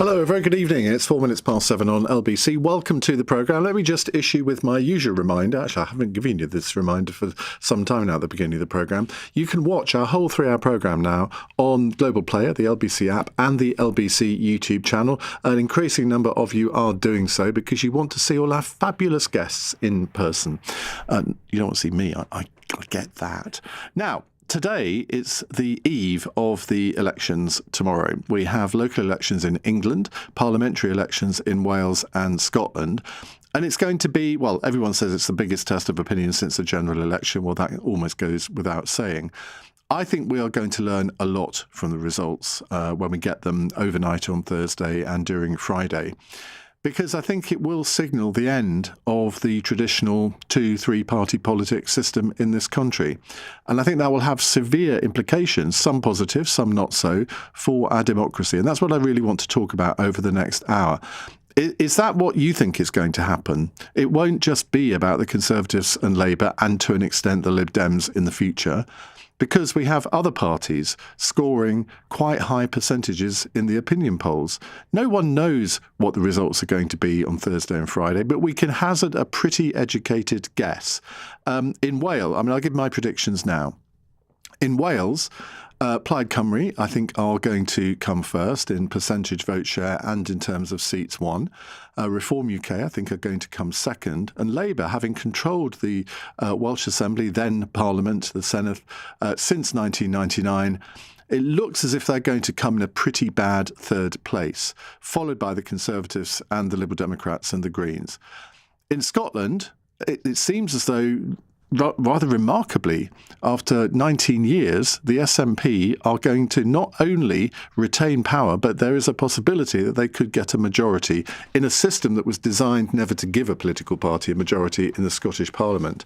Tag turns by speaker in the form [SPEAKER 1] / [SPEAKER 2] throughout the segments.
[SPEAKER 1] Hello, a very good evening. It's 7:04 on LBC. Welcome to the programme. Let me just issue with my usual reminder. Actually, I haven't given you this reminder for some time now at the beginning of the programme. You can watch our whole 3-hour programme now on Global Player, the LBC app, and the LBC YouTube channel. An increasing number of you are doing so because you want to see all our fabulous guests in person. You don't want to see me. I get that. Now, today is the eve of the elections tomorrow. We have local elections in England, parliamentary elections in Wales and Scotland. And it's going to be, well, everyone says it's the biggest test of opinion since the general election. Well, that almost goes without saying. I think we are going to learn a lot from the results when we get them overnight on Thursday and during Friday, because I think it will signal the end of the traditional 2-3 party politics system in this country. And I think that will have severe implications, some positive, some not so, for our democracy. And that's what I really want to talk about over the next hour. Is that what you think is going to happen? It won't just be about the Conservatives and Labour and, to an extent, the Lib Dems in the future, because we have other parties scoring quite high percentages in the opinion polls. No one knows what the results are going to be on Thursday and Friday, but we can hazard a pretty educated guess. In Wales, I'll give my predictions now. In Wales, Plaid Cymru, I think, are going to come first in percentage vote share and in terms of seats won. Reform UK, I think, are going to come second. And Labour, having controlled the Welsh Assembly, then Parliament, the Senedd, since 1999, it looks as if they're going to come in a pretty bad third place, followed by the Conservatives and the Liberal Democrats and the Greens. In Scotland, it seems as though, rather remarkably, after 19 years, the SNP are going to not only retain power, but there is a possibility that they could get a majority in a system that was designed never to give a political party a majority in the Scottish Parliament.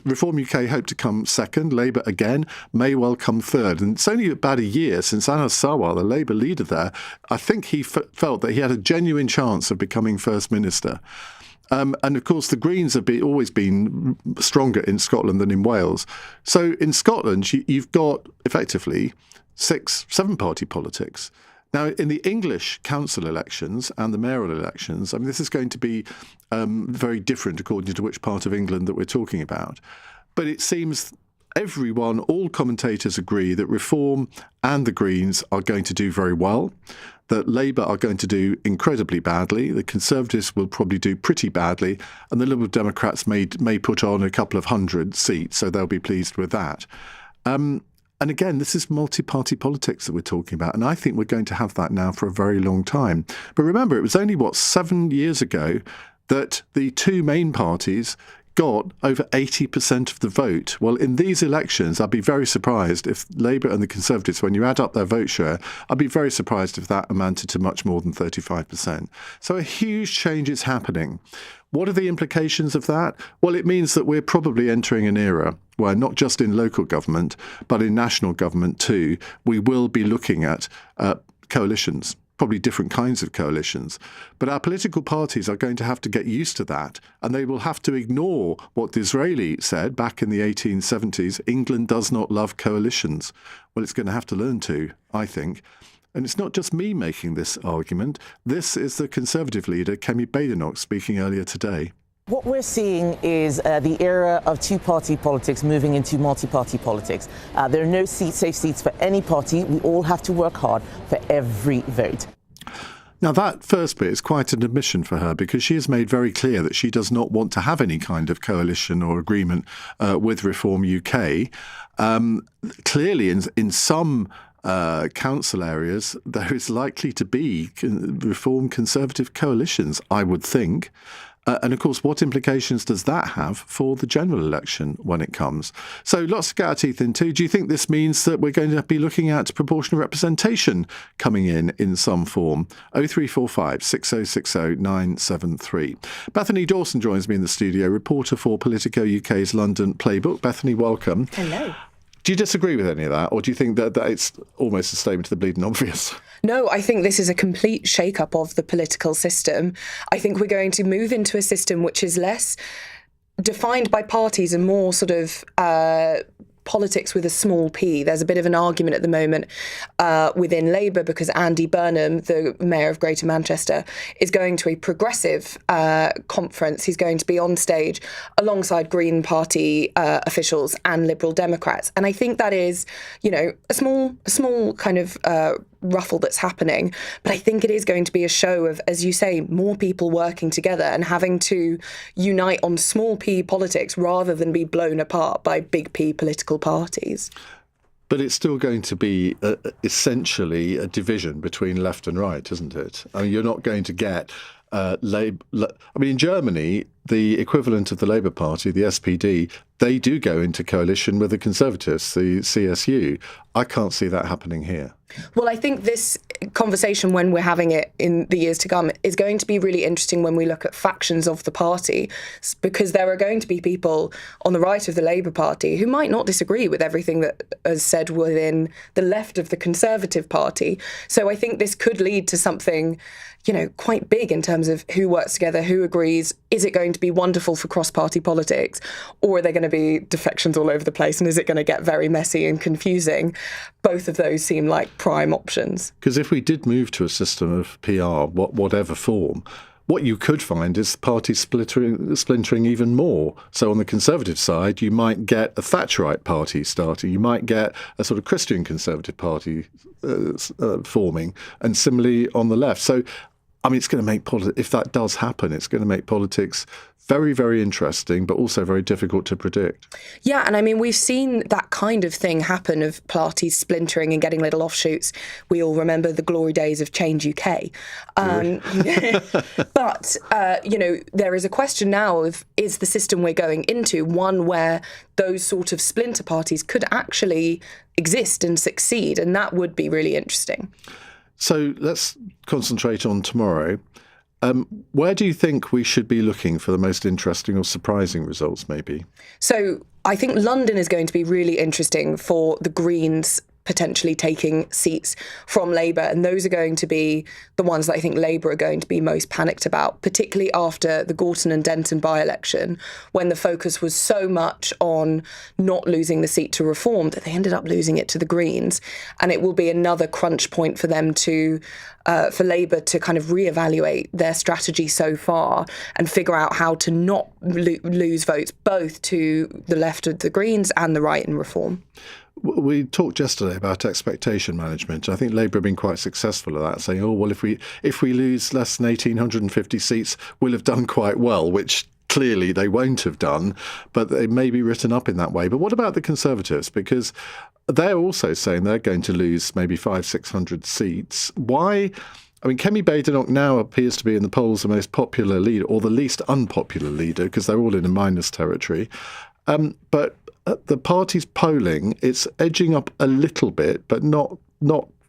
[SPEAKER 1] Reform UK hope to come second. Labour, again, may well come third. And it's only about a year since Anas Sarwar, the Labour leader there, I think he felt that he had a genuine chance of becoming First Minister. And of course, the Greens have always been stronger in Scotland than in Wales. So in Scotland, you've got effectively 6-7 party politics. Now, in the English council elections and the mayoral elections, this is going to be very different according to which part of England that we're talking about. But it seems everyone, all commentators agree that Reform and the Greens are going to do very well, that Labour are going to do incredibly badly, the Conservatives will probably do pretty badly, and the Liberal Democrats may put on a couple of hundred seats, so they'll be pleased with that. And again, this is multi-party politics that we're talking about, and I think we're going to have that now for a very long time. But remember, it was only, 7 years ago that the two main parties got over 80% of the vote. Well, in these elections, I'd be very surprised if Labour and the Conservatives, when you add up their vote share, I'd be very surprised if that amounted to much more than 35%. So a huge change is happening. What are the implications of that? Well, it means that we're probably entering an era where not just in local government, but in national government too, we will be looking at coalitions. Probably different kinds of coalitions. But our political parties are going to have to get used to that, and they will have to ignore what Disraeli said back in the 1870s, England does not love coalitions. Well, it's going to have to learn to, I think. And it's not just me making this argument. This is the Conservative leader, Kemi Badenoch, speaking earlier today.
[SPEAKER 2] What we're seeing is the era of two-party politics moving into multi-party politics. There are no safe seats for any party. We all have to work hard for every vote.
[SPEAKER 1] Now, that first bit is quite an admission for her, because she has made very clear that she does not want to have any kind of coalition or agreement with Reform UK. Clearly, in some council areas, there is likely to be Reform Conservative coalitions, I would think. And of course, what implications does that have for the general election when it comes? So lots to get our teeth into. Do you think this means that we're going to be looking at proportional representation coming in some form? 0345 6060 973. Bethany Dawson joins me in the studio, reporter for Politico UK's London Playbook. Bethany, welcome.
[SPEAKER 3] Hello.
[SPEAKER 1] Do you disagree with any of that, or do you think that it's almost a statement to the bleeding obvious?
[SPEAKER 3] No, I think this is a complete shake-up of the political system. I think we're going to move into a system which is less defined by parties and more sort of politics with a small p. There's a bit of an argument at the moment within Labour because Andy Burnham, the Mayor of Greater Manchester, is going to a progressive conference. He's going to be on stage alongside Green Party officials and Liberal Democrats. And I think that is, a small kind of ruffle that's happening. But I think it is going to be a show of, as you say, more people working together and having to unite on small p politics rather than be blown apart by big P political parties.
[SPEAKER 1] But it's still going to be essentially a division between left and right, isn't it? I mean, you're not going to get in Germany, the equivalent of the Labour Party, the SPD, they do go into coalition with the Conservatives, the CSU. I can't see that happening here.
[SPEAKER 3] Well, I think this conversation, when we're having it in the years to come, is going to be really interesting when we look at factions of the party, because there are going to be people on the right of the Labour Party who might not disagree with everything that is said within the left of the Conservative Party. So I think this could lead to something, quite big in terms of who works together, who agrees. Is it going to be wonderful for cross-party politics, or are there going to be defections all over the place, and is it going to get very messy and confusing? Both of those seem like prime options.
[SPEAKER 1] Because if we did move to a system of PR, whatever form, what you could find is parties splintering even more. So on the Conservative side, you might get a Thatcherite party starting. You might get a sort of Christian Conservative party forming, and similarly on the left. So, it's going to make if that does happen, it's going to make politics very, very interesting, but also very difficult to predict.
[SPEAKER 3] Yeah, and we've seen that kind of thing happen, of parties splintering and getting little offshoots. We all remember the glory days of Change UK. But, there is a question now of, is the system we're going into one where those sort of splinter parties could actually exist and succeed? And that would be really interesting.
[SPEAKER 1] So let's concentrate on tomorrow. Where do you think we should be looking for the most interesting or surprising results, maybe?
[SPEAKER 3] So I think London is going to be really interesting for the Greens potentially taking seats from Labour, and those are going to be the ones that I think Labour are going to be most panicked about, particularly after the Gorton and Denton by-election, when the focus was so much on not losing the seat to Reform that they ended up losing it to the Greens. And it will be another crunch point for them for Labour to kind of reevaluate their strategy so far and figure out how to not lose votes both to the left of the Greens and the right in Reform.
[SPEAKER 1] We talked yesterday about expectation management. I think Labour have been quite successful at that, saying, if we lose less than 1,850 seats, we'll have done quite well, which clearly they won't have done, but they may be written up in that way. But what about the Conservatives? Because they're also saying they're going to lose maybe 500-600 seats. Why? Kemi Badenoch now appears to be in the polls the most popular leader, or the least unpopular leader, because they're all in a minus territory. But the party's polling, it's edging up a little bit, but not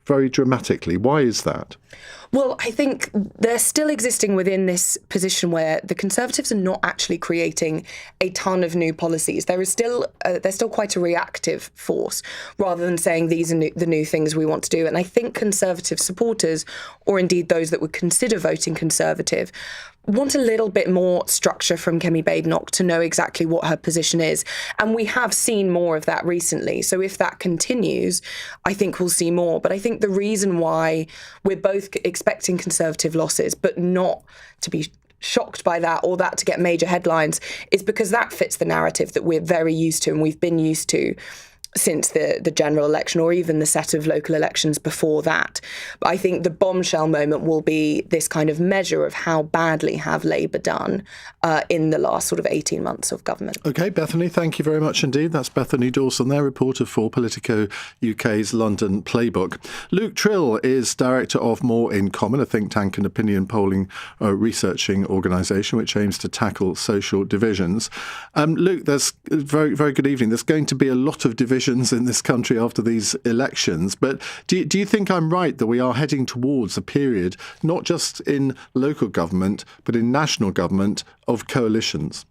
[SPEAKER 1] very dramatically. Why is that?
[SPEAKER 3] Well, I think they're still existing within this position where the Conservatives are not actually creating a ton of new policies. They're still quite a reactive force, rather than saying these are the new things we want to do. And I think Conservative supporters, or indeed those that would consider voting Conservative, want a little bit more structure from Kemi Badenoch to know exactly what her position is. And we have seen more of that recently. So if that continues, I think we'll see more. But I think the reason why we're both expecting Conservative losses, but not to be shocked by that or that to get major headlines, is because that fits the narrative that we're very used to and we've been used to since the general election, or even the set of local elections before that. But I think the bombshell moment will be this kind of measure of how badly have Labour done in the last sort of 18 months of government. OK, Bethany, thank you very much indeed. That's Bethany Dawson, their reporter for Politico UK's London Playbook. Luke Trill is director of More in Common, a think tank and opinion polling researching organisation which aims to tackle social divisions. Luke, there's very, very good evening. There's going to be a lot of divisions in this country after these elections. But do you think I'm right that we are heading towards a period, not just in local government, but in national government, of coalitions?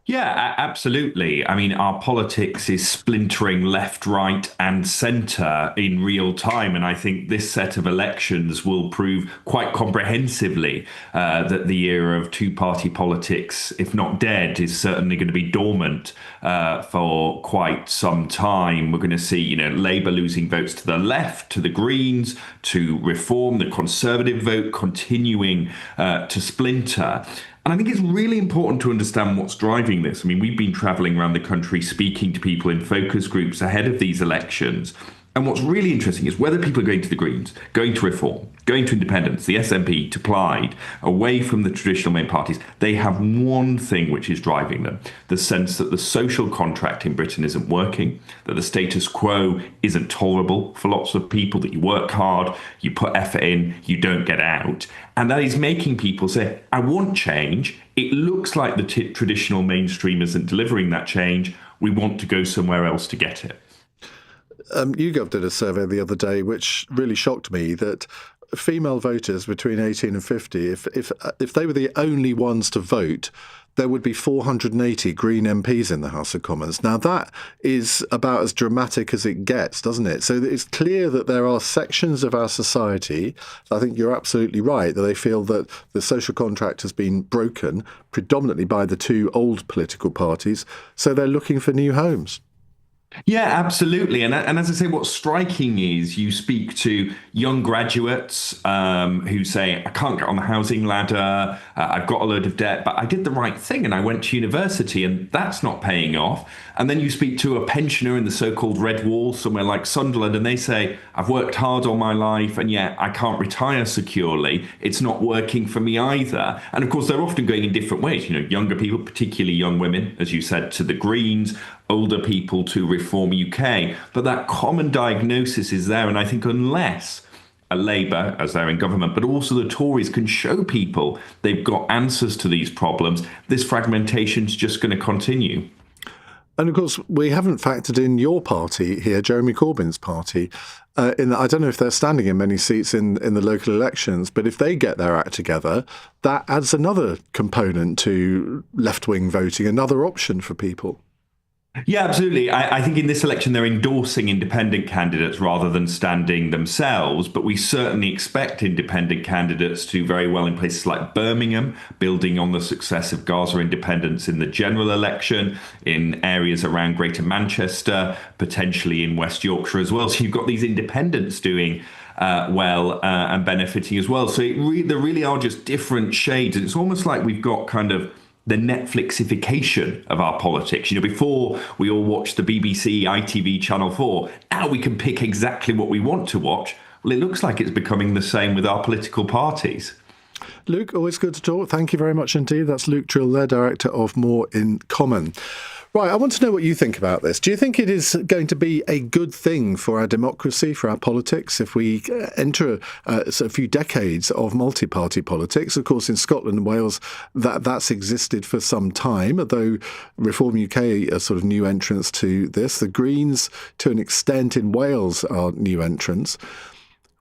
[SPEAKER 4] Yeah, absolutely. I mean, our politics is splintering left, right, and centre in real time. And I think this set of elections will prove quite comprehensively that the era of two-party politics, if not dead, is certainly going to be dormant for quite some time. We're going to see, Labour losing votes to the left, to the Greens, to Reform, the Conservative vote continuing to splinter. And I think it's really important to understand what's driving this. I mean, we've been travelling around the country speaking to people in focus groups ahead of these elections. And what's really interesting is whether people are going to the Greens, going to Reform, going to Independents, the SNP, to Plaid, away from the traditional main parties, they have one thing which is driving them: the sense that the social contract in Britain isn't working, that the status quo isn't tolerable for lots of people, that you work hard, you put effort in, you don't get out. And that is making people say, I want change. It looks like the traditional mainstream isn't delivering that change. We want to go somewhere else to get it.
[SPEAKER 1] YouGov did a survey the other day which really shocked me, that female voters between 18 and 50, if they were the only ones to vote, there would be 480 Green MPs in the House of Commons. Now, that is about as dramatic as it gets, doesn't it? So it's clear that there are sections of our society, I think you're absolutely right, that they feel that the social contract has been broken, predominantly by the two old political parties, so they're looking for new homes.
[SPEAKER 4] Yeah, absolutely. And as I say, what's striking is you speak to young graduates who say, I can't get on the housing ladder, I've got a load of debt, but I did the right thing and I went to university and that's not paying off. And then you speak to a pensioner in the so-called Red Wall, somewhere like Sunderland, and they say, I've worked hard all my life and yet I can't retire securely. It's not working for me either. And of course, they're often going in different ways. Younger people, particularly young women, as you said, to the Greens, older people to Reform UK. But that common diagnosis is there. And I think unless a Labour, as they're in government, but also the Tories can show people they've got answers to these problems, this fragmentation is just going to continue.
[SPEAKER 1] And of course, we haven't factored in your party here, Jeremy Corbyn's party. I don't know if they're standing in many seats in the local elections, but if they get their act together, that adds another component to left-wing voting, another option for people.
[SPEAKER 4] Yeah, absolutely. I think in this election, they're endorsing independent candidates rather than standing themselves. But we certainly expect independent candidates to do very well in places like Birmingham, building on the success of Gaza independents in the general election, in areas around Greater Manchester, potentially in West Yorkshire as well. So you've got these independents doing well and benefiting as well. So there really are just different shades. And it's almost like we've got kind of the Netflixification of our politics. Before we all watched the BBC, ITV, Channel 4, now we can pick exactly what we want to watch. Well, it looks like it's becoming the same with our political parties.
[SPEAKER 1] Luke, always good to talk. Thank you very much indeed. That's Luke Trill there, Director of More in Common. Right, I want to know what you think about this. Do you think it is going to be a good thing for our democracy, for our politics, if we enter a few decades of multi-party politics? Of course, in Scotland and Wales, that's existed for some time, although Reform UK are sort of new entrants to this. The Greens, to an extent, in Wales are new entrants.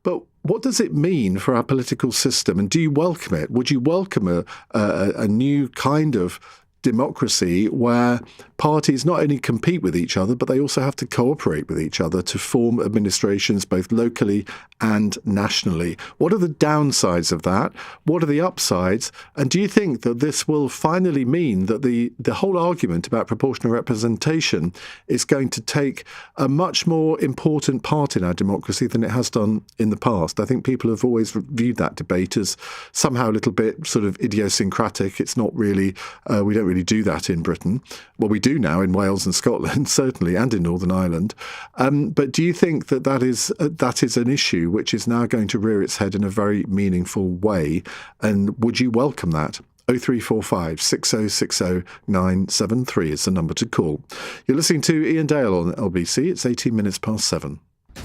[SPEAKER 1] But what does it mean for our political system, and do you welcome it? Would you welcome a new kind of democracy where parties not only compete with each other, but they also have to cooperate with each other to form administrations both locally and nationally? What are the downsides of that? What are the upsides? And do you think that this will finally mean that the whole argument about proportional representation is going to take a much more important part in our democracy than it has done in the past? I think people have always viewed that debate as somehow a little bit sort of idiosyncratic. It's not really, we don't really do that in Britain. Well, we do now in Wales and Scotland, certainly, and in Northern Ireland. But do you think that is an issue which is now going to rear its head in a very meaningful way? And would you welcome that? 0345 6060 973 is the number to call. You're listening to Iain Dale on LBC. It's 18 minutes past 7.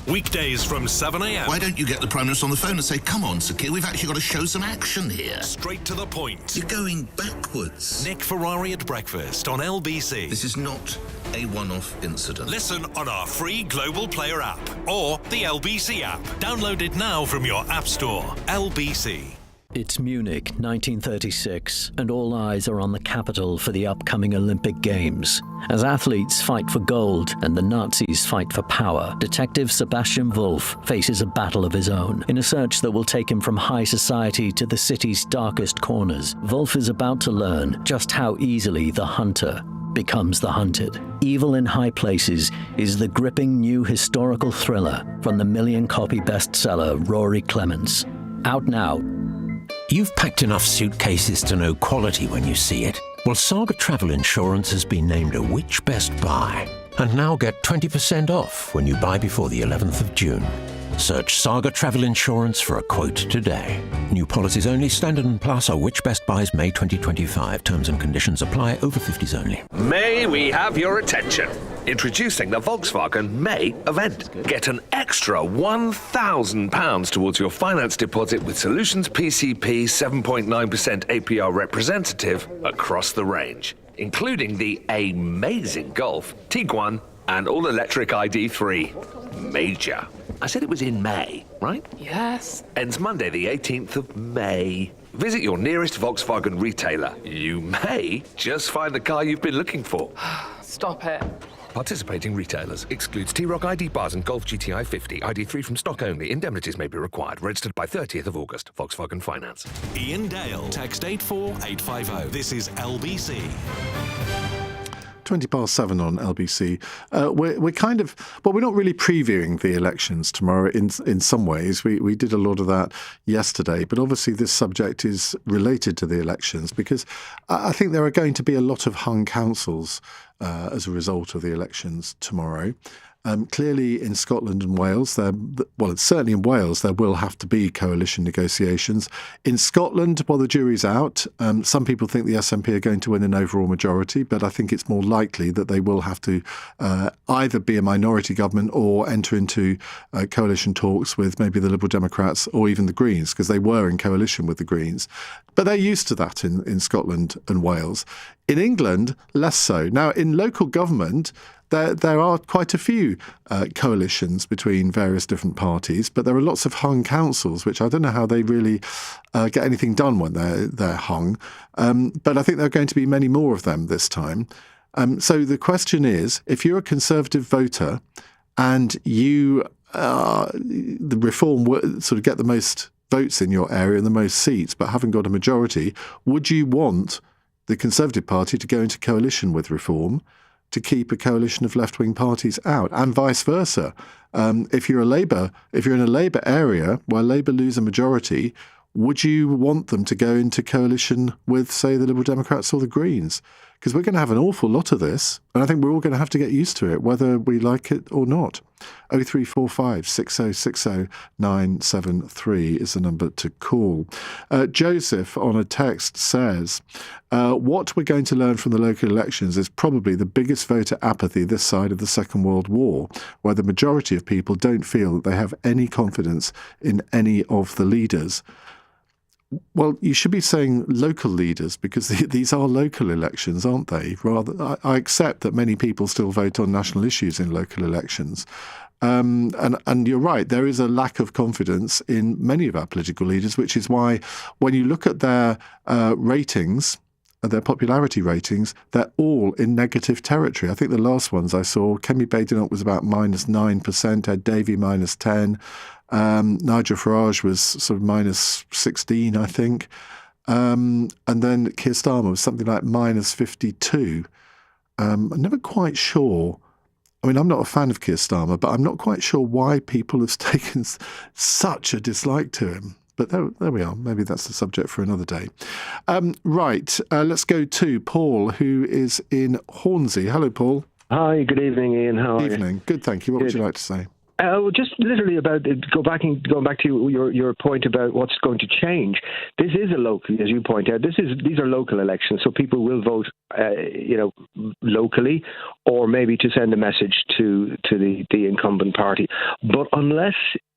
[SPEAKER 5] Weekdays from 7 a.m.
[SPEAKER 6] Why don't you get the Prime Minister on the phone and say, come on, Sakir, we've actually got to show some action here.
[SPEAKER 5] Straight to the point.
[SPEAKER 6] You're going backwards.
[SPEAKER 5] Nick Ferrari at breakfast on LBC.
[SPEAKER 6] This is not a one-off incident.
[SPEAKER 5] Listen on our free Global Player app or the LBC app. Download it now from your app store. LBC.
[SPEAKER 7] It's Munich, 1936, and all eyes are on the capital for the upcoming Olympic Games. As athletes fight for gold and the Nazis fight for power, Detective Sebastian Wolf faces a battle of his own. In a search that will take him from high society to the city's darkest corners, Wolf is about to learn just how easily the hunter becomes the hunted. Evil in High Places is the gripping new historical thriller from the million-copy bestseller Rory Clements. Out now.
[SPEAKER 8] You've packed enough suitcases to know quality when you see it. Well, Saga Travel Insurance has been named a Which Best Buy. And now get 20% off when you buy before the 11th of June. Search Saga Travel Insurance for a quote today. New policies only. Standard & Plus are Which Best Buys May 2025. Terms and conditions apply. Over 50s only.
[SPEAKER 9] May we have your attention? Introducing the Volkswagen May event. Get an extra £1,000 towards your finance deposit with Solutions PCP 7.9% APR representative across the range, including the amazing Golf, Tiguan, and all-electric ID3. Major. I said it was in May, right?
[SPEAKER 3] Yes.
[SPEAKER 9] Ends Monday the 18th of May. Visit your nearest Volkswagen retailer. You may just find the car you've been looking for.
[SPEAKER 3] Stop it.
[SPEAKER 9] Participating retailers. Excludes T-Roc ID bars and Golf GTI 50. ID3 from stock only. Indemnities may be required. Registered by 30th of August. Volkswagen Finance.
[SPEAKER 5] Iain Dale. Text 84850. This is LBC.
[SPEAKER 1] 20 past 7 on LBC. We're kind of, well, we're not really previewing the elections tomorrow in some ways. We did a lot of that yesterday, but obviously this subject is related to the elections because I think there are going to be a lot of hung councils as a result of the elections tomorrow. Clearly in Scotland and Wales, certainly in Wales, there will have to be coalition negotiations. In Scotland, well, the jury's out. Some people think the SNP are going to win an overall majority, but I think it's more likely that they will have to either be a minority government or enter into coalition talks with maybe the Liberal Democrats or even the Greens, because they were in coalition with the Greens. But they're used to that in Scotland and Wales. In England, less so. Now, in local government, there are quite a few coalitions between various different parties, but there are lots of hung councils, which I don't know how they really get anything done when they're hung. But I think there are going to be many more of them this time. So the question is, if you're a Conservative voter and you the Reform sort of get the most votes in your area and the most seats, but haven't got a majority, would you want the Conservative Party to go into coalition with Reform to keep a coalition of left-wing parties out, and vice versa? If you're in a Labour area where Labour lose a majority, would you want them to go into coalition with, say, the Liberal Democrats or the Greens? Because we're going to have an awful lot of this, and I think we're all going to have to get used to it, whether we like it or not. 0345 6060 973 is the number to call. Joseph on a text says, what we're going to learn from the local elections is probably the biggest voter apathy this side of the Second World War, where the majority of people don't feel that they have any confidence in any of the leaders. Well, you should be saying local leaders, because these are local elections, aren't they? Rather, I accept that many people still vote on national issues in local elections. And you're right, there is a lack of confidence in many of our political leaders, which is why when you look at their ratings, their popularity ratings, they're all in negative territory. I think the last ones I saw, Kemi Badenoch was about -9%, Ed Davey -10%, Nigel Farage was sort of -16%, I think. And then Keir Starmer was something like -52%. I'm never quite sure. I mean, I'm not a fan of Keir Starmer, but I'm not quite sure why people have taken such a dislike to him. But there we are. Maybe that's the subject for another day. Let's go to Paul, who is in Hornsey. Hello, Paul.
[SPEAKER 10] Hi, good evening, Ian. How are you?
[SPEAKER 1] Evening. Good, thank you. What would you like to say?
[SPEAKER 10] Just literally about going back to your point about what's going to change. This is a local, as you point out. These are local elections, so people will vote, locally, or maybe to send a message to the incumbent party. But unless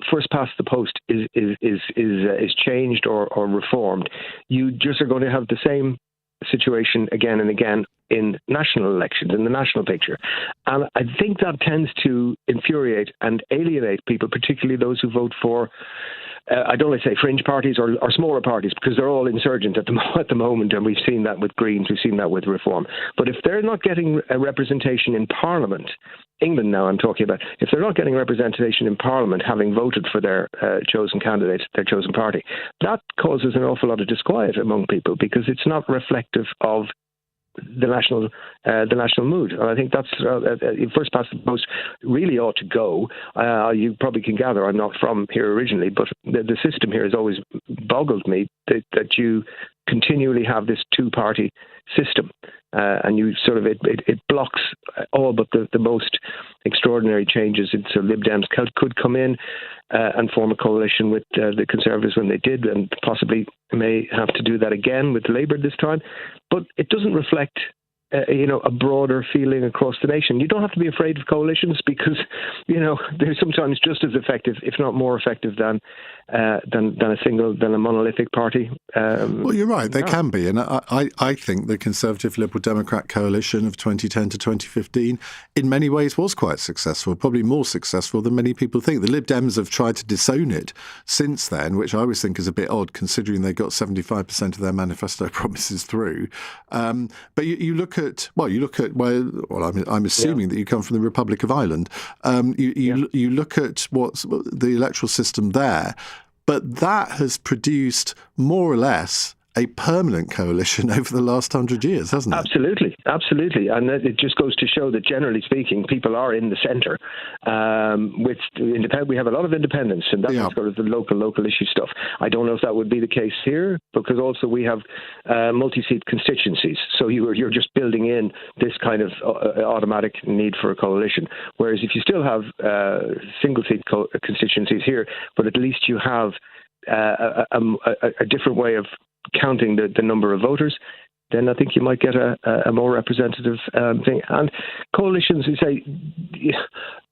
[SPEAKER 10] first past the post is changed or reformed, you just are going to have the same situation again and again in national elections, in the national picture. And I think that tends to infuriate and alienate people, particularly those who vote for I don't like to say fringe parties or smaller parties, because they're all insurgent at the moment, and we've seen that with Greens, we've seen that with Reform. But if they're not getting a representation in Parliament, England now I'm talking about, if they're not getting representation in Parliament, having voted for their chosen candidate, their chosen party, that causes an awful lot of disquiet among people, because it's not reflective of the national mood. And I think that's first past the post really ought to go. You probably can gather I'm not from here originally, but the system here has always boggled me that you continually have this two-party system, and you sort of it blocks all but the most extraordinary changes. So Lib Dems could come in and form a coalition with the Conservatives when they did, and possibly may have to do that again with Labour this time. But it doesn't reflect a broader feeling across the nation. You don't have to be afraid of coalitions, because they're sometimes just as effective, if not more effective, than a monolithic party.
[SPEAKER 1] Well, you're right. They can be, and I think the Conservative Liberal Democrat coalition of 2010 to 2015, in many ways, was quite successful. Probably more successful than many people think. The Lib Dems have tried to disown it since then, which I always think is a bit odd, considering they got 75% of their manifesto promises through. But you look at I'm assuming that you come from the Republic of Ireland. You look at what's the electoral system there, but that has produced more or less a permanent coalition over the last 100 years, hasn't it? Absolutely. And it just goes to show that, generally speaking, people are in the centre. We have a lot of independence, and that's sort of the local issue stuff. I don't know if that would be the case here, because also we have multi-seat constituencies. So you're just building in this kind of automatic need for a coalition. Whereas if you still have single-seat constituencies here, but at least you have a different way of counting the number of voters, then I think you might get a more representative thing. And coalitions, you say,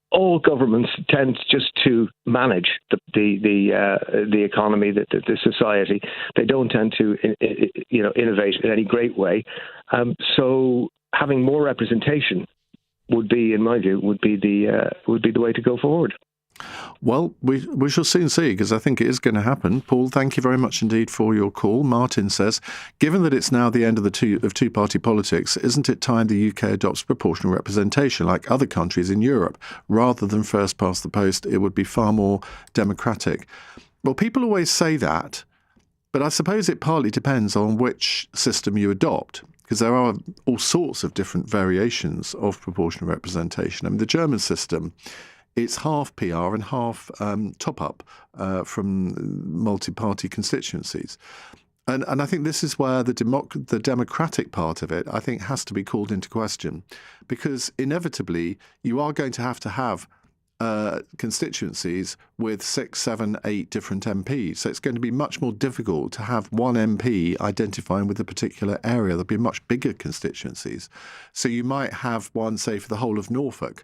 [SPEAKER 1] all governments tend just to manage the economy, the society. They don't tend to innovate in any great way. So having more representation would be, in my view, the way to go forward. Well, we shall soon see, because I think it is going to happen. Paul, thank you very much indeed for your call. Martin says, given that it's now the end of two-party politics, isn't it time the UK adopts proportional representation like other countries in Europe? Rather than first past the post, it would be far more democratic. Well, people always say that, but I suppose it partly depends on which system you adopt, because there are all sorts of different variations of proportional representation. I mean, the German system, it's half PR and half top-up from multi-party constituencies. And I think this is where the democratic part of it, I think, has to be called into question, because inevitably you are going to have constituencies with 6, 7, 8 different MPs. So it's going to be much more difficult to have one MP identifying with a particular area. There'll be much bigger constituencies. So you might have one, say, for the whole of Norfolk,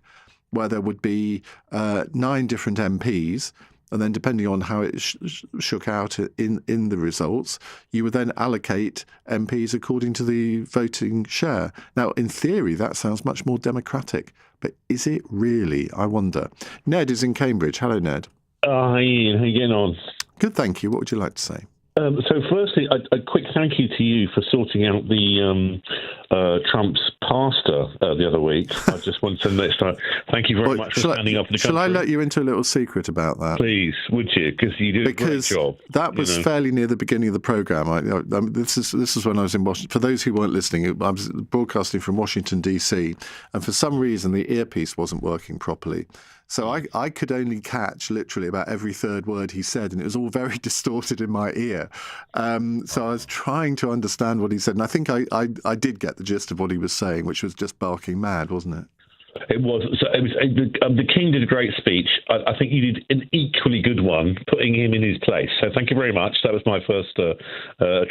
[SPEAKER 1] where there would be 9 different MPs, and then depending on how it shook out in the results, you would then allocate MPs according to the voting share. Now, in theory, that sounds much more democratic, but is it really? I wonder. Ned is in Cambridge. Hello, Ned.
[SPEAKER 11] Hi, Ian. How are you getting on?
[SPEAKER 1] Good, thank you. What would you like to say?
[SPEAKER 11] So firstly, a quick thank you to you for sorting out the Trump's pastor the other week. I just want to next time thank you very much for standing up for the country.
[SPEAKER 1] Shall I let you into a little secret about that?
[SPEAKER 11] Please, would you? Because you did a great job.
[SPEAKER 1] That was fairly near the beginning of the programme. This is when I was in Washington. For those who weren't listening, I was broadcasting from Washington, D.C., and for some reason the earpiece wasn't working properly. So I could only catch literally about every third word he said, and it was all very distorted in my ear. So I was trying to understand what he said, and I think I did get the gist of what he was saying, which was just barking mad, wasn't it?
[SPEAKER 11] It was. So it was. The King did a great speech. I think you did an equally good one, putting him in his place. So thank you very much. That was my first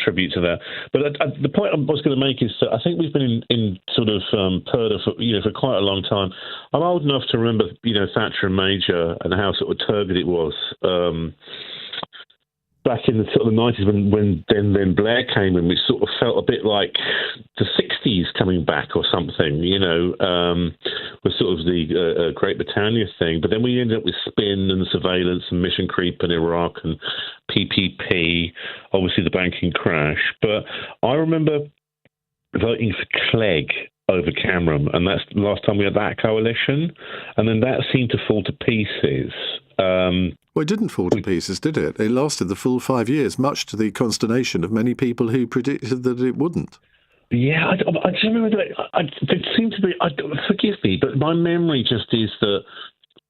[SPEAKER 11] tribute to that. But the point I was going to make is that I think we've been in sort of Purdah for quite a long time. I'm old enough to remember Thatcher and Major and how sort of turbid it was. back in the sort of the 90s when then Blair came in, we sort of felt a bit like the 60s coming back or something, with sort of the Great Britannia thing. But then we ended up with spin and surveillance and mission creep in Iraq and PPP, obviously the banking crash. But I remember voting for Clegg over Cameron, and that's the last time we had that coalition, and then that seemed to fall to pieces.
[SPEAKER 1] Well, it didn't fall to pieces, did it? It lasted the full 5 years, much to the consternation of many people who predicted that it wouldn't.
[SPEAKER 11] Yeah, I just remember that there seemed to be, forgive me, but my memory just is that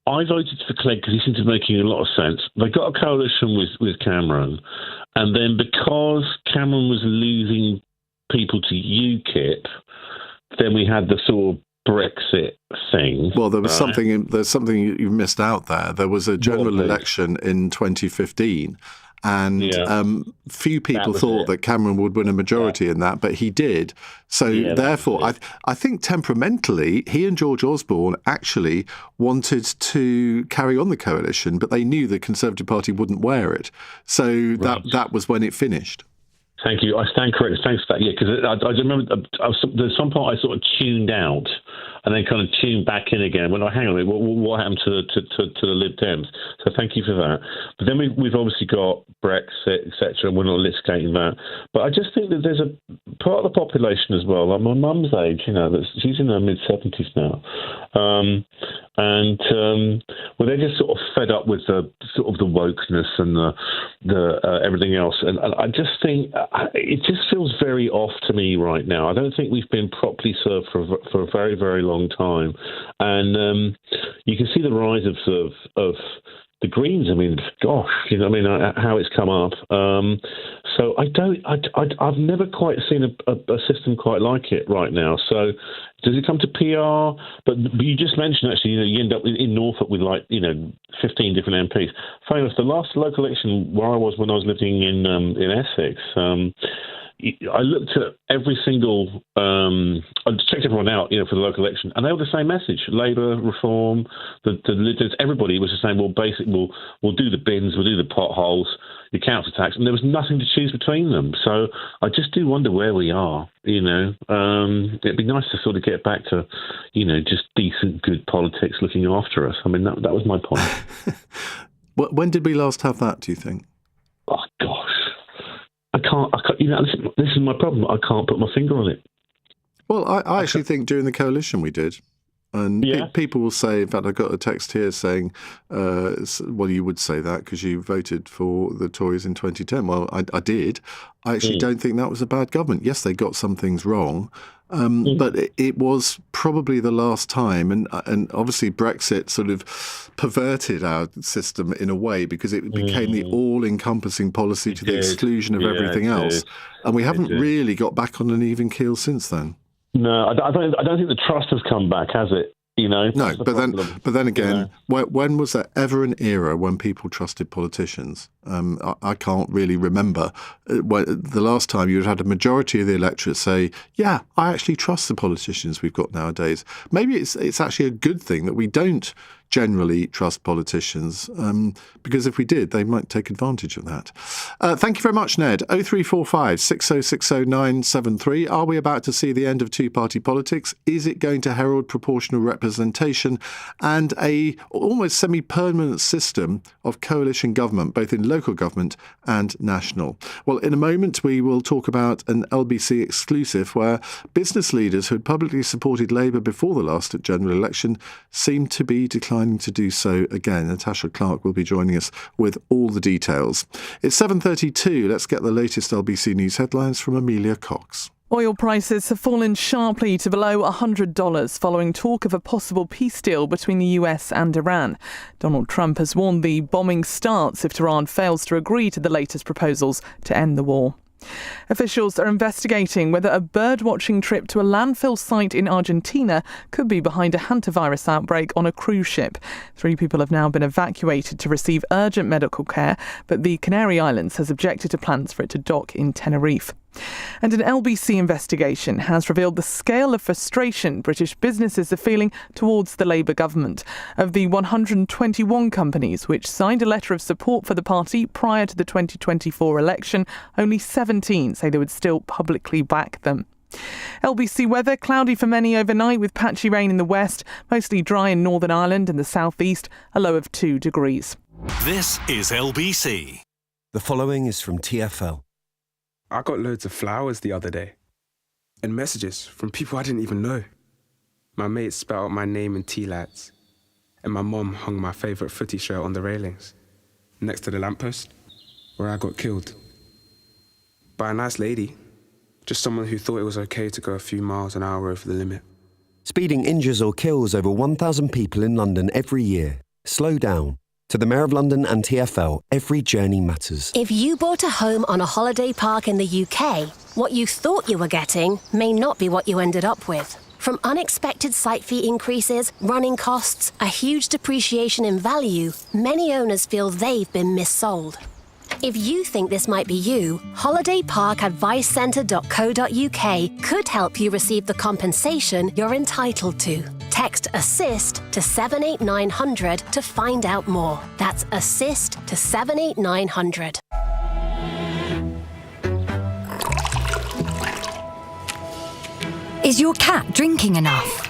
[SPEAKER 11] I voted for Clegg because he seemed to be making a lot of sense. They got a coalition with Cameron, and then because Cameron was losing people to UKIP, then we had the sort of Brexit thing.
[SPEAKER 1] Well, there's something you missed out there. There was a general election in 2015, and few people thought that Cameron would win a majority in that, but he did. So therefore, I think temperamentally, he and George Osborne actually wanted to carry on the coalition, but they knew the Conservative Party wouldn't wear it. So that was when it finished.
[SPEAKER 11] Thank you. I stand corrected. Thanks for that. Yeah, because I remember there's some point I sort of tuned out and then kind of tuned back in again. Well, hang on a minute, what happened to the Lib Dems? So thank you for that. But then we've obviously got Brexit, etc., and we're not litigating that. But I just think that there's a part of the population as well, like my mum's age, she's in her mid-70s now, well, they're just sort of fed up with the sort of the wokeness and the everything else. And I just think it just feels very off to me right now. I don't think we've been properly served for a very, very long time. And you can see the rise of the Greens. I mean, gosh, how it's come up. So I've never quite seen a system quite like it right now. So does it come to PR? But you just mentioned, actually, you end up in Norfolk with 15 different MPs. Funny enough, the last local election where I was when I was living in Essex, I looked at every single, I checked everyone out, for the local election, and they were the same message: Labour, Reform, everybody was just saying, well, basically, we'll do the bins, we'll do the potholes, the council tax, and there was nothing to choose between them. So I just do wonder where we are. It'd be nice to sort of get back to, just decent, good politics looking after us. I mean, that was my point.
[SPEAKER 1] When did we last have that, do you think?
[SPEAKER 11] Oh, gosh. I can't. This is my problem. I can't put my finger on it.
[SPEAKER 1] Well, I actually think during the coalition we did. And people will say, in fact, I got a text here saying, well, you would say that because you voted for the Tories in 2010. Well, I did. I actually don't think that was a bad government. Yes, they got some things wrong, but it was probably the last time. And obviously Brexit sort of perverted our system in a way because it became the all-encompassing policy to the exclusion of everything else. And we haven't really got back on an even keel since then. No, I don't think the trust has come back, has it? No, but then again, when was there ever an era when people trusted politicians? I can't really remember the last time you had a majority of the electorate say, yeah, I actually trust the politicians we've got nowadays. Maybe it's actually a good thing that we don't generally trust politicians, because if we did, they might take advantage of that. Thank you very much, Ned. 0345 6060 973. Are we about to see the end of two-party politics? Is it going to herald proportional representation and a almost semi-permanent system of coalition government, both in local government and national? Well, in a moment, we will talk about an LBC exclusive where business leaders who had publicly supported Labour before the last general election seem to be declining to do so again. Natasha Clark will be joining us with all the details. It's 7:32. Let's get the latest LBC News headlines from Amelia Cox.
[SPEAKER 12] Oil prices have fallen sharply to below $100 following talk of a possible peace deal between the US and Iran. Donald Trump has warned the bombing starts if Tehran fails to agree to the latest proposals to end the war. Officials are investigating whether a bird-watching trip to a landfill site in Argentina could be behind a hantavirus outbreak on a cruise ship. 3 people have now been evacuated to receive urgent medical care, but the Canary Islands has objected to plans for it to dock in Tenerife. And an LBC investigation has revealed the scale of frustration British businesses are feeling towards the Labour government. Of the 121 companies which signed a letter of support for the party prior to the 2024 election, only 17 say they would still publicly back them. LBC weather, cloudy for many overnight with patchy rain in the west, mostly dry in Northern Ireland and the southeast, a low of 2 degrees.
[SPEAKER 5] This is LBC.
[SPEAKER 13] The following is from TfL.
[SPEAKER 14] I got loads of flowers the other day and messages from people I didn't even know. My mates spelled out my name in tea lights and my mum hung my favourite footy shirt on the railings next to the lamppost where I got killed. By a nice lady, just someone who thought it was okay to go a few miles an hour over the limit.
[SPEAKER 13] Speeding injures or kills over 1,000 people in London every year. Slow down. To the Mayor of London and TfL, every journey matters.
[SPEAKER 15] If you bought a home on a holiday park in the UK, what you thought you were getting may not be what you ended up with. From unexpected site fee increases, running costs, a huge depreciation in value, many owners feel they've been missold. If you think this might be you, holidayparkadvicecentre.co.uk could help you receive the compensation you're entitled to. Text ASSIST to 78900 to find out more. That's ASSIST to 78900.
[SPEAKER 16] Is your cat drinking enough?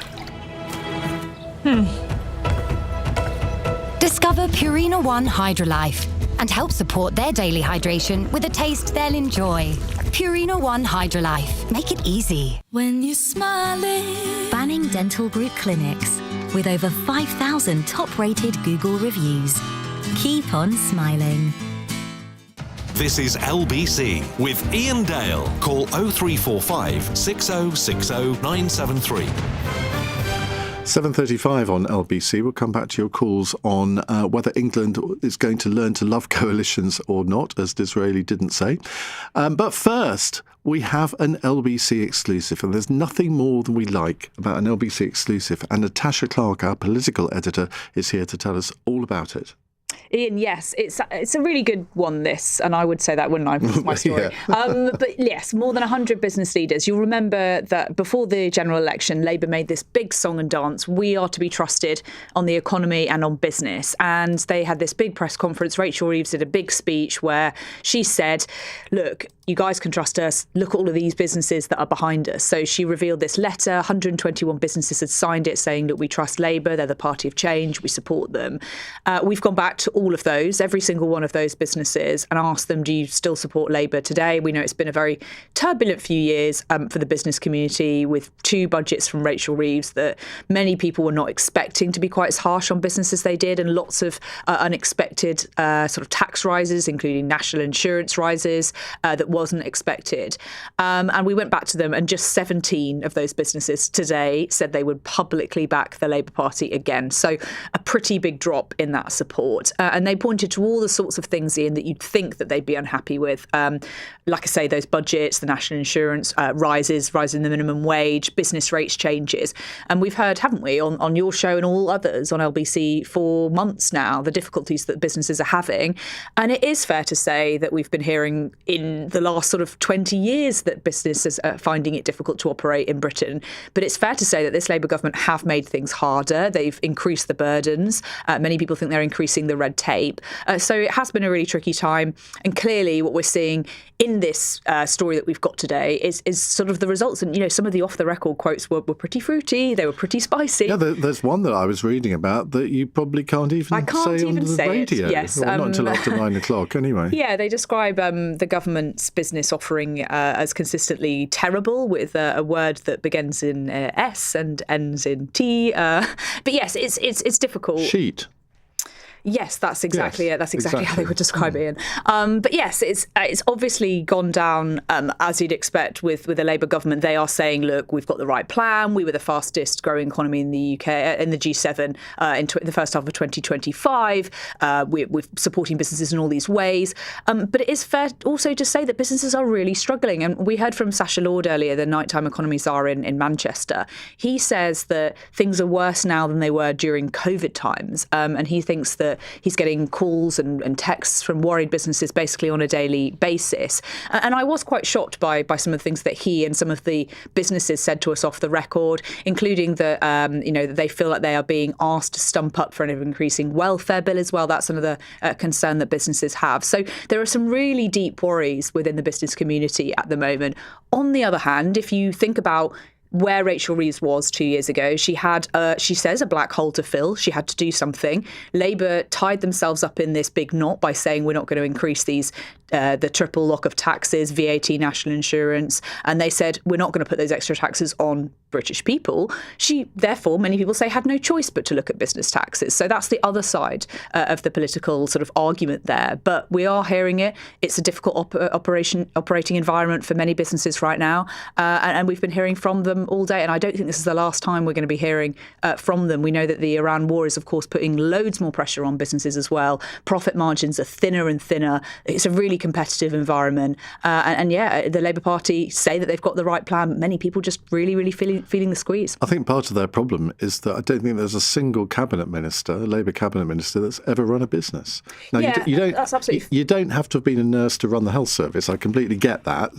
[SPEAKER 16] Discover Purina One Hydrolife and help support their daily hydration with a taste they'll enjoy. Purina One Hydrolife. Make it easy.
[SPEAKER 17] When you're smiling.
[SPEAKER 18] Banning Dental Group clinics with over 5,000 top-rated Google reviews. Keep on smiling.
[SPEAKER 5] This is LBC with Iain Dale. Call 0345 6060 973.
[SPEAKER 1] 7:35 on LBC. We'll come back to your calls on whether England is going to learn to love coalitions or not, as Disraeli didn't say. But first, we have an LBC exclusive, and there's nothing more than we like about an LBC exclusive. And Natasha Clark, our political editor, is here to tell us all about it.
[SPEAKER 19] Iain, yes, it's a really good one, this, and I would say that, wouldn't I? It's my story. Yeah. But yes, more than 100 business leaders. You'll remember that before the general election, Labour made this big song and dance. We are to be trusted on the economy and on business. And they had this big press conference. Rachel Reeves did a big speech where she said, look, you guys can trust us. Look at all of these businesses that are behind us. So she revealed this letter. 121 businesses had signed it saying that we trust Labour. They're the party of change. We support them. We've gone back to all of those, every single one of those businesses, and asked them, do you still support Labour today? We know it's been a very turbulent few years for the business community, with 2 budgets from Rachel Reeves that many people were not expecting to be quite as harsh on business as they did, and lots of unexpected sort of tax rises, including national insurance rises that wasn't expected. And we went back to them, and just 17 of those businesses today said they would publicly back the Labour Party again. So a pretty big drop in that support. And they pointed to all the sorts of things, Iain, that you'd think that they'd be unhappy with. Like I say, those budgets, the national insurance rises, rise in the minimum wage, business rates changes. And we've heard, haven't we, on your show and all others on LBC for months now, the difficulties that businesses are having. And it is fair to say that we've been hearing in the last sort of 20 years that businesses are finding it difficult to operate in Britain. But it's fair to say that this Labour government have made things harder. They've increased the burdens. Many people think they're increasing the red tape. So it has been a really tricky time. And clearly what we're seeing in this story that we've got today is sort of the results. And, you know, some of the off-the-record quotes were pretty fruity. They were pretty spicy.
[SPEAKER 1] Yeah, there's one that I was reading about that you probably can't even say on the radio.
[SPEAKER 19] Yes.
[SPEAKER 1] Well, not until after 9 o'clock, anyway.
[SPEAKER 19] Yeah, they describe the government's business offering as consistently terrible, with a word that begins in S and ends in T. But yes, it's difficult.
[SPEAKER 1] Sheet.
[SPEAKER 19] Yes, that's exactly it. That's exactly how they would describe it, Iain. But yes, it's obviously gone down as you'd expect with the Labour government. They are saying, look, we've got the right plan. We were the fastest growing economy in the UK, in the G7 in the first half of 2025. We're supporting businesses in all these ways. But it is fair also to say that businesses are really struggling. And we heard from Sacha Lord earlier, the nighttime economy czar in Manchester. He says that things are worse now than they were during COVID times. And he thinks that that he's getting calls and texts from worried businesses basically on a daily basis. And I was quite shocked by some of the things that he and some of the businesses said to us off the record, including that that they feel like they are being asked to stump up for an increasing welfare bill as well. That's another concern that businesses have. So there are some really deep worries within the business community at the moment. On the other hand, if you think about where Rachel Reeves was 2 years ago, she had, she says, a black hole to fill. She had to do something. Labour tied themselves up in this big knot by saying we're not going to increase the triple lock of taxes, VAT, national insurance, and they said we're not going to put those extra taxes on British people. She, therefore, many people say, had no choice but to look at business taxes. So that's the other side of the political sort of argument there. But we are hearing it. It's a difficult operating environment for many businesses right now, and we've been hearing from them all day. And I don't think this is the last time we're going to be hearing from them. We know that the Iran war is, of course, putting loads more pressure on businesses as well. Profit margins are thinner and thinner. It's a really competitive environment. And the Labour Party say that they've got the right plan. Many people just really feeling the squeeze.
[SPEAKER 1] I think part of their problem is that I don't think there's a single cabinet minister, a Labour cabinet minister, that's ever run a business. Now,
[SPEAKER 19] that's absolutely.
[SPEAKER 1] You don't have to have been a nurse to run the health service. I completely get that.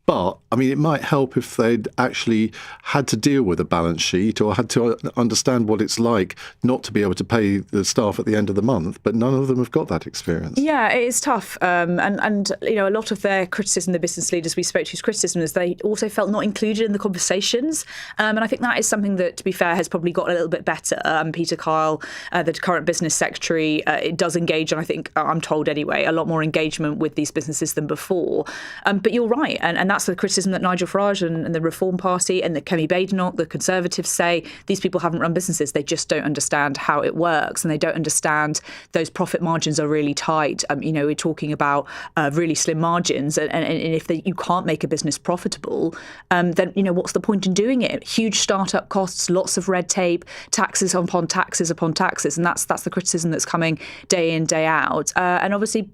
[SPEAKER 1] But, I mean, it might help if they'd actually had to deal with a balance sheet or had to understand what it's like not to be able to pay the staff at the end of the month. But none of them have got that experience.
[SPEAKER 19] Yeah, it is tough. And a lot of their criticism, the business leaders we spoke to's criticism, is they also felt not included in the conversations. And I think that is something that, to be fair, has probably got a little bit better. Peter Kyle, the current business secretary, it does engage, and I think, I'm told anyway, a lot more engagement with these businesses than before. But you're right. And that's the criticism that Nigel Farage and the Reform Party and the Kemi Badenoch, the Conservatives, say. These people haven't run businesses. They just don't understand how it works, and they don't understand those profit margins are really tight. We're talking about really slim margins, and if you can't make a business profitable, then what's the point in doing it? Huge startup costs, lots of red tape, taxes upon taxes upon taxes, and that's the criticism that's coming day in, day out. And obviously,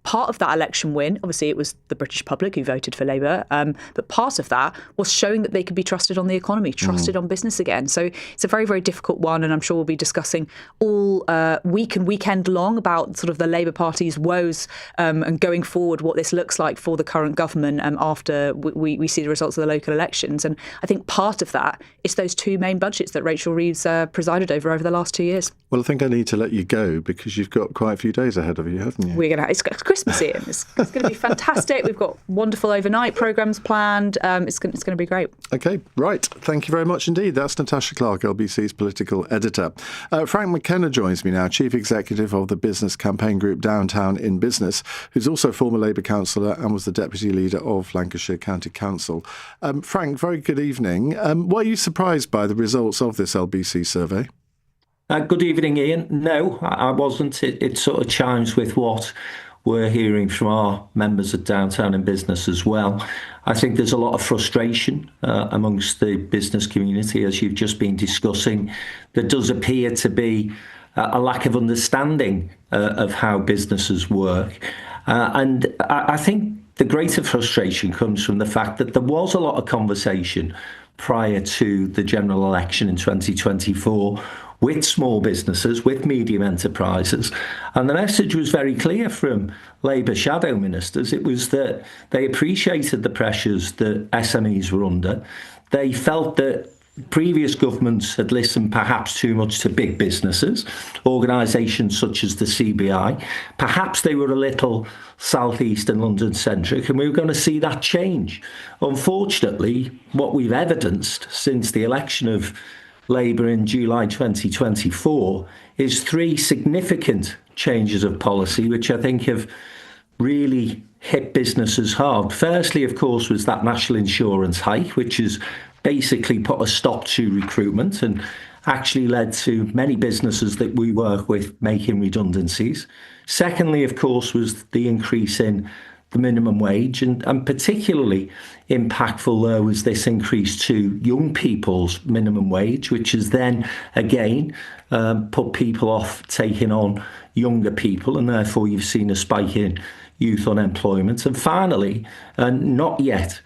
[SPEAKER 19] part of that election win, obviously it was the British public who voted for Labour. But part of that was showing that they could be trusted on the economy, trusted on business again. So it's a very, very difficult one. And I'm sure we'll be discussing all week and weekend long about sort of the Labour Party's woes and going forward, what this looks like for the current government after we see the results of the local elections. And I think part of that is those two main budgets that Rachel Reeves presided over the last 2 years.
[SPEAKER 1] Well, I think I need to let you go because you've got quite a few days ahead of you, haven't you?
[SPEAKER 19] It's Christmas, Ian. It's going to be fantastic. We've got wonderful overnight programmes planned. It's going to be great.
[SPEAKER 1] OK, right. Thank you very much indeed. That's Natasha Clark, LBC's political editor. Frank McKenna joins me now, Chief Executive of the business campaign group Downtown in Business, who's also former Labour councillor and was the Deputy Leader of Lancashire County Council. Frank, very good evening. Were you surprised by the results of this LBC survey?
[SPEAKER 20] Good evening, Ian. No, I wasn't. It sort of chimes with what we're hearing from our members at Downtown in Business as well. I think there's a lot of frustration amongst the business community, as you've just been discussing. There does appear to be a lack of understanding of how businesses work. And I think the greater frustration comes from the fact that there was a lot of conversation prior to the general election in 2024 with small businesses, with medium enterprises. And the message was very clear from Labour shadow ministers. It was that they appreciated the pressures that SMEs were under. They felt that previous governments had listened perhaps too much to big businesses, organisations such as the CBI. Perhaps they were a little South East and London centric, and we were going to see that change. Unfortunately, what we've evidenced since the election of Labour in July 2024 is three significant changes of policy, which I think have really hit businesses hard. Firstly, of course, was that national insurance hike, which has basically put a stop to recruitment and actually led to many businesses that we work with making redundancies. Secondly, of course, was the increase in the minimum wage, and particularly impactful there was this increase to young people's minimum wage, which has then again put people off taking on younger people, and therefore you've seen a spike in youth unemployment. And finally, not yet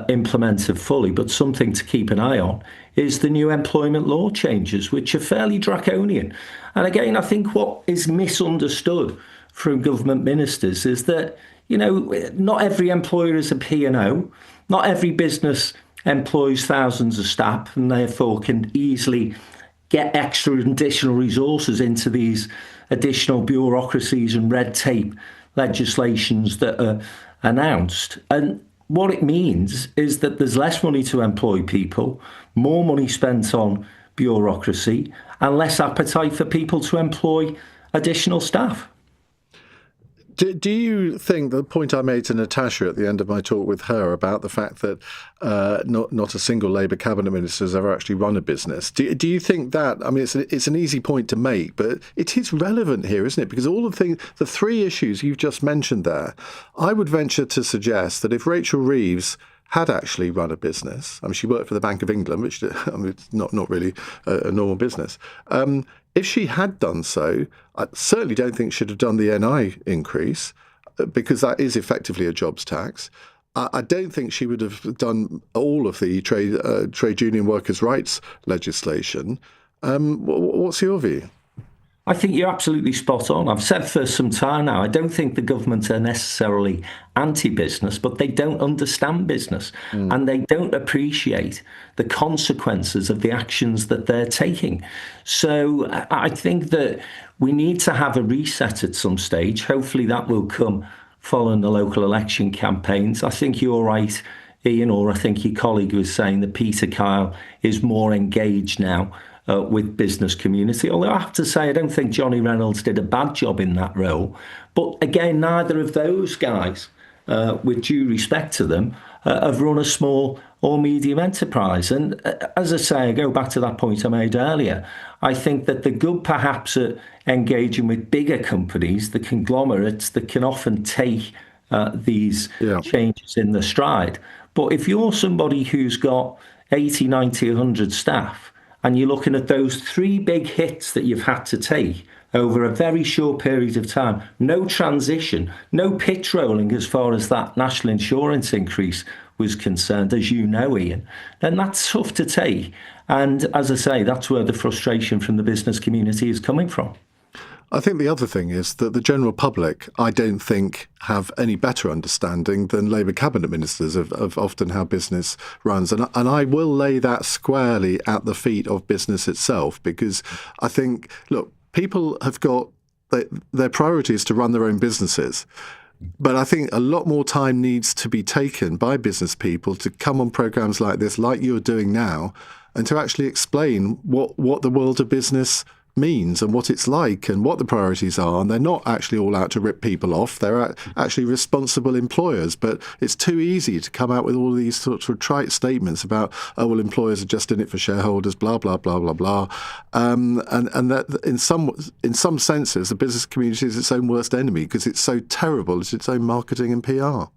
[SPEAKER 20] implemented fully, but something to keep an eye on, is the new employment law changes, which are fairly draconian. And again, I think what is misunderstood from government ministers is that, not every employer is a P&O, not every business employs thousands of staff and therefore can easily get extra additional resources into these additional bureaucracies and red tape legislations that are announced. And what it means is that there's less money to employ people, more money spent on bureaucracy, and less appetite for people to employ additional staff.
[SPEAKER 1] Do you think the point I made to Natasha at the end of my talk with her about the fact that not a single Labour cabinet minister has ever actually run a business? Do you think that? I mean, it's an easy point to make, but it is relevant here, isn't it? Because all of the three issues you've just mentioned there, I would venture to suggest that if Rachel Reeves had actually run a business, I mean, she worked for the Bank of England, which it's not really a normal business. If she had done so, I certainly don't think she'd have done the NI increase, because that is effectively a jobs tax. I don't think she would have done all of the trade union workers' rights legislation. What's your view?
[SPEAKER 20] I think you're absolutely spot on. I've said for some time now, I don't think the government are necessarily anti-business, but they don't understand business and they don't appreciate the consequences of the actions that they're taking. So I think that we need to have a reset at some stage. Hopefully that will come following the local election campaigns. I think you're right, Ian, or I think your colleague was saying that Peter Kyle is more engaged now with business community. Although I have to say, I don't think Johnny Reynolds did a bad job in that role. But again, neither of those guys, with due respect to them, have run a small or medium enterprise. And as I say, I go back to that point I made earlier. I think that the good perhaps at engaging with bigger companies, the conglomerates that can often take these changes in the stride. But if you're somebody who's got 80, 90, 100 staff, and you're looking at those three big hits that you've had to take over a very short period of time, no transition, no pitch rolling as far as that national insurance increase was concerned, as you know, Ian, then that's tough to take. And as I say, that's where the frustration from the business community is coming from.
[SPEAKER 1] I think the other thing is that the general public, I don't think, have any better understanding than Labour cabinet ministers of often how business runs. And I will lay that squarely at the feet of business itself, because I think, look, people have got their priorities to run their own businesses. But I think a lot more time needs to be taken by business people to come on programmes like this, like you're doing now, and to actually explain what the world of business means and what it's like and what the priorities are. And they're not actually all out to rip people off. They're actually responsible employers. But it's too easy to come out with all these sorts of trite statements about, oh, well, employers are just in it for shareholders, blah, blah, blah, blah, blah. And that in some senses, the business community is its own worst enemy because it's so terrible at its own marketing and PR.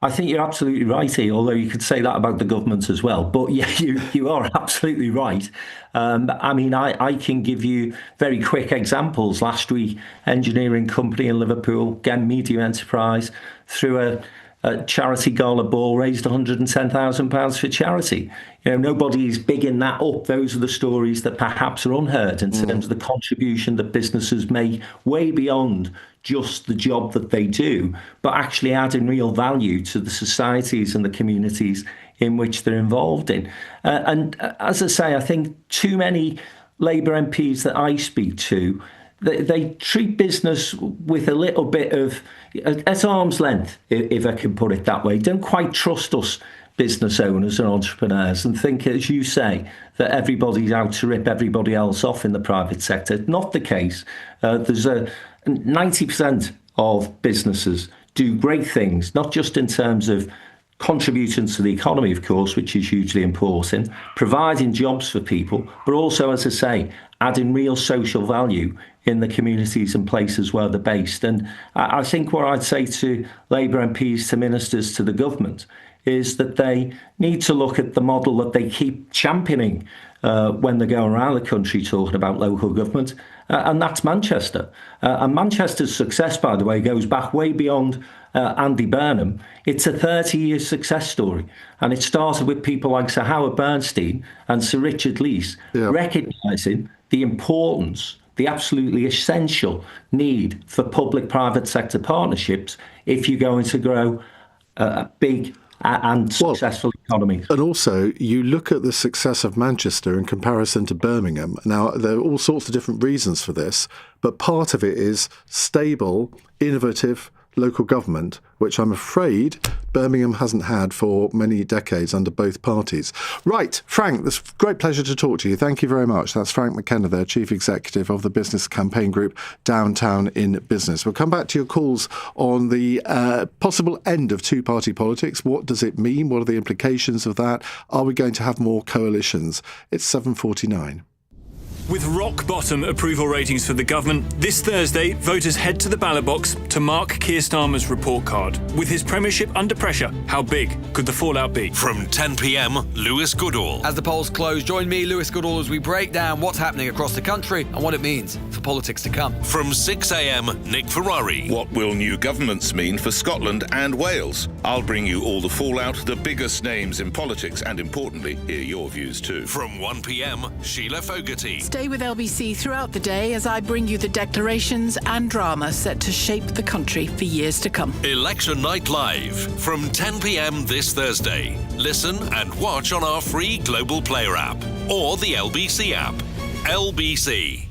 [SPEAKER 20] I think you're absolutely right, Ian, although you could say that about the government as well. But yeah, you are absolutely right. I mean, I can give you very quick examples. Last week, engineering company in Liverpool, again, medium enterprise, through a charity gala ball, raised £110,000 for charity. You know, nobody's bigging that up. Those are the stories that perhaps are unheard in terms of the contribution that businesses make way beyond just the job that they do, but actually adding real value to the societies and the communities in which they're involved in. And as I say, I think too many Labour MPs that I speak to, they treat business with a little bit of at arm's length, if I can put it that way. Don't quite trust us business owners and entrepreneurs and think, as you say, that everybody's out to rip everybody else off in the private sector. Not the case. There's 90% of businesses do great things, not just in terms of contributing to the economy, of course, which is hugely important, providing jobs for people, but also, as I say, adding real social value in the communities and places where they're based. And I think what I'd say to Labour MPs, to ministers, to the government, is that they need to look at the model that they keep championing when they go around the country talking about local government, and that's Manchester. And Manchester's success, by the way, goes back way beyond Andy Burnham. It's a 30-year success story. And it started with people like Sir Howard Bernstein and Sir Richard Leese recognising the importance, the absolutely essential need for public-private sector partnerships if you're going to grow a big and successful economy.
[SPEAKER 1] And also, you look at the success of Manchester in comparison to Birmingham. Now, there are all sorts of different reasons for this, but part of it is stable, innovative local government, which I'm afraid Birmingham hasn't had for many decades under both parties. Right, Frank, it's a great pleasure to talk to you. Thank you very much. That's Frank McKenna there, Chief Executive of the business campaign group Downtown in Business. We'll come back to your calls on the possible end of two-party politics. What does it mean? What are the implications of that? Are we going to have more coalitions? It's 7:49.
[SPEAKER 21] With rock-bottom approval ratings for the government, this Thursday, voters head to the ballot box to mark Keir Starmer's report card. With his premiership under pressure, how big could the fallout be?
[SPEAKER 5] From 10 p.m, Lewis Goodall.
[SPEAKER 22] As the polls close, join me, Lewis Goodall, as we break down what's happening across the country and what it means for politics to come.
[SPEAKER 5] From 6 a.m, Nick Ferrari.
[SPEAKER 6] What will new governments mean for Scotland and Wales? I'll bring you all the fallout, the biggest names in politics, and importantly, hear your views too.
[SPEAKER 5] From 1 p.m, Sheila Fogarty.
[SPEAKER 23] Stay with LBC throughout the day as I bring you the declarations and drama set to shape the country for years to come.
[SPEAKER 5] Election Night Live from 10 p.m. this Thursday. Listen and watch on our free Global Player app or the LBC app. LBC.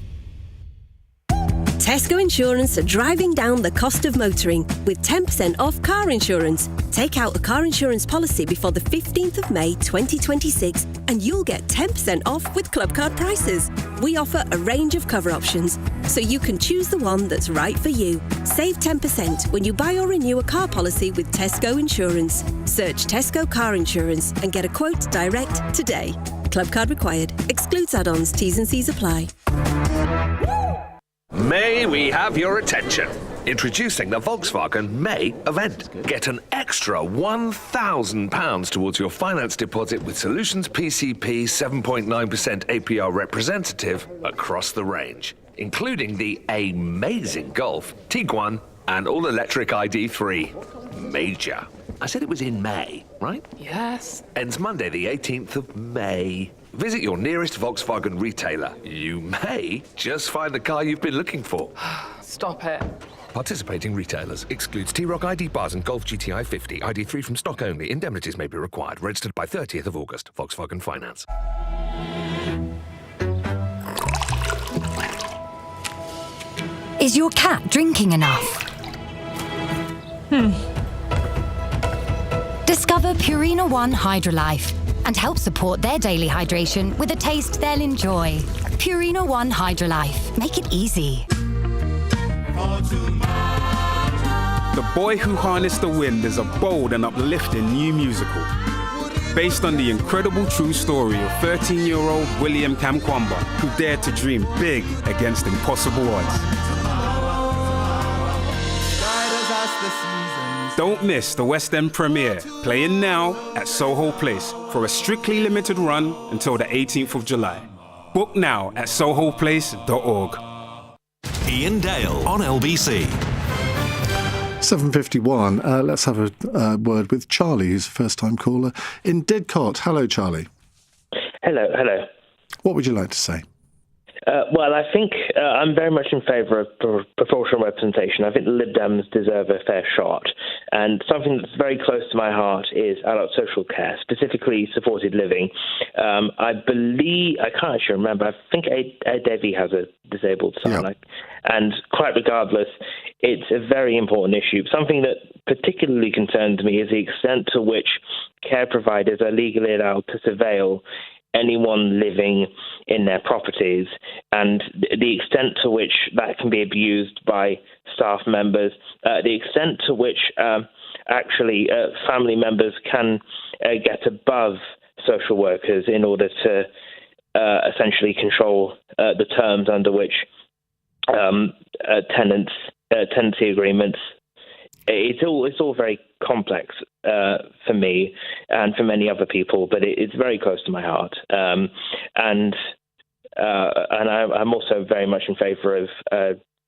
[SPEAKER 24] Tesco Insurance are driving down the cost of motoring with 10% off car insurance. Take out a car insurance policy before the 15th of May 2026 and you'll get 10% off with Club Card prices. We offer a range of cover options, so you can choose the one that's right for you. Save 10% when you buy or renew a car policy with Tesco Insurance. Search Tesco Car Insurance and get a quote direct today. Club Card required. Excludes add-ons. T's and C's apply.
[SPEAKER 9] May we have your attention? Introducing the Volkswagen May event. Get an extra £1,000 towards your finance deposit with Solutions PCP 7.9% APR representative across the range, including the amazing Golf, Tiguan, and all-electric ID3. Major. I said it was in May, right?
[SPEAKER 23] Yes.
[SPEAKER 9] Ends Monday the 18th of May. Visit your nearest Volkswagen retailer. You may just find the car you've been looking for.
[SPEAKER 23] Stop it.
[SPEAKER 9] Participating retailers. Excludes T-Roc ID bars and Golf GTI 50. ID3 from stock only. Indemnities may be required. Registered by 30th of August. Volkswagen Finance.
[SPEAKER 16] Is your cat drinking enough? Discover Purina One Hydrolife and help support their daily hydration with a taste they'll enjoy. Purina One Hydrolife. Make it easy.
[SPEAKER 14] The Boy Who Harnessed the Wind is a bold and uplifting new musical based on the incredible true story of 13-year-old William Kamkwamba, who dared to dream big against impossible odds. Don't miss the West End premiere, playing now at Soho Place for a strictly limited run until the 18th of July. Book now at sohoplace.org.
[SPEAKER 5] Iain Dale on LBC.
[SPEAKER 1] 7:51. Let's have a word with Charlie, who's a first-time caller in Didcot. Hello, Charlie.
[SPEAKER 25] Hello.
[SPEAKER 1] What would you like to say?
[SPEAKER 25] Well, I think I'm very much in favour of proportional representation. I think the Lib Dems deserve a fair shot. And something that's very close to my heart is adult social care, specifically supported living. I can't actually remember, I think Ed Devi has a disabled son. And quite regardless, it's a very important issue. Something that particularly concerns me is the extent to which care providers are legally allowed to surveil anyone living in their properties, and the extent to which that can be abused by staff members, the extent to which actually family members can get above social workers in order to essentially control the terms under which tenancy agreements. It's all very complex for me and for many other people, but it's very close to my heart. And And I'm also very much in favour of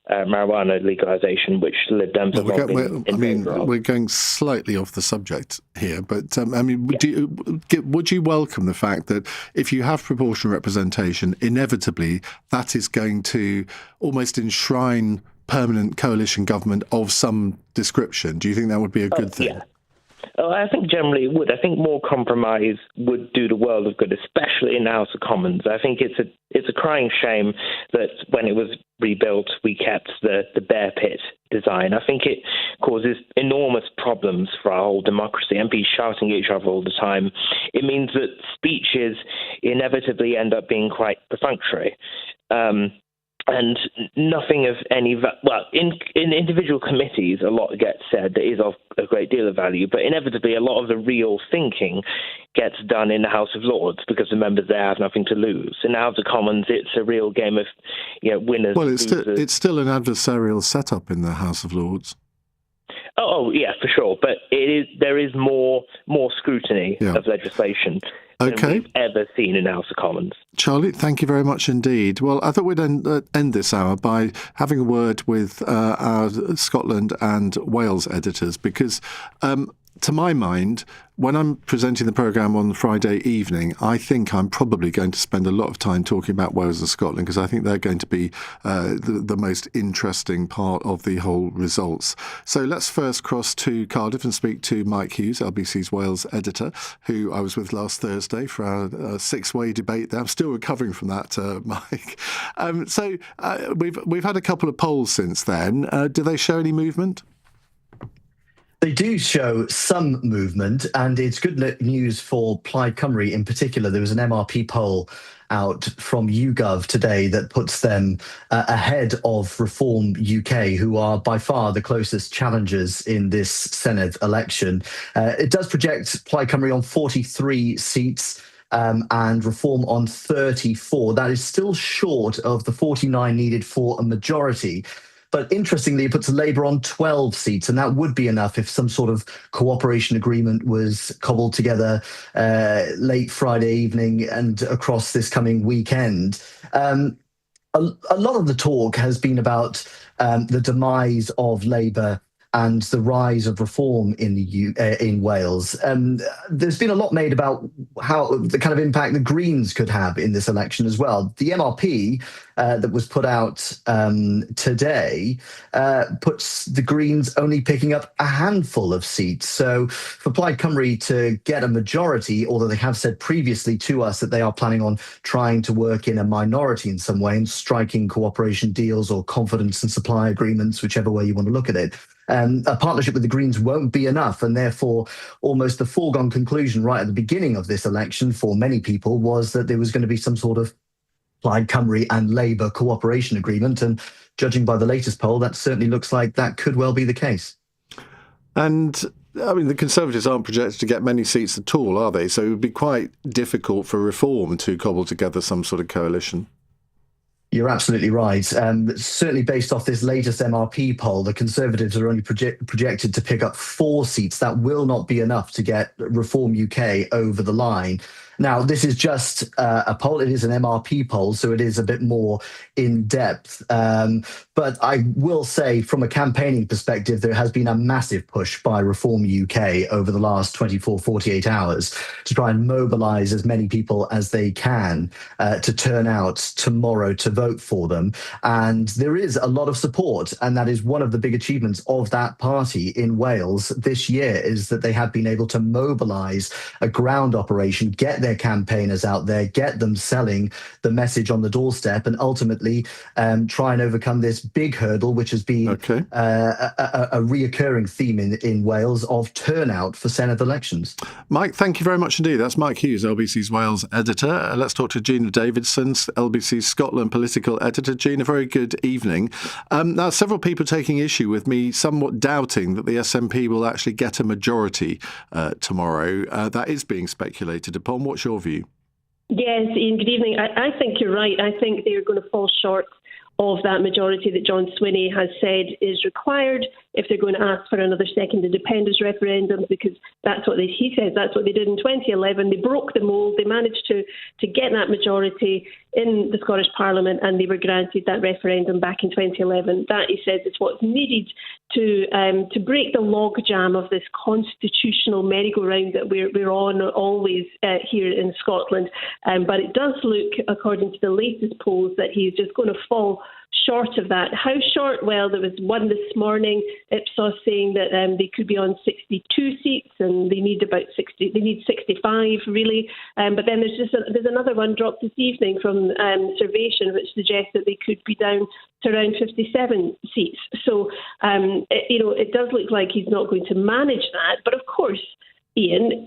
[SPEAKER 25] marijuana legalisation, which the Lib Dems have not been in favour of.
[SPEAKER 1] We're going slightly off the subject here, but would you welcome the fact that if you have proportional representation, inevitably that is going to almost enshrine permanent coalition government of some description? Do you think that would be a good thing?
[SPEAKER 25] Yeah. I think generally it would. I think more compromise would do the world of good, especially in the House of Commons. I think it's a crying shame that when it was rebuilt, we kept the bear pit design. I think it causes enormous problems for our whole democracy. MPs shouting at each other all the time. It means that speeches inevitably end up being quite perfunctory. And nothing of any... in individual committees, a lot gets said that is of a great deal of value, but inevitably a lot of the real thinking gets done in the House of Lords because the members there have nothing to lose. In the House of Commons, it's a real game of winners.
[SPEAKER 1] Well, it's still an adversarial setup in the House of Lords.
[SPEAKER 25] Oh yeah, for sure. But there is more scrutiny of legislation than we've ever seen in the House of Commons.
[SPEAKER 1] Charlie, thank you very much indeed. Well, I thought we'd end this hour by having a word with our Scotland and Wales editors, because to my mind, when I'm presenting the programme on Friday evening, I think I'm probably going to spend a lot of time talking about Wales and Scotland, because I think they're going to be the most interesting part of the whole results. So let's first cross to Cardiff and speak to Mike Hughes, LBC's Wales editor, who I was with last Thursday for our six-way debate there. I'm still recovering from that, Mike. So we've had a couple of polls since then. Do they show any movement?
[SPEAKER 2] They do show some movement, and it's good news for Plaid Cymru in particular. There was an MRP poll out from YouGov today that puts them ahead of Reform UK, who are by far the closest challengers in this Senedd election. It does project Plaid Cymru on 43 seats. And Reform on 34. That is still short of the 49 needed for a majority. But interestingly, it puts Labour on 12 seats, and that would be enough if some sort of cooperation agreement was cobbled together late Friday evening and across this coming weekend. A lot of the talk has been about the demise of Labour and the rise of Reform in Wales. There's been a lot made about how the kind of impact the Greens could have in this election as well. The MRP that was put out today puts the Greens only picking up a handful of seats. So for Plaid Cymru to get a majority, although they have said previously to us that they are planning on trying to work in a minority in some way and striking cooperation deals or confidence and supply agreements, whichever way you want to look at it. A partnership with the Greens won't be enough, and therefore almost the foregone conclusion right at the beginning of this election for many people was that there was going to be some sort of Plaid Cymru and Labour cooperation agreement, and judging by the latest poll, that certainly looks like that could well be the case.
[SPEAKER 1] And I mean, the Conservatives aren't projected to get many seats at all, are they? So it would be quite difficult for Reform to cobble together some sort of coalition.
[SPEAKER 2] You're absolutely right. Certainly based off this latest MRP poll, the Conservatives are only projected to pick up 4 seats. That will not be enough to get Reform UK over the line. Now, this is just a poll. It is an MRP poll, so it is a bit more in-depth. But I will say, from a campaigning perspective, there has been a massive push by Reform UK over the last 24, 48 hours to try and mobilise as many people as they can to turn out tomorrow to vote for them. And there is a lot of support, and that is one of the big achievements of that party in Wales this year, is that they have been able to mobilise a ground operation, get their campaigners out there, get them selling the message on the doorstep, and ultimately try and overcome this big hurdle, which has been a reoccurring theme in Wales of turnout for Senedd elections.
[SPEAKER 1] Mike, thank you very much indeed. That's Mike Hughes, LBC's Wales editor. Let's talk to Gina Davidson, LBC's Scotland political editor. Gina, very good evening. Now, several people taking issue with me somewhat doubting that the SNP will actually get a majority tomorrow. That is being speculated upon. What's your view?
[SPEAKER 3] Yes, Ian, good evening. I think you're right. I think they're going to fall short of that majority that John Swinney has said is required if they're going to ask for another second independence referendum, because he says that's what they did in 2011. They broke the mould. They managed to get that majority in the Scottish Parliament, and they were granted that referendum back in 2011. That, he says, is what's needed to break the logjam of this constitutional merry-go-round that we're on always here in Scotland. But it does look, according to the latest polls, that he's just going to fall short of that. How short? Well, there was one this morning, Ipsos, saying that they could be on 62 seats and they need about 60. They need 65 really. But then there's another one dropped this evening from Survation, which suggests that they could be down to around 57 seats. So it does look like he's not going to manage that. But of course, Ian,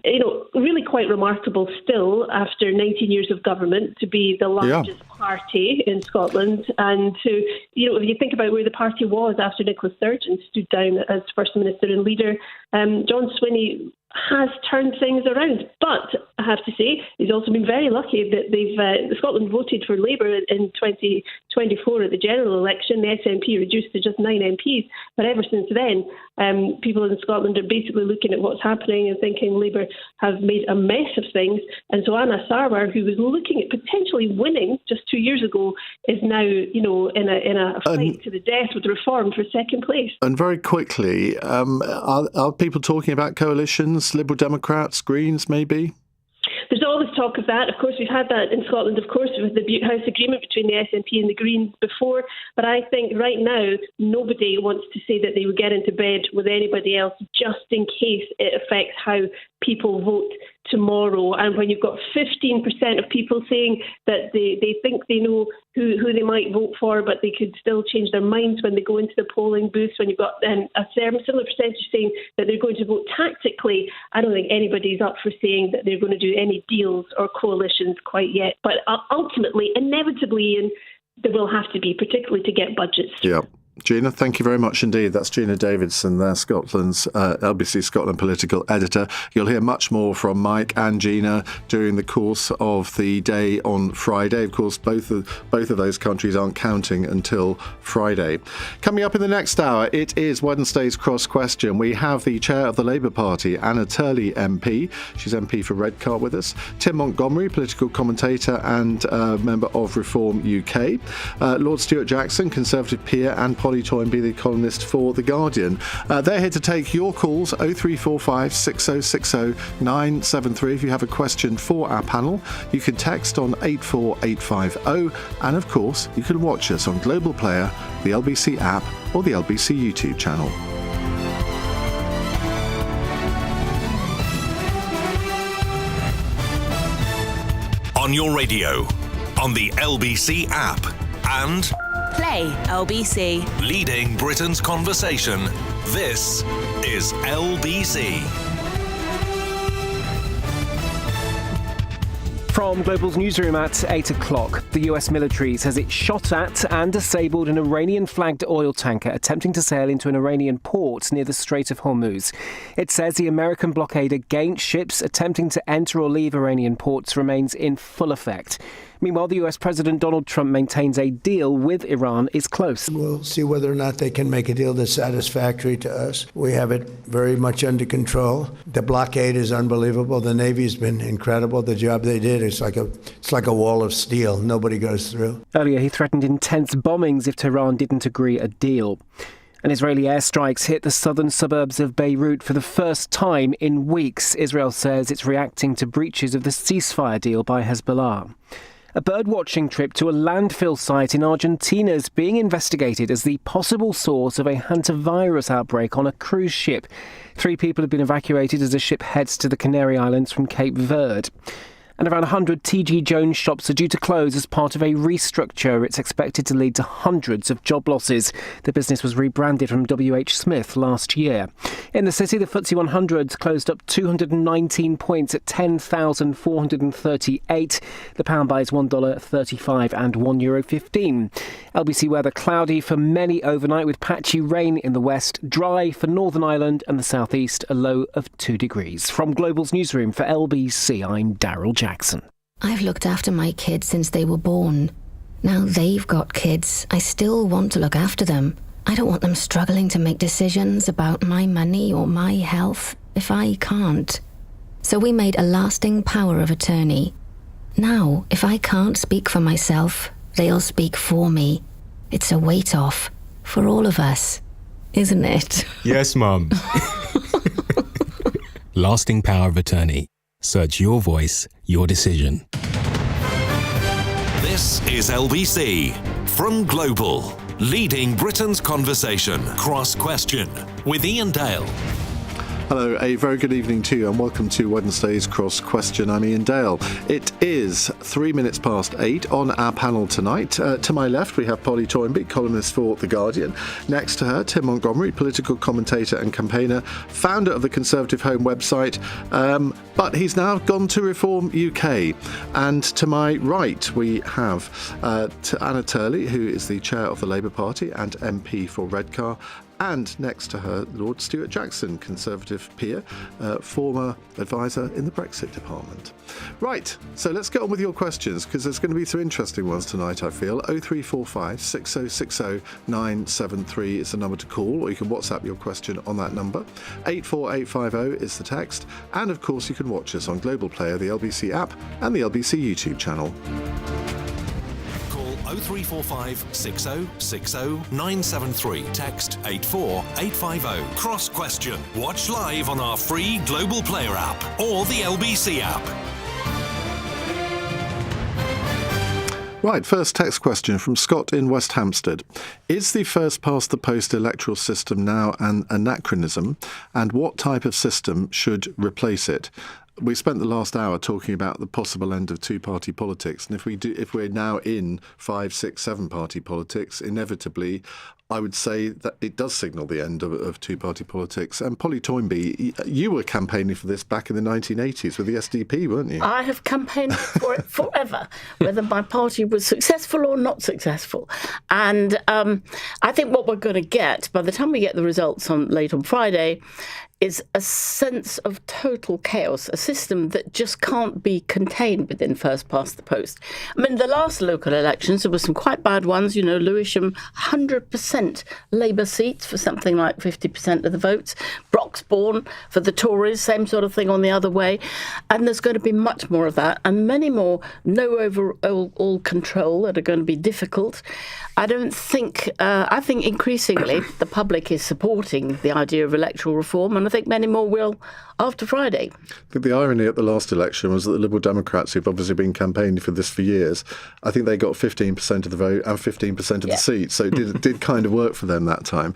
[SPEAKER 3] really quite remarkable still after 19 years of government to be the largest party in Scotland, and to, if you think about where the party was after Nicola Sturgeon stood down as First Minister and leader, John Swinney has turned things around. But I have to say, he's also been very lucky that Scotland voted for Labour in 2024 at the general election. The SNP reduced to just 9 MPs. But ever since then, people in Scotland are basically looking at what's happening and thinking Labour have made a mess of things. And so Anna Sarwar, who was looking at potentially winning just 2 years ago, is now, in a fight to the death with Reform for second place.
[SPEAKER 1] And very quickly, are people talking about coalitions? Liberal Democrats, Greens, maybe?
[SPEAKER 3] There's always talk of that. Of course, we've had that in Scotland, of course, with the Butte House agreement between the SNP and the Greens before. But I think right now, nobody wants to say that they would get into bed with anybody else just in case it affects how people vote tomorrow. And when you've got 15% of people saying that they think they know who they might vote for, but they could still change their minds when they go into the polling booths, when you've got a similar percentage saying that they're going to vote tactically, I don't think anybody's up for saying that they're going to do any deals or coalitions quite yet. But ultimately, inevitably, there will have to be, particularly to get budgets.
[SPEAKER 1] Yeah. Gina, thank you very much indeed. That's Gina Davidson there, Scotland's LBC Scotland political editor. You'll hear much more from Mike and Gina during the course of the day on Friday. Of course, both of those countries aren't counting until Friday. Coming up in the next hour, it is Wednesday's Cross Question. We have the chair of the Labour Party, Anna Turley MP. She's MP for Redcar with us. Tim Montgomery, political commentator and member of Reform UK. Lord Stuart Jackson, Conservative peer and Polly Toynbee, the columnist for The Guardian. They're here to take your calls, 0345 6060 973. If you have a question for our panel, you can text on 84850. And of course, you can watch us on Global Player, the LBC app, or the LBC YouTube channel.
[SPEAKER 5] On your radio, on the LBC app, and
[SPEAKER 4] Play LBC.
[SPEAKER 5] Leading Britain's conversation. This is LBC.
[SPEAKER 7] From Global's newsroom at 8 o'clock, the US military says it shot at and disabled an Iranian-flagged oil tanker attempting to sail into an Iranian port near the Strait of Hormuz. It says the American blockade against ships attempting to enter or leave Iranian ports remains in full effect. Meanwhile, the US President Donald Trump maintains a deal with Iran is close.
[SPEAKER 8] We'll see whether or not they can make a deal that's satisfactory to us. We have it very much under control. The blockade is unbelievable. The Navy's been incredible. The job they did is like a wall of steel. Nobody goes through.
[SPEAKER 7] Earlier, he threatened intense bombings if Tehran didn't agree a deal. And Israeli airstrikes hit the southern suburbs of Beirut for the first time in weeks. Israel says it's reacting to breaches of the ceasefire deal by Hezbollah. A bird-watching trip to a landfill site in Argentina is being investigated as the possible source of a hantavirus outbreak on a cruise ship. 3 people have been evacuated as the ship heads to the Canary Islands from Cape Verde. And around 100 T.G. Jones shops are due to close as part of a restructure. It's expected to lead to hundreds of job losses. The business was rebranded from W.H. Smith last year. In the city, the FTSE 100 closed up 219 points at 10,438. The pound buys $1.35 and €1.15. LBC weather cloudy for many overnight with patchy rain in the west, dry for Northern Ireland and the southeast, a low of 2 degrees. From Global's newsroom for LBC, I'm Daryl Jackson.
[SPEAKER 16] I've looked after my kids since they were born. Now they've got kids, I still want to look after them. I don't want them struggling to make decisions about my money or my health if I can't. So we made a lasting power of attorney. Now, if I can't speak for myself, they'll speak for me. It's a weight off for all of us, isn't it?
[SPEAKER 10] Yes, Mum. Lasting power of attorney. Search your voice, your decision.
[SPEAKER 5] This is LBC from Global, leading Britain's conversation. Cross Question with Iain Dale.
[SPEAKER 1] Hello, a very good evening to you and welcome to Wednesday's Cross Question. I'm Iain Dale. It is 3 minutes past 8 on our panel tonight. To my left, we have Polly Toynbee, columnist for The Guardian. Next to her, Tim Montgomery, political commentator and campaigner, founder of the Conservative Home website, but he's now gone to Reform UK. And to my right, we have Anna Turley, who is the chair of the Labour Party and MP for Redcar. And next to her, Lord Stuart Jackson, Conservative peer, former advisor in the Brexit department. Right, so let's get on with your questions, because there's going to be some interesting ones tonight, I feel. 0345 6060 973 is the number to call, or you can WhatsApp your question on that number. 84850 is the text. And of course, you can watch us on Global Player, the LBC app, and the LBC YouTube channel.
[SPEAKER 5] 0345 6060 973. Text 84850. Cross Question. Watch live on our free Global Player app or the LBC app.
[SPEAKER 1] Right, first text question from Scott in West Hampstead. Is the first past the post electoral system now an anachronism, and what type of system should replace it? We spent the last hour talking about the possible end of two-party politics, and if we're now in 5, 6, 7-party politics, inevitably, I would say that it does signal the end of two-party politics. And Polly Toynbee, you were campaigning for this back in the 1980s with the SDP, weren't you?
[SPEAKER 11] I have campaigned for it forever, whether my party was successful or not successful. And I think what we're going to get, by the time we get the results late on Friday, is a sense of total chaos, a system that just can't be contained within first past the post. I mean, the last local elections, there were some quite bad ones. You know, Lewisham, 100% Labour seats for something like 50% of the votes. Broxbourne for the Tories, same sort of thing on the other way. And there's going to be much more of that, and many more no overall control that are going to be difficult. I think increasingly the public is supporting the idea of electoral reform, and I think many more will after Friday.
[SPEAKER 1] I think the irony at the last election was that the Liberal Democrats, who've obviously been campaigning for this for years, I think they got 15% of the vote and 15% of the seats, so it did kind of work for them that time.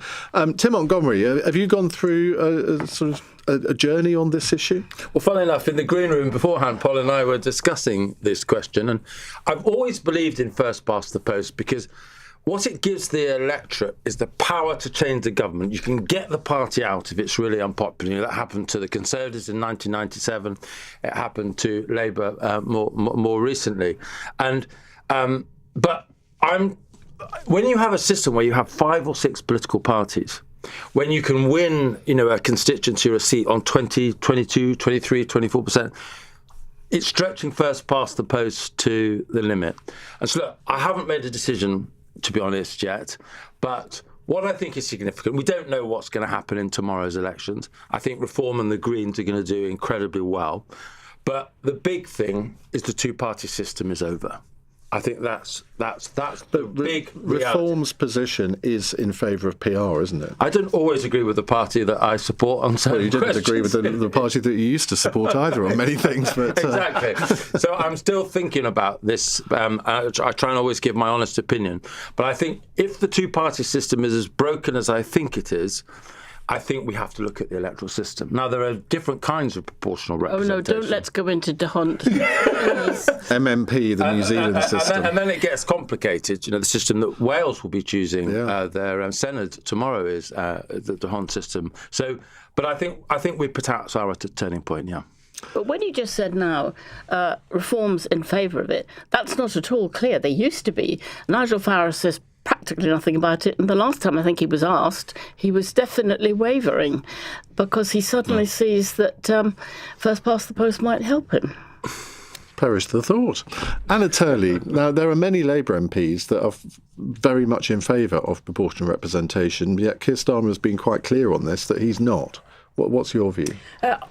[SPEAKER 1] Tim Montgomery, have you gone through a journey on this issue?
[SPEAKER 12] Well, funnily enough, in the green room beforehand, Paul and I were discussing this question, and I've always believed in first past the post because what it gives the electorate is the power to change the government. You can get the party out if it's really unpopular. That happened to the Conservatives in 1997. It happened to Labour more recently. And but when you have a system where you have 5 or 6 political parties, when you can win, a constituency or a seat on 20, 22, 23, 24%, it's stretching first past the post to the limit. And so, look, I haven't made a decision, to be honest, yet. But what I think is significant, we don't know what's going to happen in tomorrow's elections. I think Reform and the Greens are going to do incredibly well. But the big thing is the two-party system is over. I think that's the big reality.
[SPEAKER 1] Reform's position is in favour of PR, isn't it?
[SPEAKER 12] I don't always agree with the party that I support on certain
[SPEAKER 1] you didn't
[SPEAKER 12] questions.
[SPEAKER 1] agree with the party that you used to support either on many things. But
[SPEAKER 12] Exactly. So I'm still thinking about this. I try and always give my honest opinion. But I think if the two-party system is as broken as I think it is, I think we have to look at the electoral system. Now, there are different kinds of proportional representation.
[SPEAKER 11] Oh, no, don't let's go into DeHunt.
[SPEAKER 1] MMP, the New Zealand system.
[SPEAKER 12] And then it gets complicated. The system that Wales will be choosing their Senate tomorrow is the DeHunt system. So, but I think we perhaps are at a turning point, yeah.
[SPEAKER 11] But when you just said now, Reform's in favour of it, that's not at all clear. They used to be. Nigel Farage says practically nothing about it. And the last time I think he was asked, he was definitely wavering because he suddenly sees that first past the post might help him.
[SPEAKER 1] Perish the thought. Anna Turley, now there are many Labour MPs that are very much in favour of proportional representation, yet Keir Starmer has been quite clear on this, that he's not. What's your view?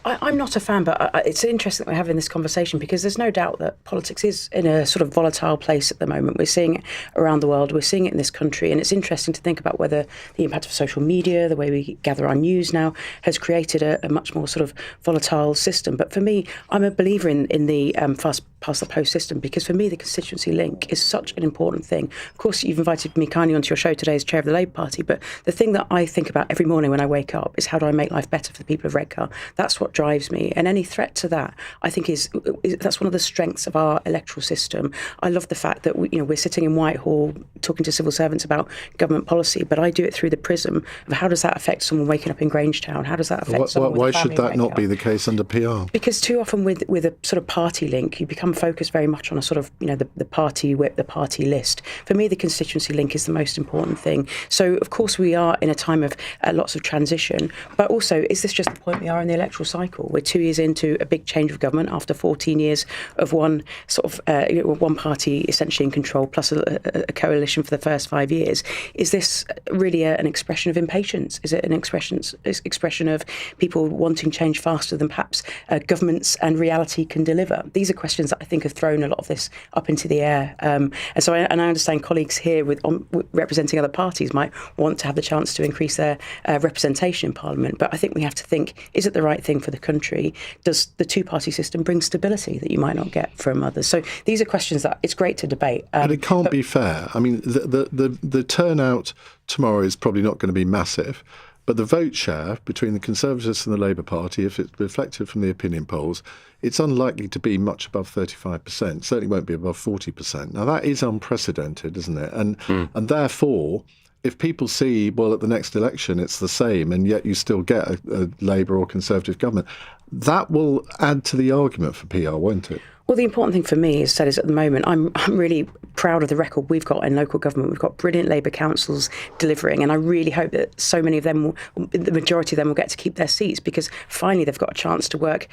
[SPEAKER 13] I'm not a fan, but it's interesting that we're having this conversation because there's no doubt that politics is in a sort of volatile place at the moment. We're seeing it around the world, we're seeing it in this country, and it's interesting to think about whether the impact of social media, the way we gather our news now, has created a much more sort of volatile system. But for me, I'm a believer in the fast past the post system, because for me the constituency link is such an important thing. Of course, you've invited me kindly onto your show today as chair of the Labour Party, but the thing that I think about every morning when I wake up is how do I make life better for the people of Redcar. That's what drives me, and any threat to that I think is that's one of the strengths of our electoral system. I love the fact that we're sitting in Whitehall talking to civil servants about government policy, but I do it through the prism of how does that affect someone waking up in Grangetown, how does that affect someone
[SPEAKER 1] why
[SPEAKER 13] with a
[SPEAKER 1] should
[SPEAKER 13] family
[SPEAKER 1] that not be the case under PR?
[SPEAKER 13] Because too often with a sort of party link, you become focused very much on a sort of, the party whip, the party list. For me, the constituency link is the most important thing. So, of course, we are in a time of lots of transition, but also, is this just the point we are in the electoral cycle? We're 2 years into a big change of government after 14 years of one sort of one party essentially in control, plus a coalition for the first 5 years. Is this really an expression of impatience? Is it an expression of people wanting change faster than perhaps governments and reality can deliver? These are questions that I think have thrown a lot of this up into the air. And I understand colleagues here representing other parties might want to have the chance to increase their representation in Parliament. But I think we have to think, is it the right thing for the country? Does the two-party system bring stability that you might not get from others? So these are questions that it's great to debate.
[SPEAKER 1] But it can't be fair. I mean, the turnout tomorrow is probably not going to be massive. But the vote share between the Conservatives and the Labour Party, if it's reflected from the opinion polls, it's unlikely to be much above 35%. Certainly won't be above 40%. Now, that is unprecedented, isn't it? And therefore, if people see, well, at the next election it's the same, and yet you still get a Labour or Conservative government, that will add to the argument for PR, won't it?
[SPEAKER 13] Well, the important thing for me is at the moment, I'm really proud of the record we've got in local government. We've got brilliant Labour councils delivering, and I really hope that so many of them, the majority of them, will get to keep their seats, because finally they've got a chance to work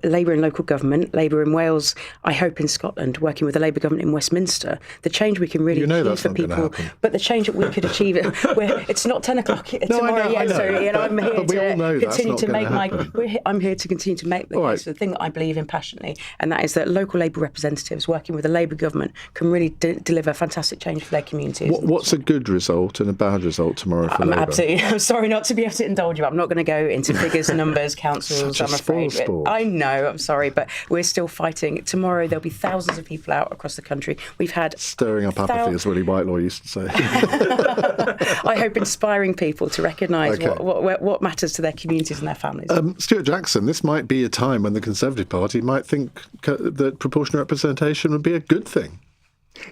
[SPEAKER 13] Labour in local government, Labour in Wales, I hope in Scotland, working with the Labour government in Westminster. The change we can really achieve for people, but the change that we could achieve, it's not 10 o'clock tomorrow yet, so I'm here to continue to make I'm here to continue to make the case for the thing that I believe in passionately, and that is that local Labour representatives working with the Labour government can really deliver fantastic change for their communities.
[SPEAKER 1] What's a good result and a bad result tomorrow for Labour?
[SPEAKER 13] Absolutely. I'm sorry not to be able to indulge you. I'm not going to go into figures, numbers, councils. I'm afraid. I know. I'm sorry, but we're still fighting. Tomorrow there'll be thousands of people out across the country. We've had
[SPEAKER 1] stirring up apathy, as Willie Whitelaw used to say.
[SPEAKER 13] I hope inspiring people to recognise what matters to their communities and their families.
[SPEAKER 1] Stuart Jackson, this might be a time when the Conservative Party might think that proportional representation would be a good thing.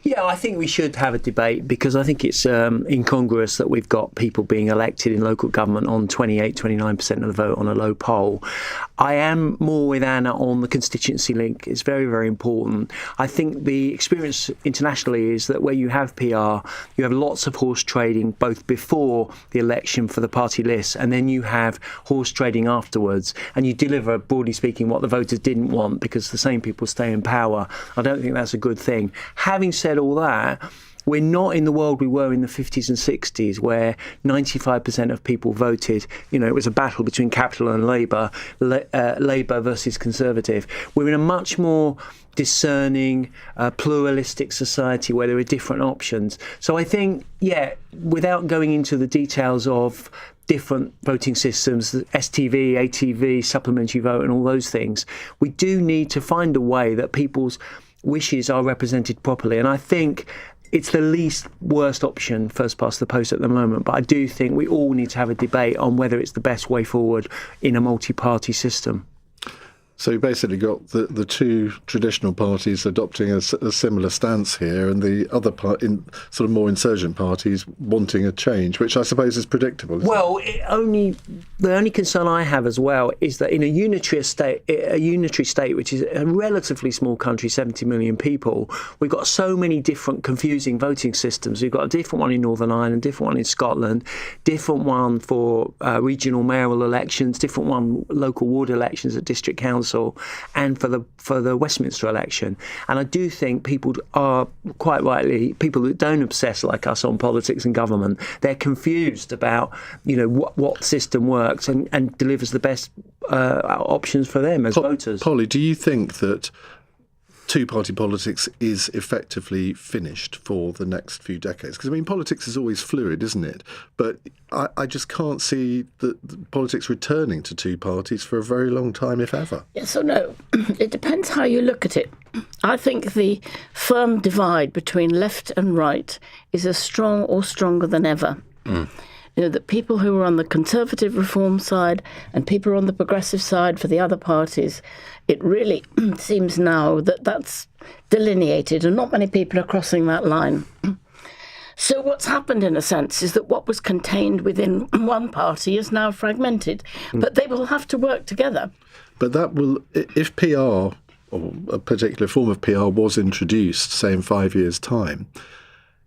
[SPEAKER 15] Yeah, I think we should have a debate, because I think it's incongruous that we've got people being elected in local government on 29% of the vote on a low poll. I am more with Anna on the constituency link. It's very, very important. I think the experience internationally is that where you have PR, you have lots of horse trading both before the election for the party list, and then you have horse trading afterwards, and you deliver, broadly speaking, what the voters didn't want, because the same people stay in power. I don't think that's a good thing. Having said all that, we're not in the world we were in the 50s and 60s, where 95% of people voted. It was a battle between Capital and Labour, Labour versus Conservative. We're in a much more discerning, pluralistic society where there are different options. So I think, without going into the details of different voting systems, STV, ATV, supplementary vote and all those things, we do need to find a way that people's wishes are represented properly. And I think it's the least worst option, first past the post at the moment. But I do think we all need to have a debate on whether it's the best way forward in a multi-party system.
[SPEAKER 1] So you basically got the two traditional parties adopting a similar stance here, and the other sort of more insurgent parties wanting a change, which I suppose is predictable.
[SPEAKER 15] Well, the only concern I have as well is that in a unitary state, which is a relatively small country, 70 million people, we've got so many different confusing voting systems. We've got a different one in Northern Ireland, different one in Scotland, different one for regional mayoral elections, different one local ward elections at district council. Council and for the Westminster election. And I do think people are, quite rightly, people that don't obsess like us on politics and government, they're confused about, what system works and delivers the best options for them as voters.
[SPEAKER 1] Polly, do you think that two-party politics is effectively finished for the next few decades? Because, politics is always fluid, isn't it? But I just can't see the politics returning to two parties for a very long time, if ever.
[SPEAKER 11] Yes or no? It depends how you look at it. I think the firm divide between left and right is as strong or stronger than ever. That people who are on the Conservative reform side and people who are on the progressive side for the other parties, it really seems now that that's delineated and not many people are crossing that line. So what's happened, in a sense, is that what was contained within one party is now fragmented, but they will have to work together.
[SPEAKER 1] But that will, if PR, or a particular form of PR, was introduced, say in 5 years' time,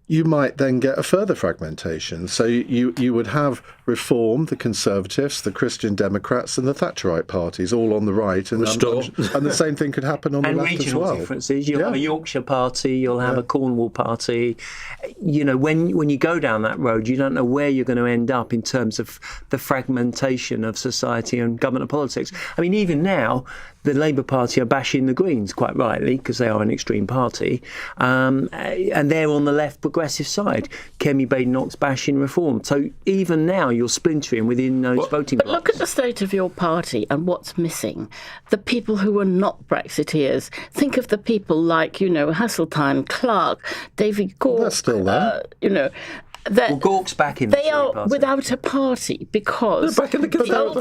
[SPEAKER 1] you might then get a further fragmentation. So you would have Reform, the Conservatives, the Christian Democrats and the Thatcherite parties all on the right. And the same thing could happen on the left as well.
[SPEAKER 15] And regional differences. You'll have a Yorkshire party, you'll have a Cornwall party. When you go down that road, you don't know where you're going to end up in terms of the fragmentation of society and government and politics. Even now, the Labour Party are bashing the Greens, quite rightly, because they are an extreme party. And they're on the left progressive side. Kemi Badenoch's bashing Reform. So even now, you're splintering within those voting blocks.
[SPEAKER 11] But look at the state of your party and what's missing. The people who are not Brexiteers. Think of the people like, Hasseltine, Clark, David Gauke.
[SPEAKER 1] That's still there.
[SPEAKER 15] Gauke's back in
[SPEAKER 11] They are without a party because the old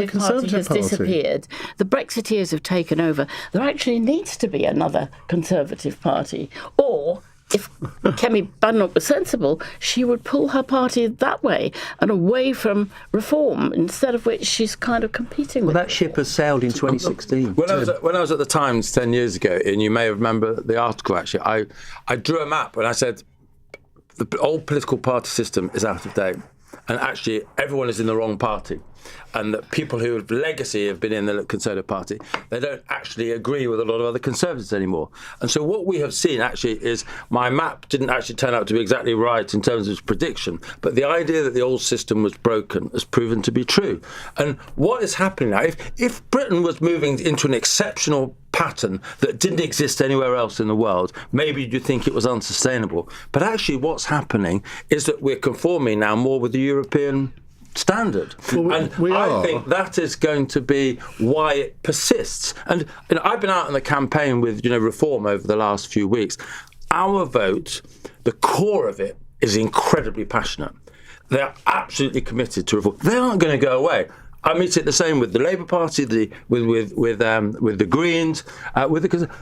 [SPEAKER 11] Conservative Party has disappeared. The Brexiteers have taken over. There actually needs to be another Conservative Party. Or, if Kemi Badenoch was sensible, she would pull her party that way and away from Reform, instead of which she's kind of competing with.
[SPEAKER 15] That ship has sailed in 2016.
[SPEAKER 12] When I was at the Times 10 years ago, and you may remember the article, actually, I drew a map and I said, the old political party system is out of date, and actually everyone is in the wrong party, and that people who have legacy have been in the Conservative Party, they don't actually agree with a lot of other Conservatives anymore. And so what we have seen actually is my map didn't actually turn out to be exactly right in terms of its prediction, but the idea that the old system was broken has proven to be true. And what is happening now, if Britain was moving into an exceptional pattern that didn't exist anywhere else in the world, maybe you'd think it was unsustainable. But actually what's happening is that we're conforming now more with the European standard. I think that is going to be why it persists. And I've been out on the campaign with Reform over the last few weeks. Our vote, the core of it, is incredibly passionate. They're absolutely committed to reform. They aren't going to go away. I mean, it's the same with the Labour Party, with the Greens,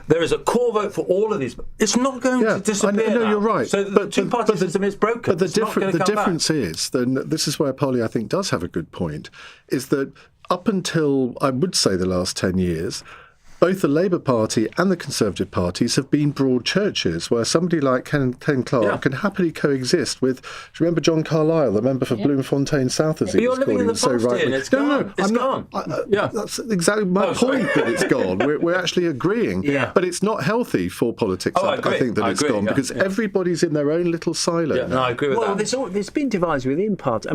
[SPEAKER 12] there is a core vote for all of these. It's not going to disappear.
[SPEAKER 1] No, you're right.
[SPEAKER 12] So the two-party system is broken.
[SPEAKER 1] But the difference is, then this is where Polly, I think, does have a good point, is that up until, I would say, the last 10 years, both the Labour Party and the Conservative parties have been broad churches where somebody like Ken Clarke can happily coexist with, do you remember John Carlyle, the member for Bloemfontein South, as he was calling him so rightly?
[SPEAKER 12] It's gone. It's gone.
[SPEAKER 1] That's exactly my point, that it's gone. We're actually agreeing. But it's not healthy for politics, I think, that it's gone, because everybody's in their own little silo.
[SPEAKER 12] Yeah, no, I agree with
[SPEAKER 15] that. There's been divides within parties.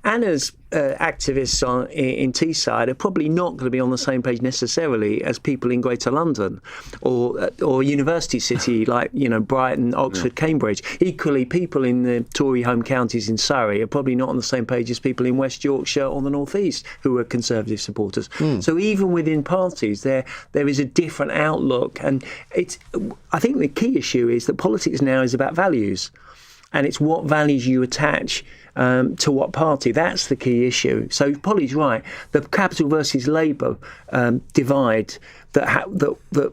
[SPEAKER 15] Anna's activists in Teesside are probably not going to be on the same page necessarily as people in Greater London or university city like Brighton, Oxford, Cambridge. Equally, people in the Tory home counties in Surrey are probably not on the same page as people in West Yorkshire or the North East who are Conservative supporters. So even within parties, there is a different outlook, and I think the key issue is that politics now is about values, and it's what values you attach to what party. That's the key issue. So Polly's right. The Capital versus Labour divide that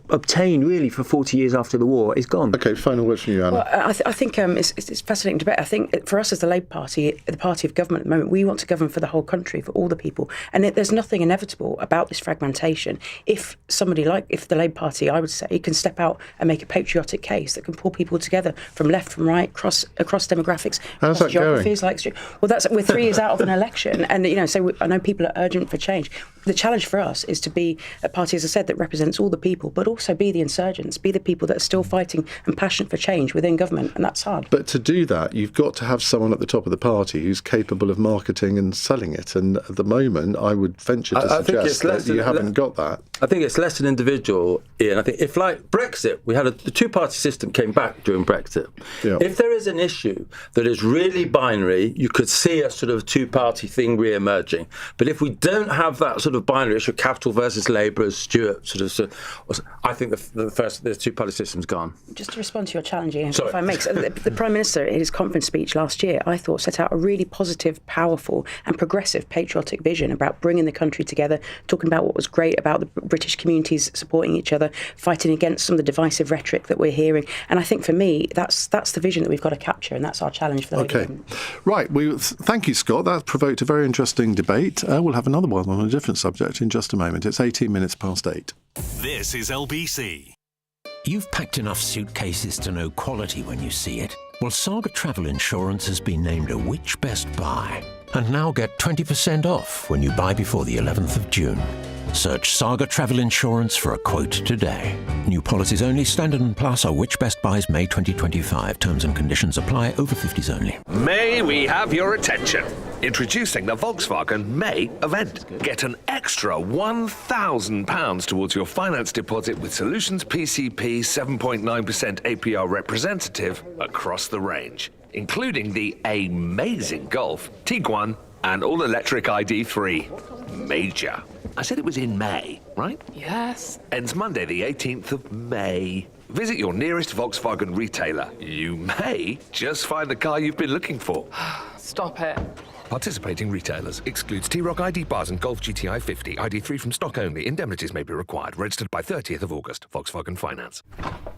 [SPEAKER 15] obtained really for 40 years after the war is gone.
[SPEAKER 1] Okay, final word from you, Anna.
[SPEAKER 13] Well, I think it's fascinating debate. I think for us as the Labour Party, the party of government at the moment, we want to govern for the whole country, for all the people. And there's nothing inevitable about this fragmentation. If the Labour Party, I would say, can step out and make a patriotic case that can pull people together from left, from right, across demographics, across geographies, like election. Well, we're 3 years out of an election, and so I know people are urgent for change. The challenge for us is to be a party, as I said, that represents all the people, but also be the insurgents, be the people that are still fighting and passionate for change within government, and that's hard.
[SPEAKER 1] But to do that, you've got to have someone at the top of the party who's capable of marketing and selling it. And at the moment, I would venture to suggest that you haven't got that.
[SPEAKER 12] I think it's less an individual, Ian. I think if, like Brexit, we had the two-party system came back during Brexit. Yeah. If there is an issue that is really binary, you could see a sort of two-party thing re-emerging. But if we don't have that sort of binary issue, Capital versus Labour, as Stuart I think the two-party system's gone.
[SPEAKER 13] Just to respond to your challenge, Ian, if I may, the Prime Minister, in his conference speech last year, I thought set out a really positive, powerful and progressive patriotic vision about bringing the country together, talking about what was great about the British communities supporting each other, fighting against some of the divisive rhetoric that we're hearing. And I think for me, that's the vision that we've got to capture, and that's our challenge for the government.
[SPEAKER 1] Right. Thank you, Scott. That provoked a very interesting debate. We'll have another one on a different subject in just a moment. It's 18 minutes past 8.
[SPEAKER 5] This is LBC.
[SPEAKER 17] You've packed enough suitcases to know quality when you see it. Well, Saga Travel Insurance has been named a Which Best Buy. And now get 20% off when you buy before the 11th of June. Search Saga Travel Insurance for a quote today. New policies only. Standard and Plus are Which Best Buys May 2025. Terms and conditions apply. Over 50s only.
[SPEAKER 9] May we have your attention? Introducing the Volkswagen May event. Get an extra £1,000 towards your finance deposit with Solutions PCP 7.9% APR representative across the range, including the amazing Golf, Tiguan, and all-electric ID3. Major. I said it was in May, right?
[SPEAKER 23] Yes.
[SPEAKER 9] Ends Monday the 18th of May. Visit your nearest Volkswagen retailer. You may just find the car you've been looking for.
[SPEAKER 23] Stop it.
[SPEAKER 9] Participating retailers. Excludes T-Roc ID bars and Golf GTI 50. ID3 from stock only. Indemnities may be required. Registered by 30th of August. Volkswagen Finance.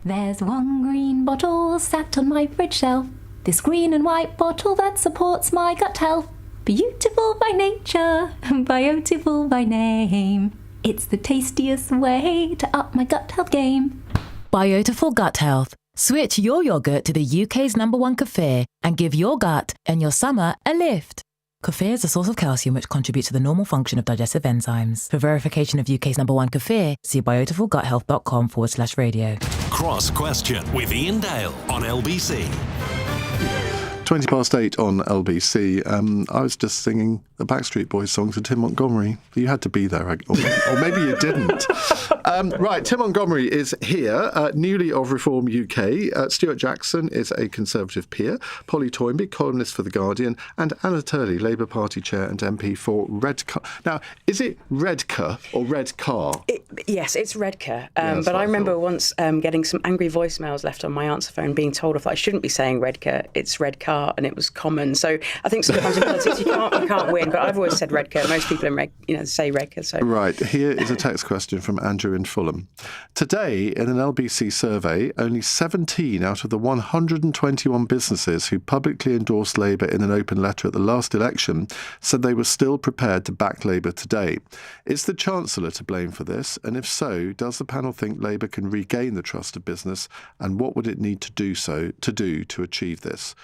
[SPEAKER 18] There's one green bottle sat on my fridge shelf. This green and white bottle that supports my gut health. Beautiful by nature, beautiful by name. It's the tastiest way to up my gut health game.
[SPEAKER 19] Beautiful Gut Health. Switch your yogurt to the UK's #1 kefir and give your gut and your summer a lift. Kefir is a source of calcium which contributes to the normal function of digestive enzymes. For verification of UK's #1 kefir, see beautifulguthealth.com/radio.
[SPEAKER 5] Cross Question with Iain Dale on LBC.
[SPEAKER 1] 20 past 8 on LBC. I was just singing the Backstreet Boys song to Tim Montgomery. You had to be there, or maybe you didn't. Right, Tim Montgomery is here, newly of Reform UK. Stuart Jackson is a Conservative peer. Polly Toynbee, columnist for The Guardian, and Anna Turley, Labour Party chair and MP for Redcar. Now, is it Redcar or Redcar?
[SPEAKER 13] Yes, it's Redcar. But I remember once getting some angry voicemails left on my answer phone being told I shouldn't be saying Redcar, it's Redcar, and it was common. So I think sometimes in politics you can't win, but I've always said Redcar. Most people say Redcar. So.
[SPEAKER 1] Right, here is a text question from Andrew in Fulham. Today, in an LBC survey, only 17 out of the 121 businesses who publicly endorsed Labour in an open letter at the last election said they were still prepared to back Labour today. Is the Chancellor to blame for this? And if so, does the panel think Labour can regain the trust of business? And what would it need to do to achieve this?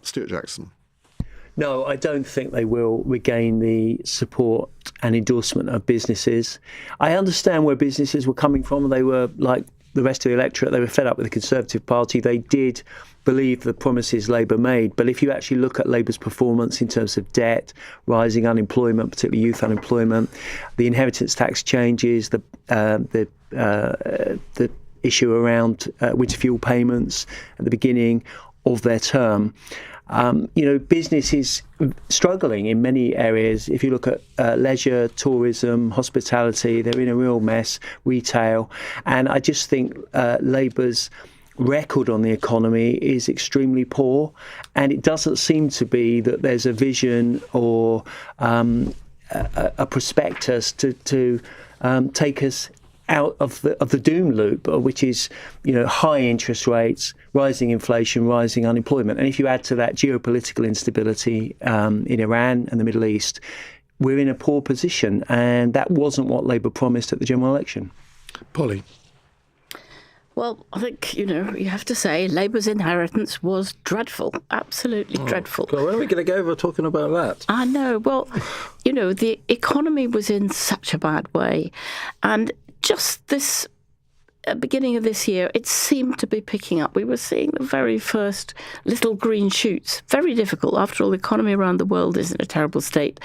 [SPEAKER 1] Stuart Jackson.
[SPEAKER 15] No, I don't think they will regain the support and endorsement of businesses. I understand where businesses were coming from. They were, like the rest of the electorate, they were fed up with the Conservative Party. They did believe the promises Labour made. But if you actually look at Labour's performance in terms of debt, rising unemployment, particularly youth unemployment, the inheritance tax changes, the issue around winter fuel payments at the beginning of their term, business is struggling in many areas. If you look at leisure, tourism, hospitality, they're in a real mess, retail. And I just think Labour's record on the economy is extremely poor. And it doesn't seem to be that there's a vision or a prospectus to take us out of the doom loop, which is, high interest rates, rising inflation, rising unemployment. And if you add to that geopolitical instability in Iran and the Middle East, we're in a poor position. And that wasn't what Labour promised at the general election.
[SPEAKER 1] Polly.
[SPEAKER 11] Well, I think, you have to say Labour's inheritance was dreadful, absolutely dreadful.
[SPEAKER 12] God, when are we going to go over talking about that?
[SPEAKER 11] I know. Well, the economy was in such a bad way. And just this beginning of this year, it seemed to be picking up. We were seeing the very first little green shoots. Very difficult. After all, the economy around the world is in a terrible state.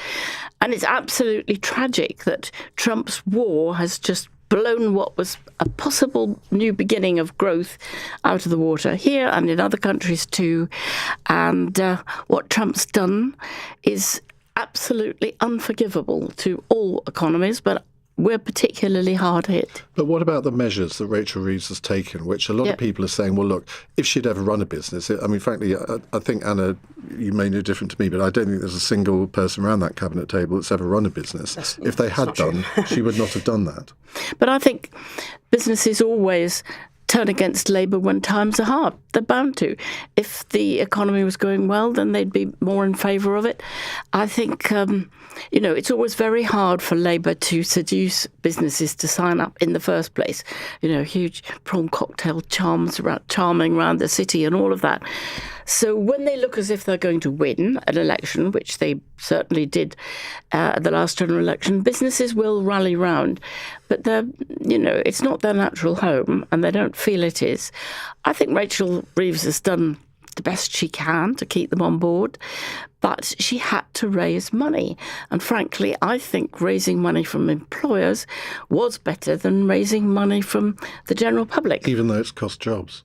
[SPEAKER 11] And it's absolutely tragic that Trump's war has just blown what was a possible new beginning of growth out of the water here and in other countries too. And what Trump's done is absolutely unforgivable to all economies, but we're particularly hard hit.
[SPEAKER 1] But what about the measures that Rachel Reeves has taken, which a lot of people are saying, well, look, if she'd ever run a business, I mean, frankly, I think, Anna, you may know different to me, but I don't think there's a single person around that cabinet table that's ever run a business. If they had done, she would not have done that.
[SPEAKER 11] But I think businesses always turn against Labour when times are hard. They're bound to. If the economy was going well, then they'd be more in favour of it. I think, it's always very hard for Labour to seduce businesses to sign up in the first place. Huge prawn cocktail charming around the city and all of that. So when they look as if they're going to win an election, which they certainly did at the last general election, businesses will rally round. But it's not their natural home, and they don't feel it is. I think Rachel Reeves has done the best she can to keep them on board, but she had to raise money. And frankly, I think raising money from employers was better than raising money from the general public.
[SPEAKER 1] Even though it's cost jobs.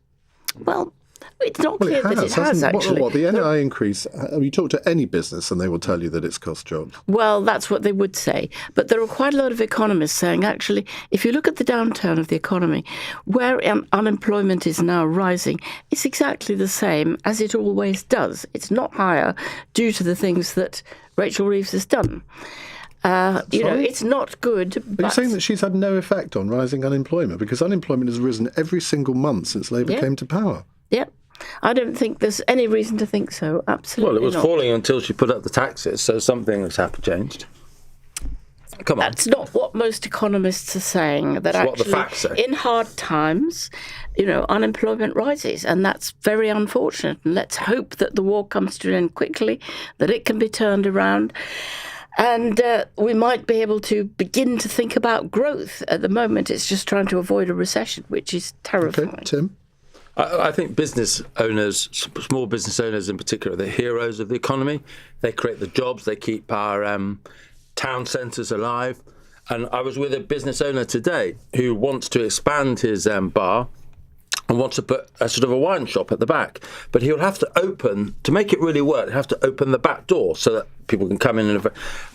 [SPEAKER 11] Well, it's not clear that it has, actually.
[SPEAKER 1] What, the NI increase, you talk to any business and they will tell you that it's cost jobs.
[SPEAKER 11] Well, that's what they would say. But there are quite a lot of economists saying, actually, if you look at the downturn of the economy, where unemployment is now rising, it's exactly the same as it always does. It's not higher due to the things that Rachel Reeves has done. It's not good.
[SPEAKER 1] But you're saying that she's had no effect on rising unemployment, because unemployment has risen every single month since Labour came to power.
[SPEAKER 11] Yep. I don't think there's any reason to think so. Absolutely
[SPEAKER 12] Well, it was
[SPEAKER 11] not.
[SPEAKER 12] falling until she put up the taxes, so something has changed. Come on.
[SPEAKER 11] That's not what most economists are saying. That
[SPEAKER 12] It's
[SPEAKER 11] actually,
[SPEAKER 12] what the facts say.
[SPEAKER 11] In hard times, unemployment rises, and that's very unfortunate. And let's hope that the war comes to an end quickly, that it can be turned around. And we might be able to begin to think about growth. At the moment, it's just trying to avoid a recession, which is terrifying.
[SPEAKER 1] Okay, Tim?
[SPEAKER 12] I think business owners, small business owners in particular, are the heroes of the economy. They create the jobs, they keep our town centres alive. And I was with a business owner today who wants to expand his bar and wants to put a sort of a wine shop at the back. But he'll have to open, to make it really work, he'll have to open the back door so that people can come in.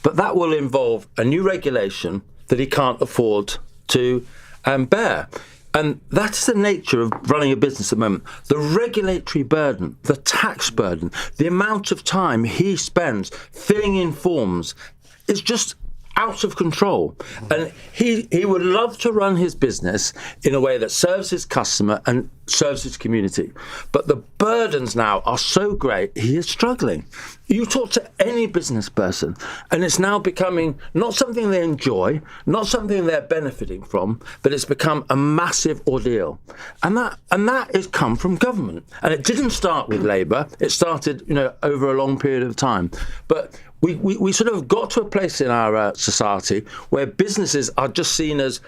[SPEAKER 12] But that will involve a new regulation that he can't afford to bear. And that's the nature of running a business at the moment. The regulatory burden, the tax burden, the amount of time he spends filling in forms is just out of control. And he would love to run his business in a way that serves his customer and serves his community. But the burdens now are so great, he is struggling. You talk to any business person, and it's now becoming not something they enjoy, not something they're benefiting from, but it's become a massive ordeal. And that has come from government. And it didn't start with Labour. It started, over a long period of time. But we sort of got to a place in our society where businesses are just seen as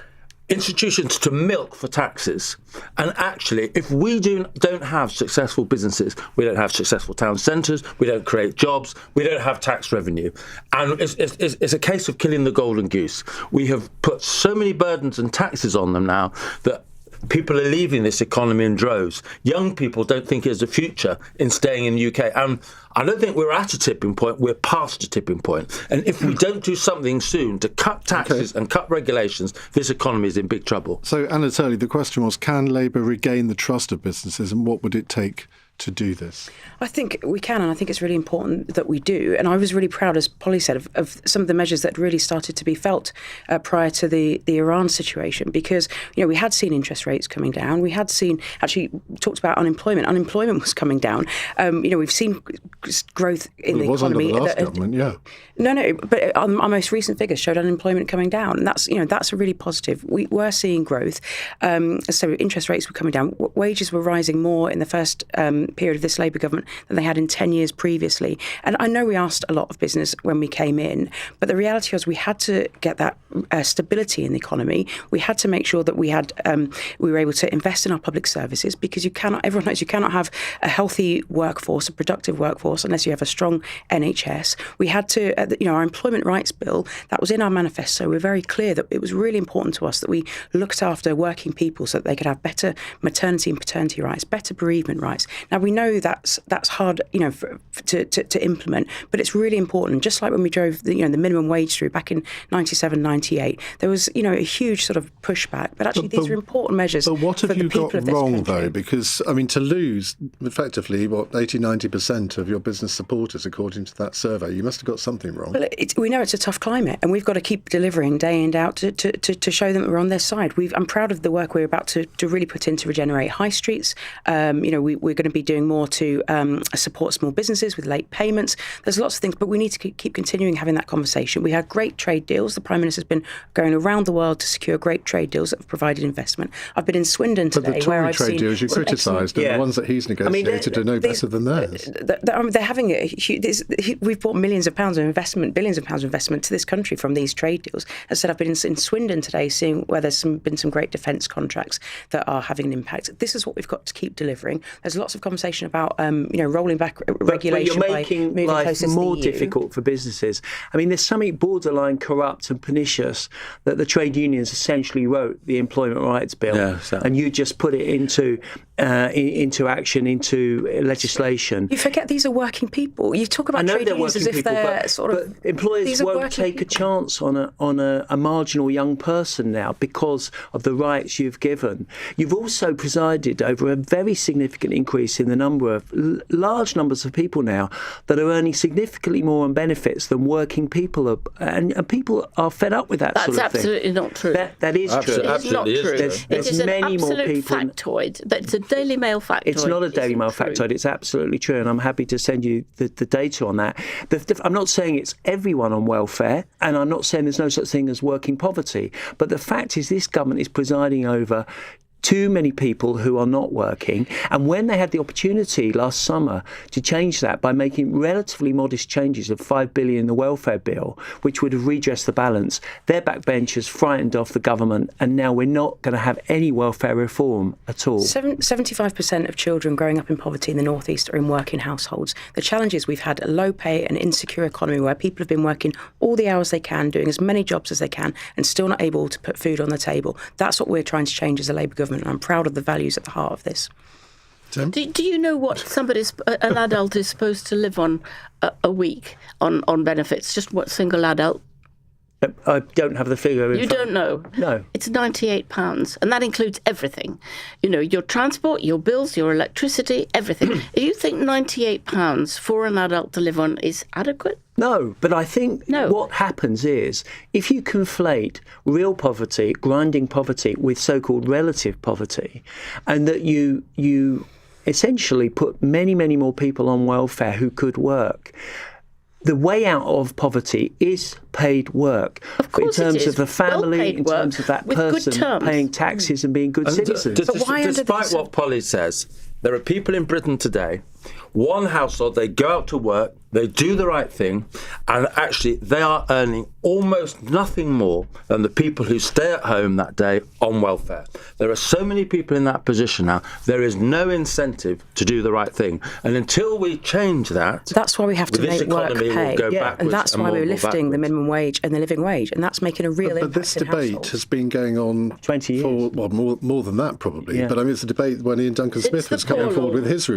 [SPEAKER 12] institutions to milk for taxes. And actually, if we don't have successful businesses, we don't have successful town centres, we don't create jobs, we don't have tax revenue. And it's a case of killing the golden goose. We have put so many burdens and taxes on them now that people are leaving this economy in droves. Young people don't think there's a future in staying in the UK. And I don't think we're at a tipping point. We're past a tipping point. And if we don't do something soon to cut taxes and cut regulations, this economy is in big trouble.
[SPEAKER 1] So, Anna Turley, the question was, can Labour regain the trust of businesses, and what would it take to do this?
[SPEAKER 13] I think we can, and I think it's really important that we do. And I was really proud, as Polly said, of some of the measures that really started to be felt prior to the Iran situation, because we had seen interest rates coming down. We had seen, actually talked about unemployment. Unemployment was coming down. We've seen growth in the economy.
[SPEAKER 1] It was under the last government, yeah.
[SPEAKER 13] No, but our most recent figures showed unemployment coming down, and that's a really positive. We were seeing growth, so interest rates were coming down. Wages were rising more in the first period of this Labour government than they had in 10 years previously. And I know we asked a lot of business when we came in, but the reality was we had to get that stability in the economy. We had to make sure that we were able to invest in our public services, because everyone knows you cannot have a healthy workforce, a productive workforce, unless you have a strong NHS. We had to, our employment rights bill, that was in our manifesto. We're very clear that it was really important to us that we looked after working people so that they could have better maternity and paternity rights, better bereavement rights. Now, we know that's hard, to implement, but it's really important. Just like when we drove the minimum wage through back in 97, 98, there was, a huge sort of pushback. But actually, these are important measures.
[SPEAKER 1] But what have you got wrong, though? Because, to lose effectively, 80-90% of your business supporters, according to that survey, you must have got something wrong.
[SPEAKER 13] Well, we know it's a tough climate, and we've got to keep delivering day in and out to show them that we're on their side. I'm proud of the work we're about to really put in to regenerate high streets. We're going to be doing more to support small businesses with late payments. There's lots of things, but we need to keep continuing having that conversation. We had great trade deals. The Prime Minister's been going around the world to secure great trade deals that have provided investment. I've been in Swindon today.
[SPEAKER 1] But the Tory trade deals you criticised, and the ones that he's negotiated are no better than theirs.
[SPEAKER 13] They're having we've brought millions of pounds of investment, billions of pounds of investment to this country from these trade deals. As I said, I've been in Swindon today, seeing where there's been some great defence contracts that are having an impact. This is what we've got to keep delivering. There's lots of conversation about rolling back regulation.
[SPEAKER 15] But you're making life more difficult for businesses. There's something borderline corrupt and pernicious that the trade unions essentially wrote the employment rights bill, and you just put it into action, into legislation.
[SPEAKER 13] You forget these are working people. You talk about trade unions as if they're
[SPEAKER 15] but employers won't take a chance on a marginal young person now because of the rights you've given. You've also presided over a very significant increase in the number of large numbers of people now that are earning significantly more on benefits than working people are, and people are fed up with that sort of thing.
[SPEAKER 11] That's absolutely not true.
[SPEAKER 15] That is true.
[SPEAKER 11] It's not true.
[SPEAKER 15] There's many more people.
[SPEAKER 11] It's an absolute factoid. That's a Daily Mail factoid.
[SPEAKER 15] It's not a Daily Mail factoid. It's absolutely true, and I'm happy to send you the data on that. I'm not saying it's everyone on welfare, and I'm not saying there's no such thing as working poverty, but the fact is this government is presiding over too many people who are not working. And when they had the opportunity last summer to change that by making relatively modest changes of $5 billion in the welfare bill, which would have redressed the balance, their backbenchers frightened off the government, and now we're not going to have any welfare reform at all.
[SPEAKER 13] 75% of children growing up in poverty in the North East are in working households. The challenge is we've had a low pay and insecure economy where people have been working all the hours they can, doing as many jobs as they can, and still not able to put food on the table. That's what we're trying to change as a Labour government. And I'm proud of the values at the heart of this.
[SPEAKER 11] Do you know what an adult is supposed to live on a week on benefits? Just what single adult?
[SPEAKER 15] I don't have the figure.
[SPEAKER 11] You don't know?
[SPEAKER 15] No.
[SPEAKER 11] It's £98, and that includes everything. Your transport, your bills, your electricity, everything. Do you think £98 for an adult to live on is adequate?
[SPEAKER 15] No, but I think what happens is if you conflate real poverty, grinding poverty, with so-called relative poverty, and that you essentially put many, many more people on welfare who could work, the way out of poverty is paid work.
[SPEAKER 11] Of course,
[SPEAKER 15] in terms of the family, in terms of that person paying taxes and being good citizens.
[SPEAKER 12] Despite what Polly says, there are people in Britain today, one household, they go out to work, they do the right thing, and actually they are earning almost nothing more than the people who stay at home that day on welfare. There are so many people in that position now, there is no incentive to do the right thing. And until we change that,
[SPEAKER 13] that's why we have to make work pay. And that's why we're lifting the minimum wage and the living wage, and that's making a real impact.
[SPEAKER 1] But this debate has been going on
[SPEAKER 15] 20 years.
[SPEAKER 1] More than that probably.
[SPEAKER 15] Yeah.
[SPEAKER 1] But it's a debate when Ian Duncan Smith was coming forward with his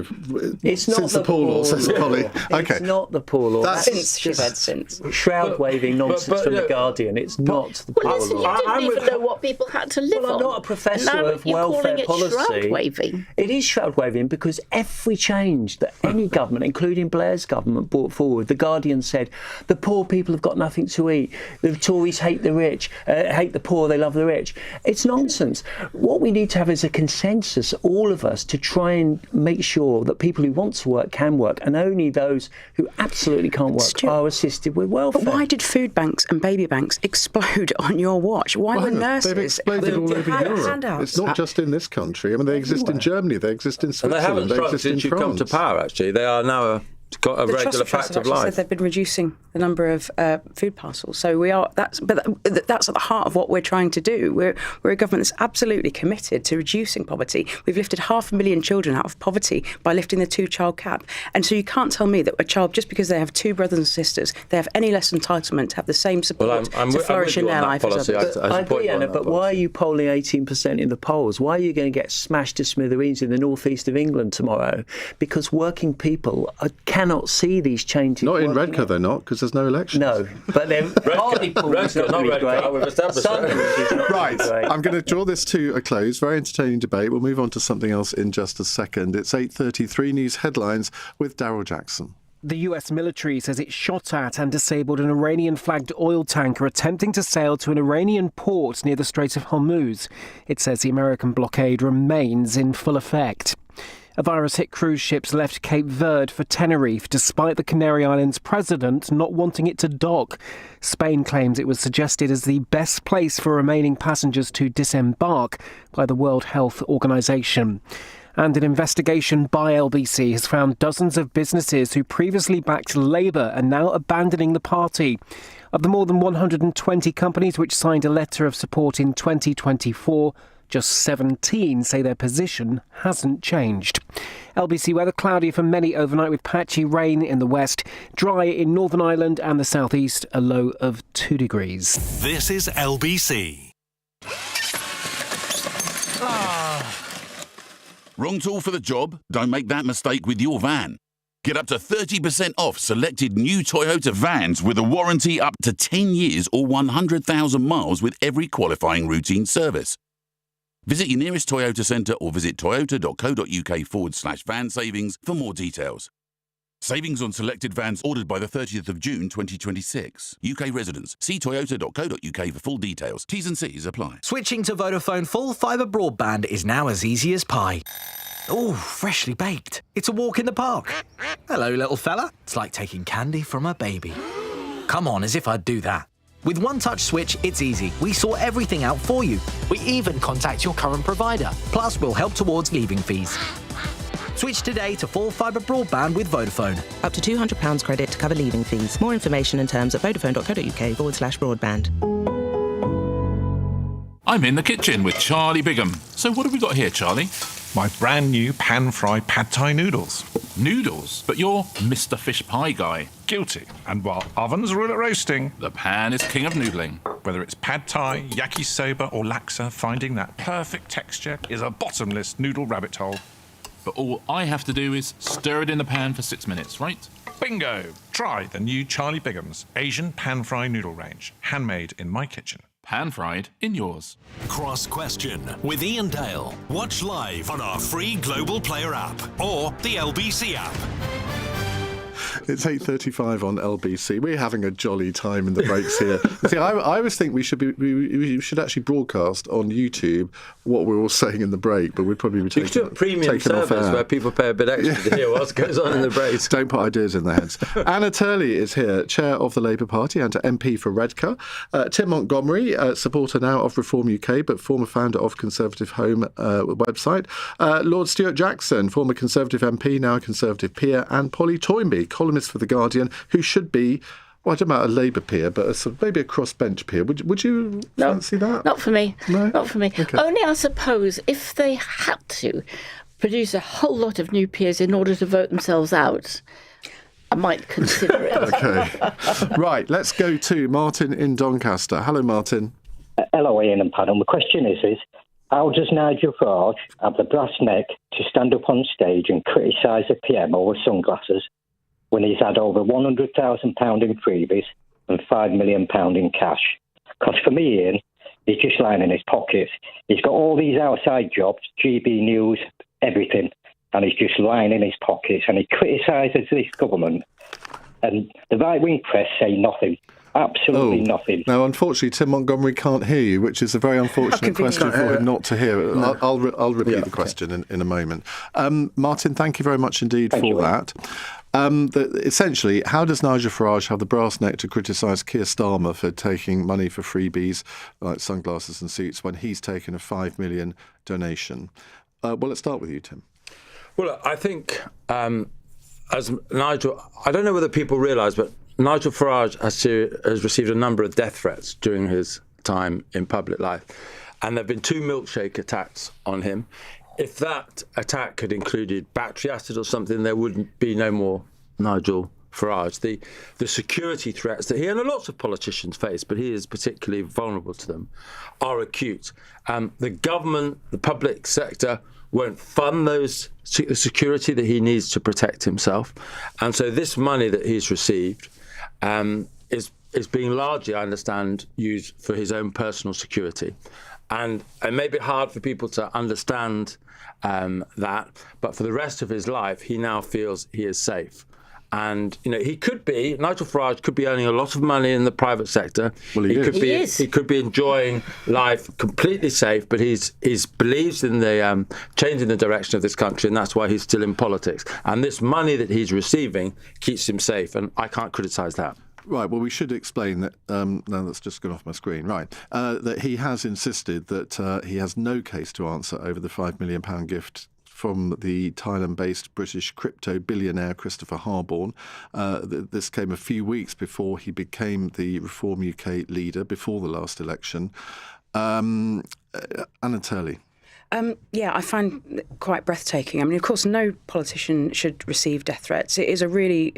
[SPEAKER 15] It's not
[SPEAKER 1] since the Paul Law, says Polly.
[SPEAKER 15] Okay. not the poor law.
[SPEAKER 13] Since she said since.
[SPEAKER 15] Shroud-waving nonsense from The Guardian. It's not the poor
[SPEAKER 11] Listen,
[SPEAKER 15] law.
[SPEAKER 11] you didn't even know what people had to live on.
[SPEAKER 15] I'm not a professor
[SPEAKER 11] Now
[SPEAKER 15] of
[SPEAKER 11] you're
[SPEAKER 15] welfare
[SPEAKER 11] calling it
[SPEAKER 15] policy.
[SPEAKER 11] shroud-waving.
[SPEAKER 15] It is shroud-waving because every change that any government, including Blair's government, brought forward, The Guardian said, the poor people have got nothing to eat. The Tories hate the rich, hate the poor, they love the rich. It's nonsense. What we need to have is a consensus, all of us, to try and make sure that people who want to work can work, and only those who absolutely can't work are assisted with welfare.
[SPEAKER 13] But why did food banks and baby banks explode on your watch? Why were nurses...
[SPEAKER 1] They've exploded all over Europe. It's not just in this country. I mean, they exist in Germany, they exist in Switzerland,
[SPEAKER 12] And they haven't
[SPEAKER 1] they
[SPEAKER 12] shrunk
[SPEAKER 1] exist in
[SPEAKER 12] since you come
[SPEAKER 1] France.
[SPEAKER 12] to power, actually. They are now got a regular fact of life.
[SPEAKER 13] Said they've been reducing the number of food parcels. So we are. That's at the heart of what we're trying to do. We're a government that's absolutely committed to reducing poverty. We've lifted 500,000 children out of poverty by lifting the 2-child cap. And so you can't tell me that a child, just because they have 2 brothers and sisters, they have any less entitlement to have the same support to flourish in their life as others.
[SPEAKER 15] I agree, Anna, but why are you polling 18% in the polls? Why are you going to get smashed to smithereens in the northeast of England tomorrow? Because working people cannot see these changes.
[SPEAKER 1] Not in Redcar, they're not, because there's no election.
[SPEAKER 15] No, but then Hartlepool is not going to be great.
[SPEAKER 1] Right, I'm going to draw this to a close. Very entertaining debate. We'll move on to something else in just a second. It's 8:33 News Headlines with Daryl Jackson.
[SPEAKER 7] The US military says it shot at and disabled an Iranian-flagged oil tanker attempting to sail to an Iranian port near the Strait of Hormuz. It says the American blockade remains in full effect. A virus hit cruise ships left Cape Verde for Tenerife, despite the Canary Islands president not wanting it to dock. Spain claims it was suggested as the best place for remaining passengers to disembark by the World Health Organization. And an investigation by LBC has found dozens of businesses who previously backed Labour are now abandoning the party. Of the more than 120 companies which signed a letter of support in 2024, just 17 say their position hasn't changed. LBC weather cloudy for many overnight with patchy rain in the west, dry in Northern Ireland and the southeast, a low of 2 degrees.
[SPEAKER 5] This is LBC.
[SPEAKER 6] Wrong tool for the job? Don't make that mistake with your van. Get up to 30% off selected new Toyota vans with a warranty up to 10 years or 100,000 miles with every qualifying routine service. Visit your nearest Toyota centre or visit toyota.co.uk/van savings for more details. Savings on selected vans ordered by the 30th of June 2026. UK residents, see toyota.co.uk for full details. T's and C's apply.
[SPEAKER 20] Switching to Vodafone full fibre broadband is now as easy as pie. Oh, freshly baked. It's a walk in the park. Hello, little fella. It's like taking candy from a baby. Come on, as if I'd do that. With One Touch Switch, it's easy. We sort everything out for you. We even contact your current provider. Plus, we'll help towards leaving fees. Switch today to full fibre broadband with Vodafone.
[SPEAKER 21] Up to £200 credit to cover leaving fees. More information and terms at vodafone.co.uk/broadband.
[SPEAKER 22] I'm in the kitchen with Charlie Bigham. So what have we got here, Charlie? My brand new pan-fried pad thai noodles. Noodles? But you're Mr. Fish Pie guy. Guilty. And while ovens rule at roasting, the pan is king of noodling. Whether it's pad thai, yakisoba or laksa, finding that perfect texture is a bottomless noodle rabbit hole. But all I have to do is stir it in the pan for 6 minutes, right? Bingo! Try the new Charlie Bigham's Asian pan-fry noodle range. Handmade in my kitchen. Pan-fried in yours.
[SPEAKER 5] Cross Question with Iain Dale. Watch live on our free Global Player app or the LBC app.
[SPEAKER 1] It's 8:35 on LBC. We're having a jolly time in the breaks here. See, I always think we should actually broadcast on YouTube what we're all saying in the break, but we'd probably be taking,
[SPEAKER 12] you could do a premium
[SPEAKER 1] service
[SPEAKER 12] where people pay a bit extra to hear what goes on in the breaks.
[SPEAKER 1] Don't put ideas in their heads. Anna Turley is here, Chair of the Labour Party and MP for Redcar. Tim Montgomery, supporter now of Reform UK, but former founder of Conservative Home website. Lord Stuart Jackson, former Conservative MP, now a Conservative peer, and Polly Toynbee, columnist for The Guardian, who should be, well, I don't know about a Labour peer, but maybe a crossbench peer. Would you fancy that?
[SPEAKER 11] Not for me.
[SPEAKER 1] No?
[SPEAKER 11] Not for me.
[SPEAKER 1] Okay.
[SPEAKER 11] Only, I suppose, if they had to produce a whole lot of new peers in order to vote themselves out, I might consider it.
[SPEAKER 1] Okay. Right, let's go to Martin in Doncaster. Hello, Martin.
[SPEAKER 24] Hello, Ian and panel. The question is, how does Nigel Farage have the brass neck to stand up on stage and criticise a PM over sunglasses when he's had over £100,000 in freebies and £5 million in cash. Because for me, Ian, he's just lying in his pockets. He's got all these outside jobs, GB News, everything, and he's just lying in his pockets, and he criticises this government. And the right-wing press say nothing. Absolutely nothing.
[SPEAKER 1] Now, unfortunately, Tim Montgomery can't hear you, which is a very unfortunate question for him not to hear.
[SPEAKER 12] No.
[SPEAKER 1] I'll repeat the question in a moment. Martin, thank you very much indeed for that. Essentially, how does Nigel Farage have the brass neck to criticise Keir Starmer for taking money for freebies like sunglasses and suits when he's taken a $5 million donation? Well, let's start with you, Tim.
[SPEAKER 12] Well, I think as Nigel, I don't know whether people realise, but Nigel Farage has received a number of death threats during his time in public life. And there have been 2 milkshake attacks on him. If that attack had included battery acid or something, there wouldn't be no more Nigel Farage. The security threats that he and lots of politicians face, but he is particularly vulnerable to them, are acute. The government, the public sector, won't fund the security that he needs to protect himself. And so this money that he's received is being largely, I understand, used for his own personal security. And it may be hard for people to understand that, but for the rest of his life, he now feels he is safe. And, Nigel Farage could be earning a lot of money in the private sector.
[SPEAKER 1] Well,
[SPEAKER 12] he could be enjoying life completely safe, but he believes in the changing the direction of this country, and that's why he's still in politics. And this money that he's receiving keeps him safe, and I can't criticise that.
[SPEAKER 1] Right, well, we should explain that, now that's just gone off my screen, right, that he has insisted that he has no case to answer over the £5 million gift from the Thailand-based British crypto billionaire Christopher Harborne. This came a few weeks before he became the Reform UK leader before the last election. Anna Turley.
[SPEAKER 13] I find it quite breathtaking. I mean, of course, no politician should receive death threats. It is a really,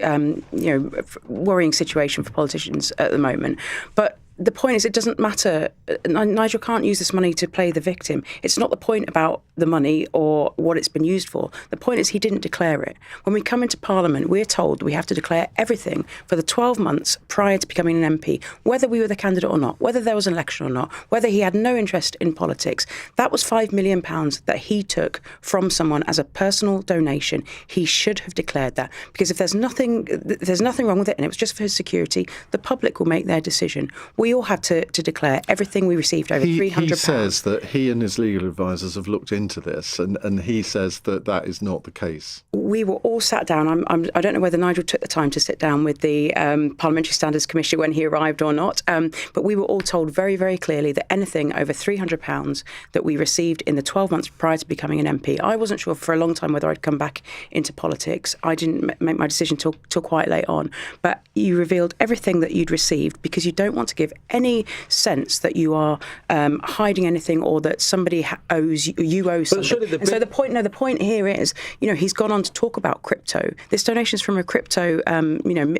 [SPEAKER 13] worrying situation for politicians at the moment. But the point is, it doesn't matter. Nigel can't use this money to play the victim. It's not the point about the money or what it's been used for. The point is he didn't declare it. When we come into Parliament, we're told we have to declare everything for the 12 months prior to becoming an MP, whether we were the candidate or not, whether there was an election or not, whether he had no interest in politics. That was £5 million that he took from someone as a personal donation. He should have declared that, because if there's nothing wrong with it and it was just for his security, the public will make their decision. We all have to declare everything we received over £300.
[SPEAKER 1] He says that he and his legal advisors have looked into this, and he says that that is not the case.
[SPEAKER 13] We were all sat down. I don't know whether Nigel took the time to sit down with the Parliamentary Standards Commission when he arrived or not, but we were all told very, very clearly that anything over £300 that we received in the 12 months prior to becoming an MP, I wasn't sure for a long time whether I'd come back into politics. I didn't make my decision till quite late on, but you revealed everything that you'd received because you don't want to give any sense that you are hiding anything or that somebody owes you owe something. So the point here is, he's gone on to talk about crypto. This donation is from a crypto,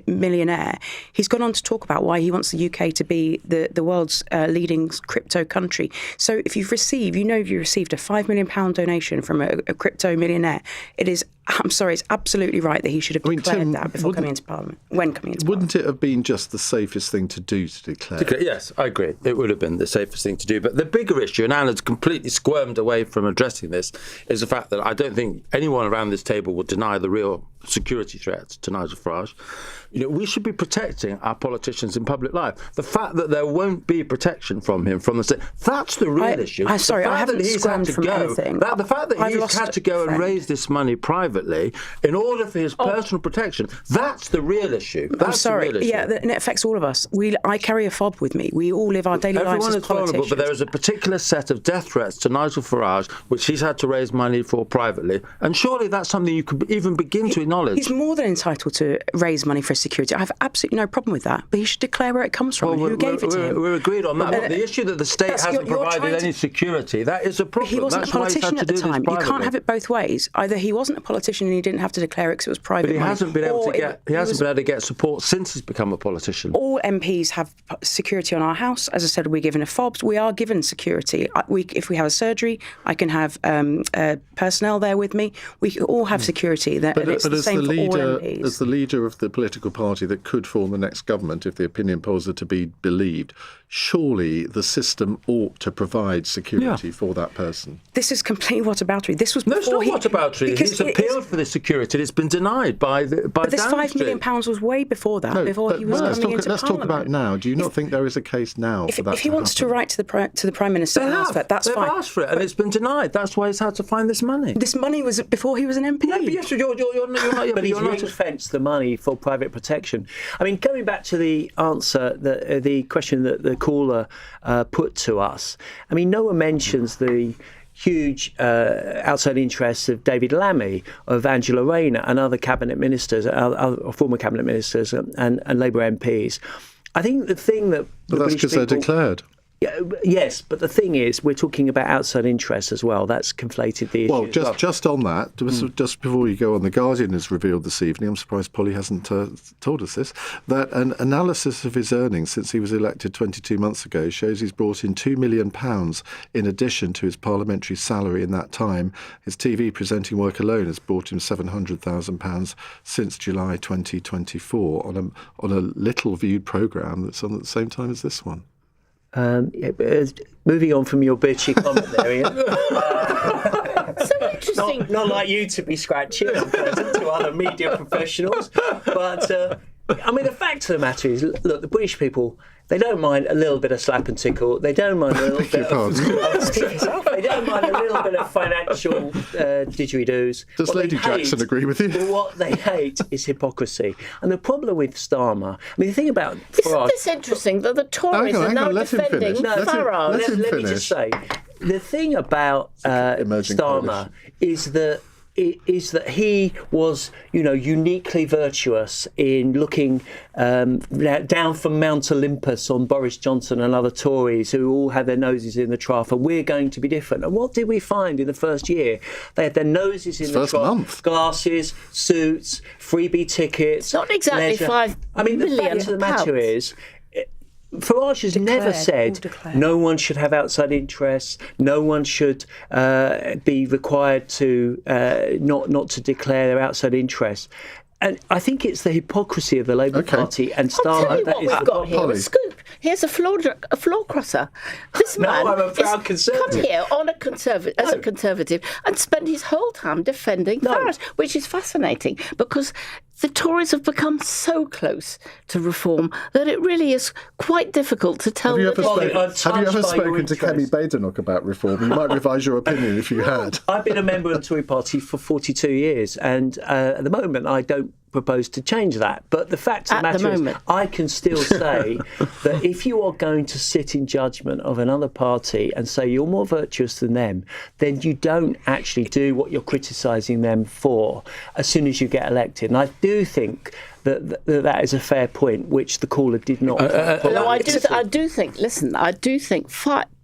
[SPEAKER 13] millionaire. He's gone on to talk about why he wants the UK to be the world's leading crypto country. So if you've received, if you received a £5 million donation from a crypto millionaire, it's absolutely right that he should have declared that before coming into Parliament.
[SPEAKER 1] Wouldn't it have been just the safest thing to do to declare?
[SPEAKER 12] Yes, I agree. It would have been the safest thing to do. But the bigger issue, and Anna's completely squirmed away from addressing this, is the fact that I don't think anyone around this table would deny the real security threats to Nigel Farage. We should be protecting our politicians in public life. The fact that there won't be protection from him from the state, that's the real issue.
[SPEAKER 13] I haven't squirmed from anything.
[SPEAKER 12] The fact that he's had to go and raise this money privately in order for his personal protection, that's the real issue.
[SPEAKER 13] Yeah, and it affects all of us. I carry a fob with me. We all live our daily lives as politicians.
[SPEAKER 12] Everyone is vulnerable, but there is a particular set of death threats to Nigel Farage, which he's had to raise money for privately, and surely that's something you could even begin to acknowledge.
[SPEAKER 13] He's more than entitled to raise money for security. I have absolutely no problem with that, but he should declare where it comes from and who gave it to him.
[SPEAKER 12] We're agreed on that. But the issue that the state hasn't provided any security, that is a problem.
[SPEAKER 13] He wasn't a politician at the time. You can't have it both ways. Either he wasn't a politician and he didn't have to declare it because it was private money.
[SPEAKER 12] But he hasn't been able to get support since he's become a politician.
[SPEAKER 13] All MPs have security on our house. As I said, we're given a fob. We are given security. If we have a surgery, I can have personnel there with me. We all have security. But it's the same for all MPs.
[SPEAKER 1] As the leader of the political party that could form the next government, if the opinion polls are to be believed, surely the system ought to provide security for that person.
[SPEAKER 13] This is completely whataboutery. This was
[SPEAKER 12] No, it's
[SPEAKER 13] before
[SPEAKER 12] not whataboutery. He's appealed for the security. It's been denied by
[SPEAKER 13] But this £5 million was way before that, before he was coming into
[SPEAKER 1] Let's
[SPEAKER 13] Parliament.
[SPEAKER 1] talk about now. Do you not think there is a case now for that?
[SPEAKER 13] If he wants to write to the Prime Minister and ask for it, that's
[SPEAKER 12] They've
[SPEAKER 13] fine.
[SPEAKER 12] asked for it, and it's been denied. That's why he's had to find this money.
[SPEAKER 13] This money was before he was an MP.
[SPEAKER 12] No, but yes, you're not.
[SPEAKER 15] But he's ring-fenced the money for private protection. I mean, going back to the answer, the question that the caller put to us, I mean, no one mentions the huge outside interests of David Lammy, of Angela Rayner and other cabinet ministers, former cabinet ministers and Labour MPs. I think the thing that...
[SPEAKER 1] But that's because they're declared.
[SPEAKER 15] Yes, but the thing is, we're talking about outside interests as well. That's conflated the issue.
[SPEAKER 1] Well, just on that, just before you go on, The Guardian has revealed this evening, I'm surprised Polly hasn't told us this, that an analysis of his earnings since he was elected 22 months ago shows he's brought in £2 million in addition to his parliamentary salary in that time. His TV presenting work alone has brought him £700,000 since July 2024 on a little viewed programme that's on at the same time as this one.
[SPEAKER 15] Moving on from your bitchy comment there, Ian.
[SPEAKER 11] So interesting.
[SPEAKER 15] Not like you to be scratchy and present to other media professionals, but I mean, the fact of the matter is, look, the British people, they don't mind a little bit of slap and tickle. They don't mind a little bit of they don't mind a little bit of financial didgeridoos.
[SPEAKER 1] Does Lady Jackson agree with you?
[SPEAKER 15] What they hate is hypocrisy. And the problem with Starmer, I mean, the thing about
[SPEAKER 11] Isn't this interesting that the Tories are now defending Farage?
[SPEAKER 15] Let me just say, the thing about Starmer is that he was, uniquely virtuous in looking down from Mount Olympus on Boris Johnson and other Tories who all had their noses in the trough, and we're going to be different. And what did we find in the first year? They had their noses in the trough, glasses, suits, freebie tickets.
[SPEAKER 11] It's not exactly
[SPEAKER 15] leisure.
[SPEAKER 11] £5 million.
[SPEAKER 15] The fact of the matter is, Farage has never said no one should have outside interests, no one should be required to not to declare their outside interests. And I think it's the hypocrisy of the Labour Party and Starmer.
[SPEAKER 11] I'll tell you what we've got here. A scoop. Here's a floor crosser. This man
[SPEAKER 15] I'm a proud Conservative.
[SPEAKER 11] Come here on a Conservative and spend his whole time defending Farage, which is fascinating because the Tories have become so close to reform that it really is quite difficult to tell.
[SPEAKER 1] Have you ever spoken to Kemi Badenoch about reform? You might revise your opinion if you had.
[SPEAKER 15] I've been a member of the Tory party for 42 years, and at the moment I don't propose to change that. But the fact of the matter is, I can still say that if you are going to sit in judgment of another party and say you're more virtuous than them, then you don't actually do what you're criticising them for as soon as you get elected. And I do think that is a fair point, which the caller did not.
[SPEAKER 11] No, I do think. Listen, I do think.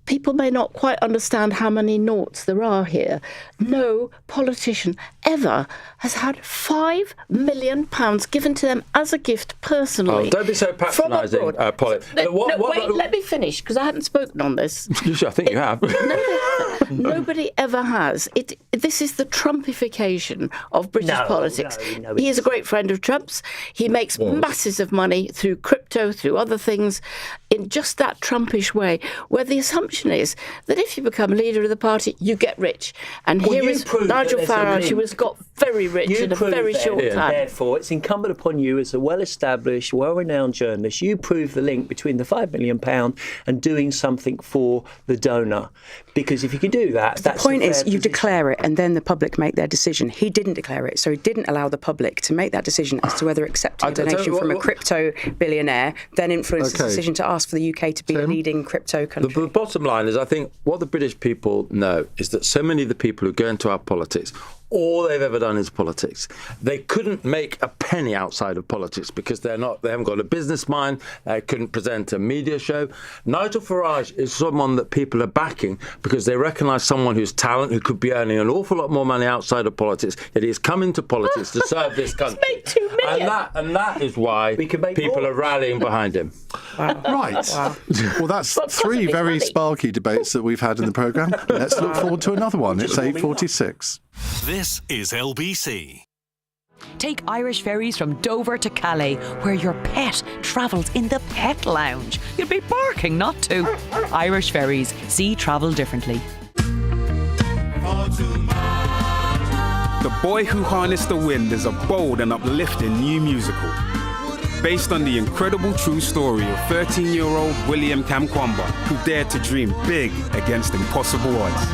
[SPEAKER 11] People may not quite understand how many noughts there are here. No politician ever has had £5 million given to them as a gift personally.
[SPEAKER 12] Oh, don't be so patronising, Polly.
[SPEAKER 11] Wait, let me finish, because I hadn't spoken on this.
[SPEAKER 12] I think you have.
[SPEAKER 11] Nobody ever has. This is the Trumpification of British politics. He is a great friend of Trump's. He makes masses of money through crypto, through other things, in just that Trumpish way, where the assumption is that if you become leader of the party, you get rich. And here is Nigel Farage, who has got very rich in a very short time.
[SPEAKER 15] Therefore, it's incumbent upon you as a well-established, well-renowned journalist, you prove the link between the £5 million and doing something for the donor. Because if you can do that,
[SPEAKER 13] the point is you declare it and then the public make their decision. He didn't declare it, so he didn't allow the public to make that decision as to whether accepting a donation from a crypto billionaire then influences the decision to ask for the UK to be a leading crypto country.
[SPEAKER 12] The bottom line is, I think what the British people know is that so many of the people who go into our politics all they've ever done is politics. They couldn't make a penny outside of politics because they haven't got a business mind. They couldn't present a media show. Nigel Farage is someone that people are backing because they recognise someone who's talent, who could be earning an awful lot more money outside of politics, that he's come into politics to serve this country.
[SPEAKER 11] He's made $2 million.
[SPEAKER 12] And that is why people are rallying behind him.
[SPEAKER 11] Wow.
[SPEAKER 1] Right. Wow. Well, that's three very sparky debates that we've had in the programme. Let's look forward to another one. It's 8:46.
[SPEAKER 5] This is LBC.
[SPEAKER 2] Take Irish ferries from Dover to Calais, where your pet travels in the pet lounge. You'll be barking not to. Irish ferries. See travel differently.
[SPEAKER 3] The Boy Who Harnessed the Wind is a bold and uplifting new musical based on the incredible true story of 13-year-old William Kamkwamba, who dared to dream big against impossible odds.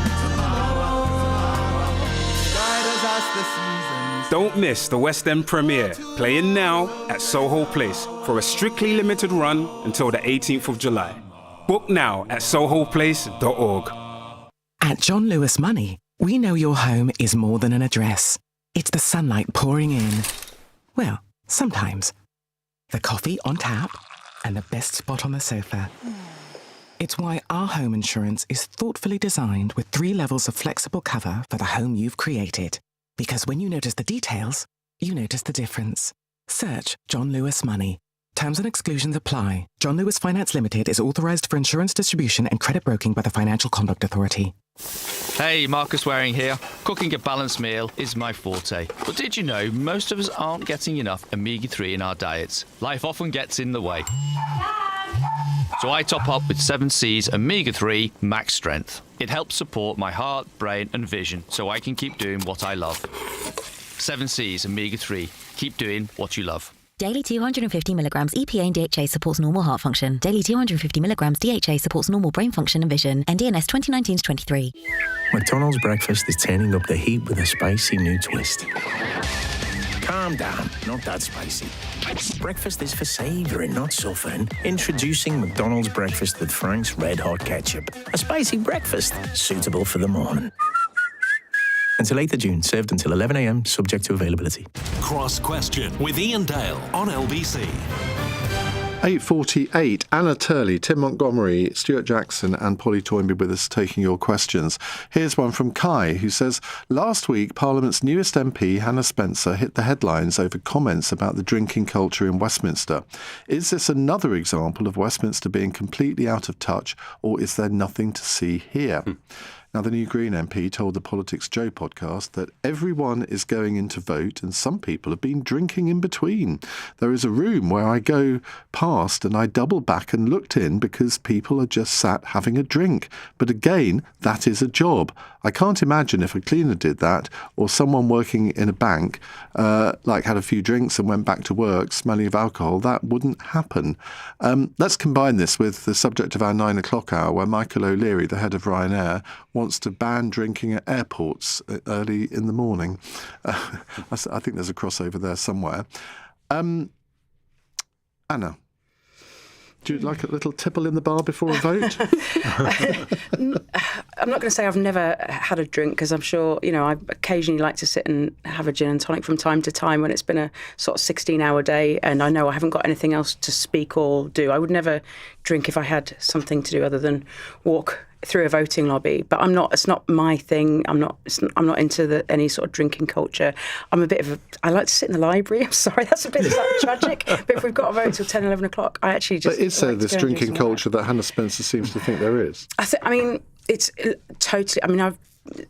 [SPEAKER 3] Don't miss the West End premiere, playing now at Soho Place for a strictly limited run until the 18th of July. Book now at sohoplace.org.
[SPEAKER 4] At John Lewis Money, we know your home is more than an address. It's the sunlight pouring in. Well, sometimes. The coffee on tap and the best spot on the sofa. It's why our home insurance is thoughtfully designed with 3 levels of flexible cover for the home you've created. Because when you notice the details, you notice the difference. Search John Lewis Money. Terms and exclusions apply. John Lewis Finance Limited is authorised for insurance distribution and credit broking by the Financial Conduct Authority.
[SPEAKER 14] Hey, Marcus Waring here. Cooking a balanced meal is my forte. But did you know most of us aren't getting enough omega-3 in our diets? Life often gets in the way. So I top up with 7C's omega-3 max strength. It helps support my heart, brain and vision so I can keep doing what I love. 7C's omega-3. Keep doing what you love.
[SPEAKER 25] Daily 250 milligrams EPA and DHA supports normal heart function. Daily 250 milligrams DHA supports normal brain function and vision. NDNS 2019-23.
[SPEAKER 17] McDonald's breakfast is turning up the heat with a spicy new twist. Calm down, not that spicy. Breakfast is for savouring, not suffering. Introducing McDonald's breakfast with Frank's Red Hot Ketchup. A spicy breakfast suitable for the morning. Until 8th of June, served until 11 a.m, subject to availability.
[SPEAKER 5] Cross Question with Iain Dale on LBC.
[SPEAKER 1] 8:48. Anna Turley, Tim Montgomery, Stuart Jackson and Polly Toynbee with us taking your questions. Here's one from Kai, who says, last week Parliament's newest MP, Hannah Spencer, hit the headlines over comments about the drinking culture in Westminster. Is this another example of Westminster being completely out of touch, or is there nothing to see here? Now, the new Green MP told the Politics Joe podcast that everyone is going in to vote and some people have been drinking in between. There is a room where I go past and I double back and looked in because people are just sat having a drink. But again, that is a job. I can't imagine if a cleaner did that or someone working in a bank had a few drinks and went back to work smelling of alcohol, that wouldn't happen. Let's combine this with the subject of our 9 o'clock hour where Michael O'Leary, the head of Ryanair, wants to ban drinking at airports early in the morning. I think there's a crossover there somewhere. Anna, do you like a little tipple in the bar before a vote?
[SPEAKER 13] I'm not going to say I've never had a drink because I'm sure, I occasionally like to sit and have a gin and tonic from time to time when it's been a sort of 16-hour day and I know I haven't got anything else to speak or do. I would never drink if I had something to do other than walk through a voting lobby, but it's not my thing. I'm not into any sort of drinking culture. I like to sit in the library. I'm sorry, that's a bit tragic, but if we've got a vote till 10, 11 o'clock, I actually just...
[SPEAKER 1] But is there this drinking culture that Hannah Spencer seems to think there is?
[SPEAKER 13] It's totally... I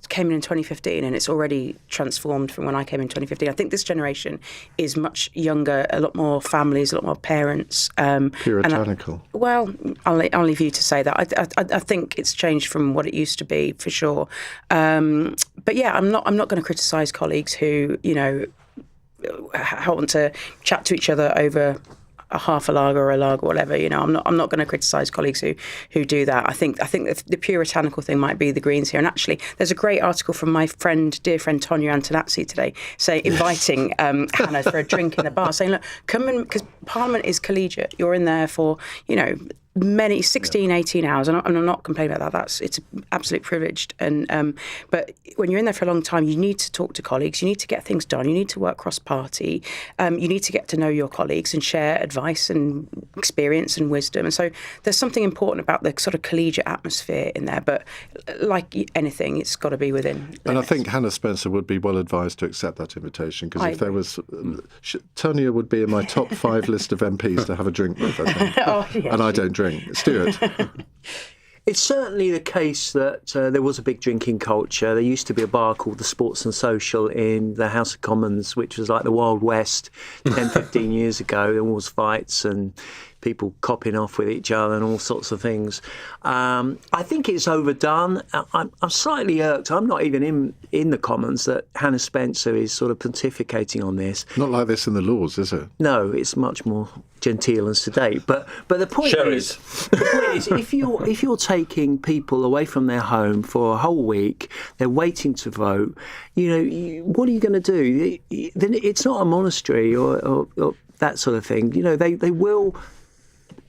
[SPEAKER 13] came in 2015 and it's already transformed from when I came in 2015. I think this generation is much younger, a lot more families, a lot more parents.
[SPEAKER 1] Puritanical.
[SPEAKER 13] I'll leave you to say that. I think it's changed from what it used to be, for sure. But yeah, I'm not going to criticise colleagues who, want to chat to each other over a half a lager or a lager, whatever. I'm not going to criticise colleagues who do that. I think the puritanical thing might be the Greens here. And actually, there's a great article from my dear friend Tonya Antonazzi today, inviting Hannah for a drink in the bar, saying, look, come in, because Parliament is collegiate. You're in there for, many 16, 18 hours, and I'm not complaining about that. It's absolutely privileged. And but when you're in there for a long time, you need to talk to colleagues. You need to get things done. You need to work cross-party. You need to get to know your colleagues and share advice and experience and wisdom. And so there's something important about the sort of collegiate atmosphere in there. But like anything, it's got to be within limits.
[SPEAKER 1] And I think Hannah Spencer would be well advised to accept that invitation, because if there was, Tonya would be in my top 5 list of MPs to have a drink with, I think. And I don't drink. Stuart.
[SPEAKER 15] It's certainly the case that there was a big drinking culture. There used to be a bar called the Sports and Social in the House of Commons, which was like the Wild West 10, 15 years ago. There was fights and people copping off with each other and all sorts of things. I think it's overdone. I'm slightly irked. I'm not even in the Commons that Hannah Spencer is sort of pontificating on this.
[SPEAKER 1] Not like this in the Lords, is it?
[SPEAKER 15] No, it's much more genteel and sedate. But the point is, if you're taking people away from their home for a whole week, they're waiting to vote. What are you going to do? Then it's not a monastery or that sort of thing.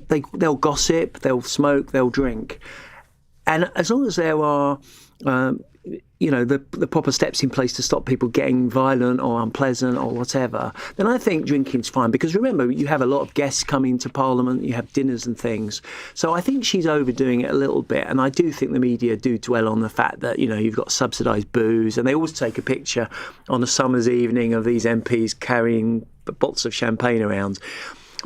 [SPEAKER 15] They'll gossip, they'll smoke, they'll drink, and as long as there are, the proper steps in place to stop people getting violent or unpleasant or whatever, then I think drinking's fine. Because remember, you have a lot of guests coming to Parliament, you have dinners and things. So I think she's overdoing it a little bit, and I do think the media do dwell on the fact that you've got subsidised booze, and they always take a picture on a summer's evening of these MPs carrying bottles of champagne around.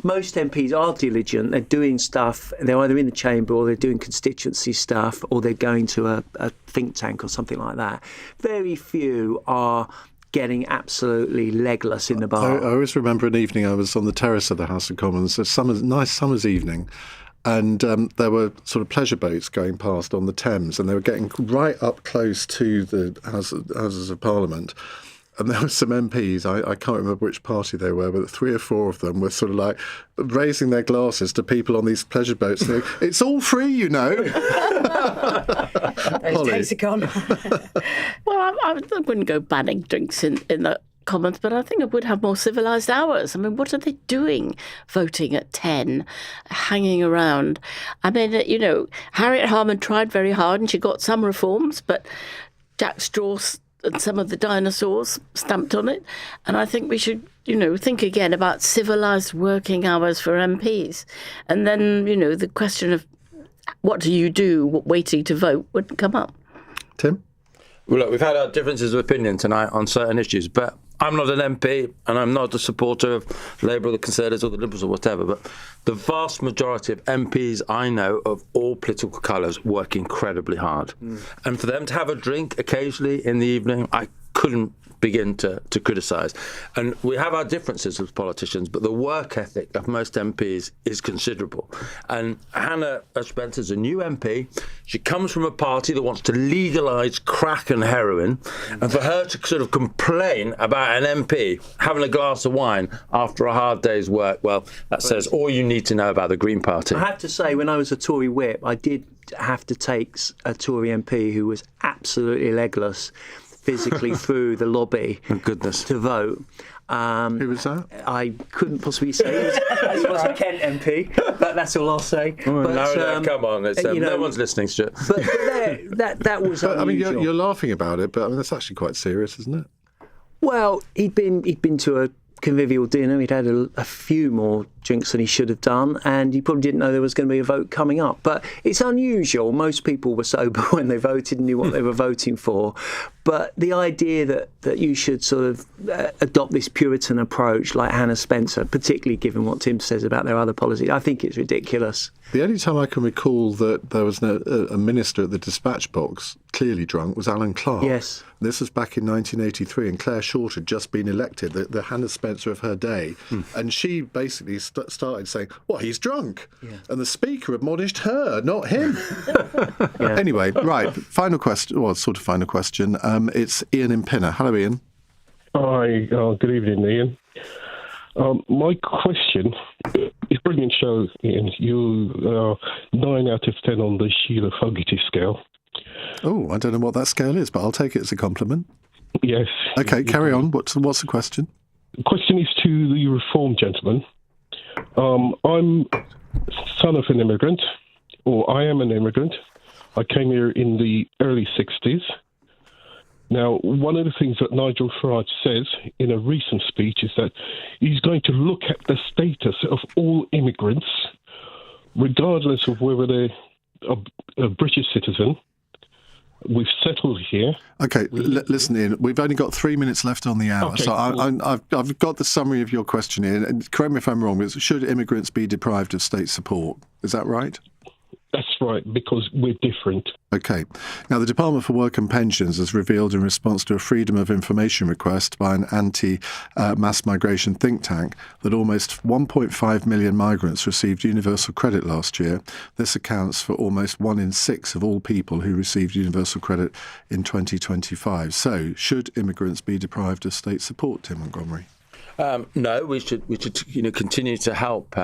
[SPEAKER 15] Most MPs are diligent. They're doing stuff. They're either in the chamber or they're doing constituency stuff, or they're going to a think tank or something like that. Very few are getting absolutely legless in the bar.
[SPEAKER 1] I always remember an evening I was on the terrace of the House of Commons, a nice summer's evening, and there were sort of pleasure boats going past on the Thames, and they were getting right up close to the Houses of Parliament. And there were some MPs, I can't remember which party they were, but 3 or 4 of them were sort of like raising their glasses to people on these pleasure boats saying, "It's all free, you know."
[SPEAKER 13] Those days are gone.
[SPEAKER 11] Well, I wouldn't go banning drinks in the Commons, but I think I would have more civilised hours. I mean, what are they doing voting at 10, hanging around? I mean, Harriet Harman tried very hard and she got some reforms, but Jack Straw and some of the dinosaurs stamped on it. And I think we should, think again about civilised working hours for MPs. And then, the question of what do you do waiting to vote wouldn't come up.
[SPEAKER 1] Tim?
[SPEAKER 12] Well, look, we've had our differences of opinion tonight on certain issues, but I'm not an MP and I'm not a supporter of Labour or the Conservatives or the Liberals or whatever, but the vast majority of MPs I know of all political colours work incredibly hard. And for them to have a drink occasionally in the evening, I couldn't begin to criticise. And we have our differences as politicians, but the work ethic of most MPs is considerable. And Hannah Spencer's a new MP. She comes from a party that wants to legalise crack and heroin. And for her to sort of complain about an MP having a glass of wine after a hard day's work, well, that says all you need to know about the Green Party.
[SPEAKER 15] I have to say, when I was a Tory whip, I did have to take a Tory MP who was absolutely legless physically through the lobby to vote.
[SPEAKER 1] Who was that?
[SPEAKER 15] I couldn't possibly say. It was a Kent MP, but that's all I'll say.
[SPEAKER 12] No, come on. No one's listening, Stuart.
[SPEAKER 15] But that was unusual.
[SPEAKER 1] I mean, you're laughing about it, but I mean, that's actually quite serious, isn't it?
[SPEAKER 15] Well, he'd been to a convivial dinner. He'd had a few more drinks than he should have done, and he probably didn't know there was going to be a vote coming up. But it's unusual. Most people were sober when they voted and knew what they were voting for. But the idea that you should sort of adopt this Puritan approach like Hannah Spencer, particularly given what Tim says about their other policies, I think it's ridiculous.
[SPEAKER 1] The only time I can recall that there was a minister at the dispatch box clearly drunk was Alan Clark.
[SPEAKER 15] Yes.
[SPEAKER 1] This was back in 1983, and Claire Short had just been elected, the Hannah Spencer of her day, and she basically started saying, "Well, he's drunk," and the Speaker admonished her, not him. Anyway, right, final question. Well, sort of final question. It's Iain in Pinner. Hello, Iain.
[SPEAKER 8] Hi, good evening, Iain. My question, it's a brilliant show, Iain. You 9 out of 10 on the Sheila Fogarty scale.
[SPEAKER 1] Oh, I don't know what that scale is, but I'll take it as a compliment.
[SPEAKER 8] Yes.
[SPEAKER 1] Okay, carry on. What's the question?
[SPEAKER 8] The question is to the Reform gentleman. I'm son of an immigrant, or I am an immigrant. I came here in the early 60s. Now, one of the things that Nigel Farage says in a recent speech is that he's going to look at the status of all immigrants, regardless of whether they're a British citizen. We've settled here.
[SPEAKER 1] Okay, listen, Ian, we've only got 3 minutes left on the hour,
[SPEAKER 8] Okay,
[SPEAKER 1] so I've got the summary of your question, Ian, and correct me if I'm wrong, but should immigrants be deprived of state support? Is that right?
[SPEAKER 8] That's right, because we're different.
[SPEAKER 1] Okay. Now, the Department for Work and Pensions has revealed in response to a Freedom of Information request by an anti-mass migration think tank that almost 1.5 million migrants received universal credit last year. This accounts for almost 1 in 6 of all people who received universal credit in 2025. So, should immigrants be deprived of state support, Tim Montgomery?
[SPEAKER 12] No, we should continue to help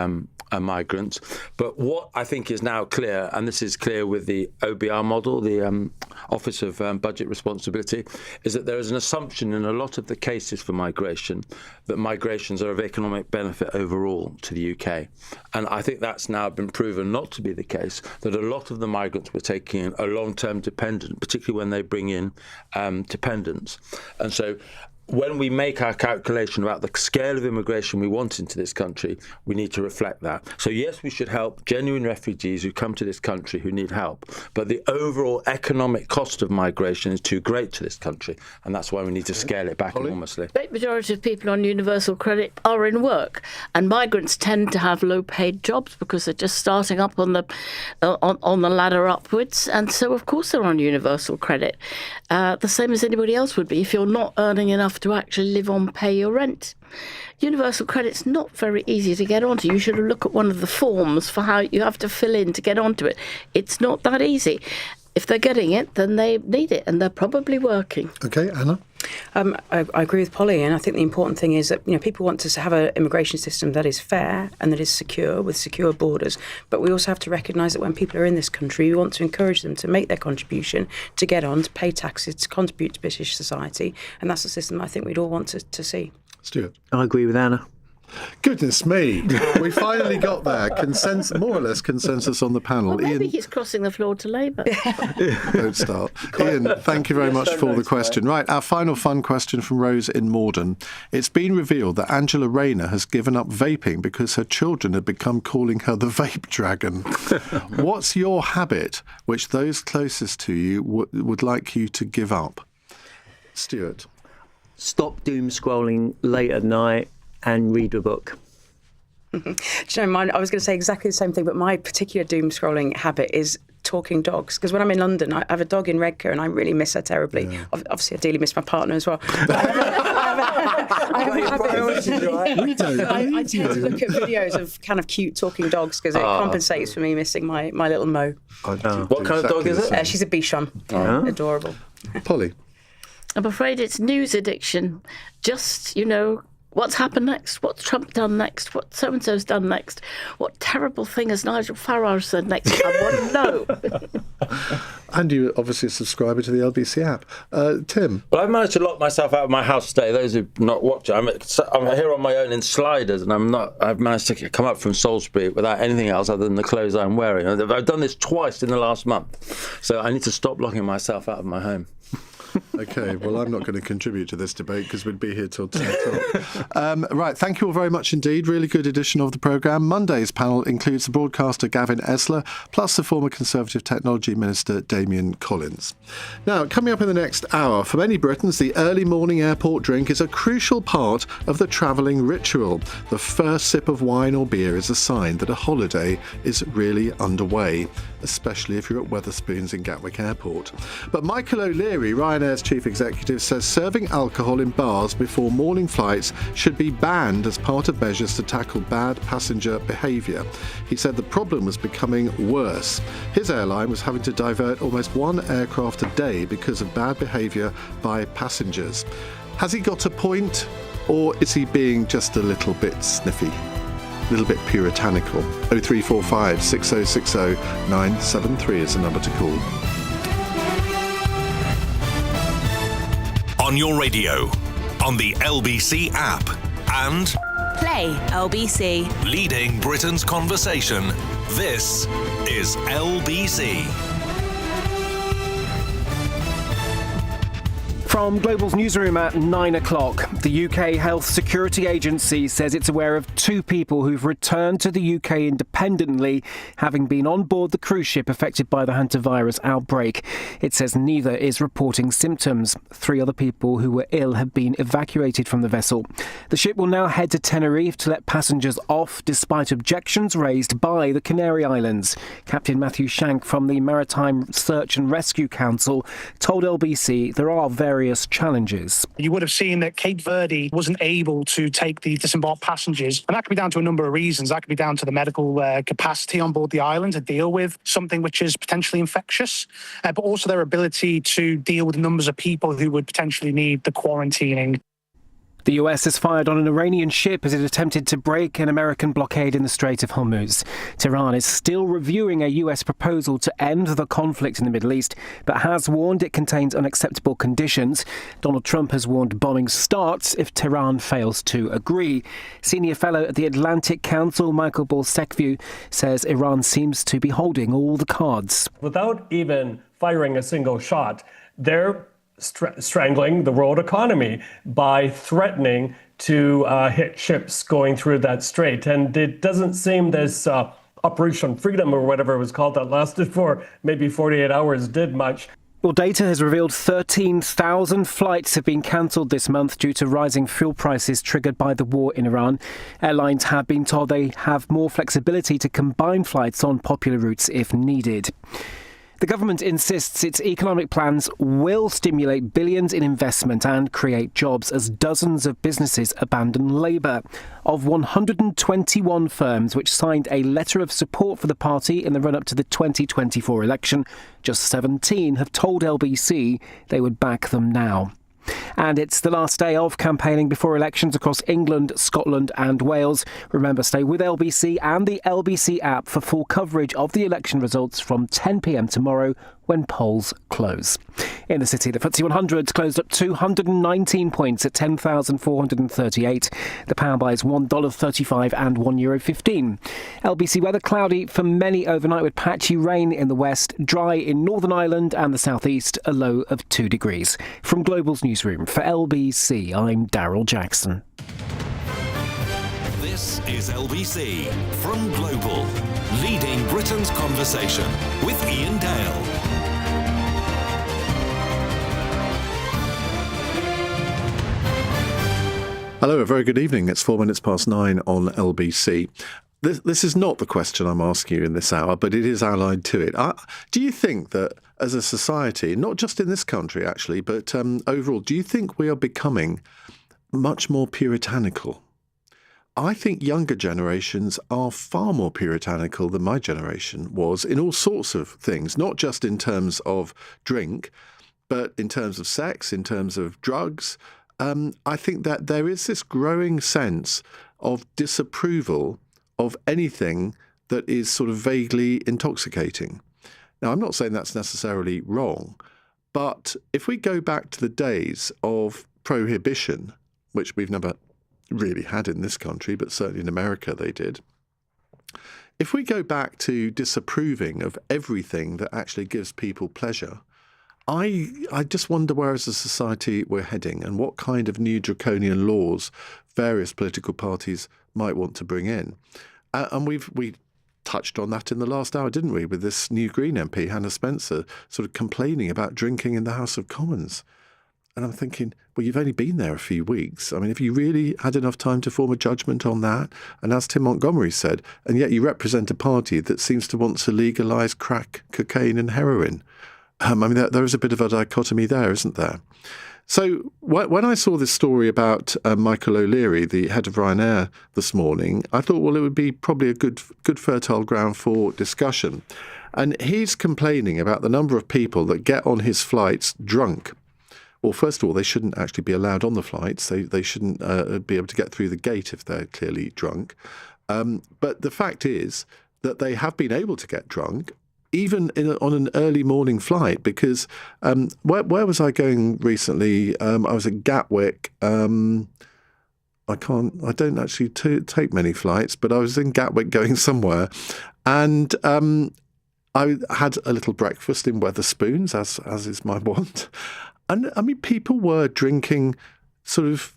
[SPEAKER 12] migrants. But what I think is now clear, and this is clear with the OBR model, the Office of Budget Responsibility, is that there is an assumption in a lot of the cases for migration that migrations are of economic benefit overall to the UK. And I think that's now been proven not to be the case, that a lot of the migrants were taking a long-term dependent, particularly when they bring in dependents. And so when we make our calculation about the scale of immigration we want into this country, we need to reflect that. So yes, we should help genuine refugees who come to this country who need help, but the overall economic cost of migration is too great to this country, and that's why we need to scale it back enormously.
[SPEAKER 11] The great majority of people on universal credit are in work, and migrants tend to have low-paid jobs because they're just starting up on the ladder upwards, and so of course they're on universal credit, the same as anybody else would be if you're not earning enough to actually live on, pay your rent. Universal credit's not very easy to get onto. You should look at one of the forms for how you have to fill in to get onto it. It's not that easy. If they're getting it, then they need it, and they're probably working.
[SPEAKER 1] Okay, Anna?
[SPEAKER 13] I agree with Polly, and I think the important thing is that people want to have an immigration system that is fair and that is secure, with secure borders. But we also have to recognise that when people are in this country, we want to encourage them to make their contribution, to get on, to pay taxes, to contribute to British society, and that's the system I think we'd all want to see.
[SPEAKER 1] Stuart?
[SPEAKER 15] I agree with Anna.
[SPEAKER 1] Goodness me, we finally got there. More or less consensus on the panel.
[SPEAKER 11] Well, maybe
[SPEAKER 1] Ian,
[SPEAKER 11] he's crossing the floor to Labour.
[SPEAKER 1] don't start. Ian, thank you very much for the question. Right, our final fun question from Rose in Morden. It's been revealed that Angela Rayner has given up vaping because her children had become calling her the vape dragon. What's your habit which those closest to you would like you to give up? Stuart?
[SPEAKER 15] Stop doom scrolling late at night and read a book.
[SPEAKER 13] Do you know, I was going to say exactly the same thing, but my particular doom scrolling habit is talking dogs. Because when I'm in London, I have a dog in Redcar and I really miss her terribly. Yeah. Obviously, I dearly miss my partner as well. I tend to look at videos of kind of cute talking dogs because it compensates for me missing my little Mo.
[SPEAKER 12] What kind of dog is it?
[SPEAKER 13] She's a Bichon. Adorable.
[SPEAKER 1] Polly?
[SPEAKER 11] I'm afraid it's news addiction. Just, what's happened next? What's Trump done next? What so-and-so's done next? What terrible thing has Nigel Farage said next? I want to know.
[SPEAKER 1] And you're obviously a subscriber to the LBC app. Tim?
[SPEAKER 12] Well, I've managed to lock myself out of my house today. Those who not watch it, I'm here on my own in sliders, and I've managed to come up from Salisbury without anything else other than the clothes I'm wearing. I've done this twice in the last month, so I need to stop locking myself out of my home.
[SPEAKER 1] OK, well, I'm not going to contribute to this debate because we'd be here till 10 o'clock. Right, thank you all very much indeed. Really good edition of the programme. Monday's panel includes the broadcaster Gavin Esler, plus the former Conservative Technology Minister Damien Collins. Now, coming up in the next hour, for many Britons, the early morning airport drink is a crucial part of the travelling ritual. The first sip of wine or beer is a sign that a holiday is really underway, especially if you're at Wetherspoons in Gatwick Airport. But Michael O'Leary, Ryanair's chief executive, says serving alcohol in bars before morning flights should be banned as part of measures to tackle bad passenger behaviour. He said the problem was becoming worse. His airline was having to divert almost one aircraft a day because of bad behaviour by passengers. Has he got a point, or is he being just a little bit sniffy? A little bit puritanical? 0345 6060 973 is the number to call.
[SPEAKER 5] On your radio, on the LBC app, and
[SPEAKER 9] Play LBC.
[SPEAKER 5] Leading Britain's conversation. This is LBC.
[SPEAKER 7] From Global's newsroom at 9 o'clock, the UK Health Security Agency says it's aware of 2 people who've returned to the UK independently, having been on board the cruise ship affected by the hantavirus outbreak. It says neither is reporting symptoms. 3 other people who were ill have been evacuated from the vessel. The ship will now head to Tenerife to let passengers off, despite objections raised by the Canary Islands. Captain Matthew Shank from the Maritime Search and Rescue Council told LBC there are various challenges.
[SPEAKER 10] You would have seen that Cape Verde wasn't able to take the disembarked passengers, and that could be down to a number of reasons. That could be down to the medical capacity on board the island to deal with something which is potentially infectious, but also their ability to deal with the numbers of people who would potentially need the quarantining.
[SPEAKER 7] The US has fired on an Iranian ship as it attempted to break an American blockade in the Strait of Hormuz. Tehran is still reviewing a US proposal to end the conflict in the Middle East, but has warned it contains unacceptable conditions. Donald Trump has warned bombing starts if Tehran fails to agree. Senior fellow at the Atlantic Council, Michael Balsekview, says Iran seems to be holding all the cards.
[SPEAKER 16] Without even firing a single shot, they're strangling the world economy by threatening to hit ships going through that strait. And it doesn't seem this Operation Freedom or whatever it was called that lasted for maybe 48 hours did much.
[SPEAKER 7] Well, data has revealed 13,000 flights have been cancelled this month due to rising fuel prices triggered by the war in Iran. Airlines have been told they have more flexibility to combine flights on popular routes if needed. The government insists its economic plans will stimulate billions in investment and create jobs as dozens of businesses abandon labour. Of 121 firms which signed a letter of support for the party in the run-up to the 2024 election, just 17 have told LBC they would back them now. And it's the last day of campaigning before elections across England, Scotland and Wales. Remember, stay with LBC and the LBC app for full coverage of the election results from 10 p.m. tomorrow when polls close. In the city, the FTSE 100 closed up 219 points at 10,438. The pound buys $1.35 and €1.15. LBC weather cloudy for many overnight with patchy rain in the west, dry in Northern Ireland and the southeast, a low of 2 degrees. From Global's newsroom for LBC, I'm Daryl Jackson.
[SPEAKER 5] This is LBC from Global, leading Britain's conversation with Iain Dale.
[SPEAKER 1] Hello, a very good evening. It's 9 on LBC. This is not the question I'm asking you in this hour, but it is allied to it. Do you think that as a society, not just in this country actually, but overall, do you think we are becoming much more puritanical? I think younger generations are far more puritanical than my generation was in all sorts of things, not just in terms of drink, but in terms of sex, in terms of drugs. I think that there is this growing sense of disapproval of anything that is sort of vaguely intoxicating. Now, I'm not saying that's necessarily wrong, but if we go back to the days of prohibition, which we've never really had in this country, but certainly in America they did. If we go back to disapproving of everything that actually gives people pleasure, I just wonder where as a society we're heading and what kind of new draconian laws various political parties might want to bring in. And we touched on that in the last hour, didn't we, with this new Green MP, Hannah Spencer, sort of complaining about drinking in the House of Commons. And I'm thinking, well, you've only been there a few weeks. I mean, have you really had enough time to form a judgment on that? And as Tim Montgomery said, and yet you represent a party that seems to want to legalise crack, cocaine and heroin. I mean, there is a bit of a dichotomy there, isn't there? So when I saw this story about Michael O'Leary, the head of Ryanair, this morning, I thought, well, it would be probably a good fertile ground for discussion. And he's complaining about the number of people that get on his flights drunk. Well, first of all, they shouldn't actually be allowed on the flights. They shouldn't be able to get through the gate if they're clearly drunk. But the fact is that they have been able to get drunk, even on an early morning flight, because where was I going recently? I was at Gatwick. I don't actually take many flights, but I was in Gatwick going somewhere, and I had a little breakfast in Wetherspoons, as is my wont. And I mean, people were drinking sort of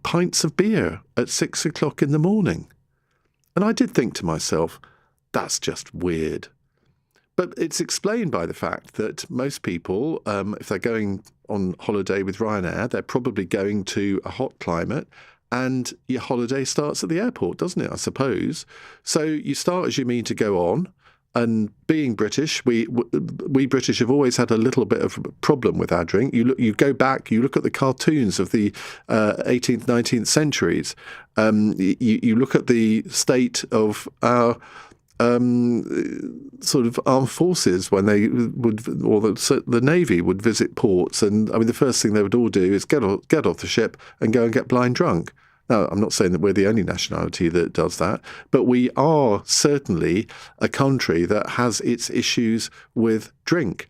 [SPEAKER 1] pints of beer at 6 o'clock in the morning. And I did think to myself, that's just weird. But it's explained by the fact that most people, if they're going on holiday with Ryanair, they're probably going to a hot climate, and your holiday starts at the airport, doesn't it, I suppose? So you start as you mean to go on. And being British, we British have always had a little bit of a problem with our drink. You go back, you look at the cartoons of the 18th, 19th centuries. You look at the state of our sort of armed forces when they would, or the Navy would visit ports. And I mean, the first thing they would all do is get off the ship and go and get blind drunk. Now, I'm not saying that we're the only nationality that does that, but we are certainly a country that has its issues with drink.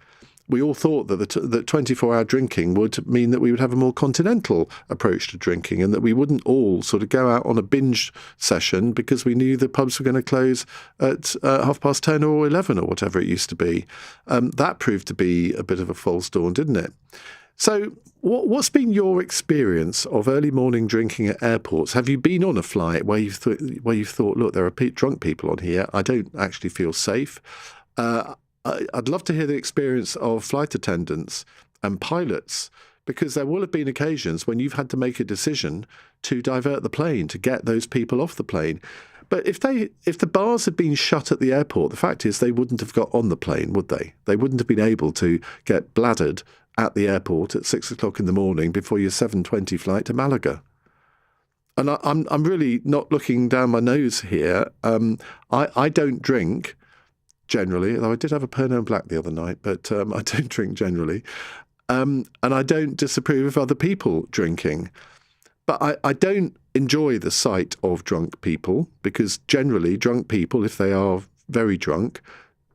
[SPEAKER 1] We all thought that that 24-hour drinking would mean that we would have a more continental approach to drinking, and that we wouldn't all sort of go out on a binge session because we knew the pubs were going to close at 10:30 or 11 or whatever it used to be. That proved to be a bit of a false dawn, didn't it? So what's been your experience of early morning drinking at airports? Have you been on a flight where you've thought, look, there are drunk people on here, I don't actually feel safe? I'd love to hear the experience of flight attendants and pilots, because there will have been occasions when you've had to make a decision to divert the plane, to get those people off the plane. But if the bars had been shut at the airport, the fact is they wouldn't have got on the plane, would they? They wouldn't have been able to get bladdered at the airport at 6 o'clock in the morning before your 7:20 flight to Malaga. And I'm really not looking down my nose here. I don't drink generally, although I did have a Pernod Black the other night, but I don't drink generally. And I don't disapprove of other people drinking. But I don't enjoy the sight of drunk people, because generally drunk people, if they are very drunk,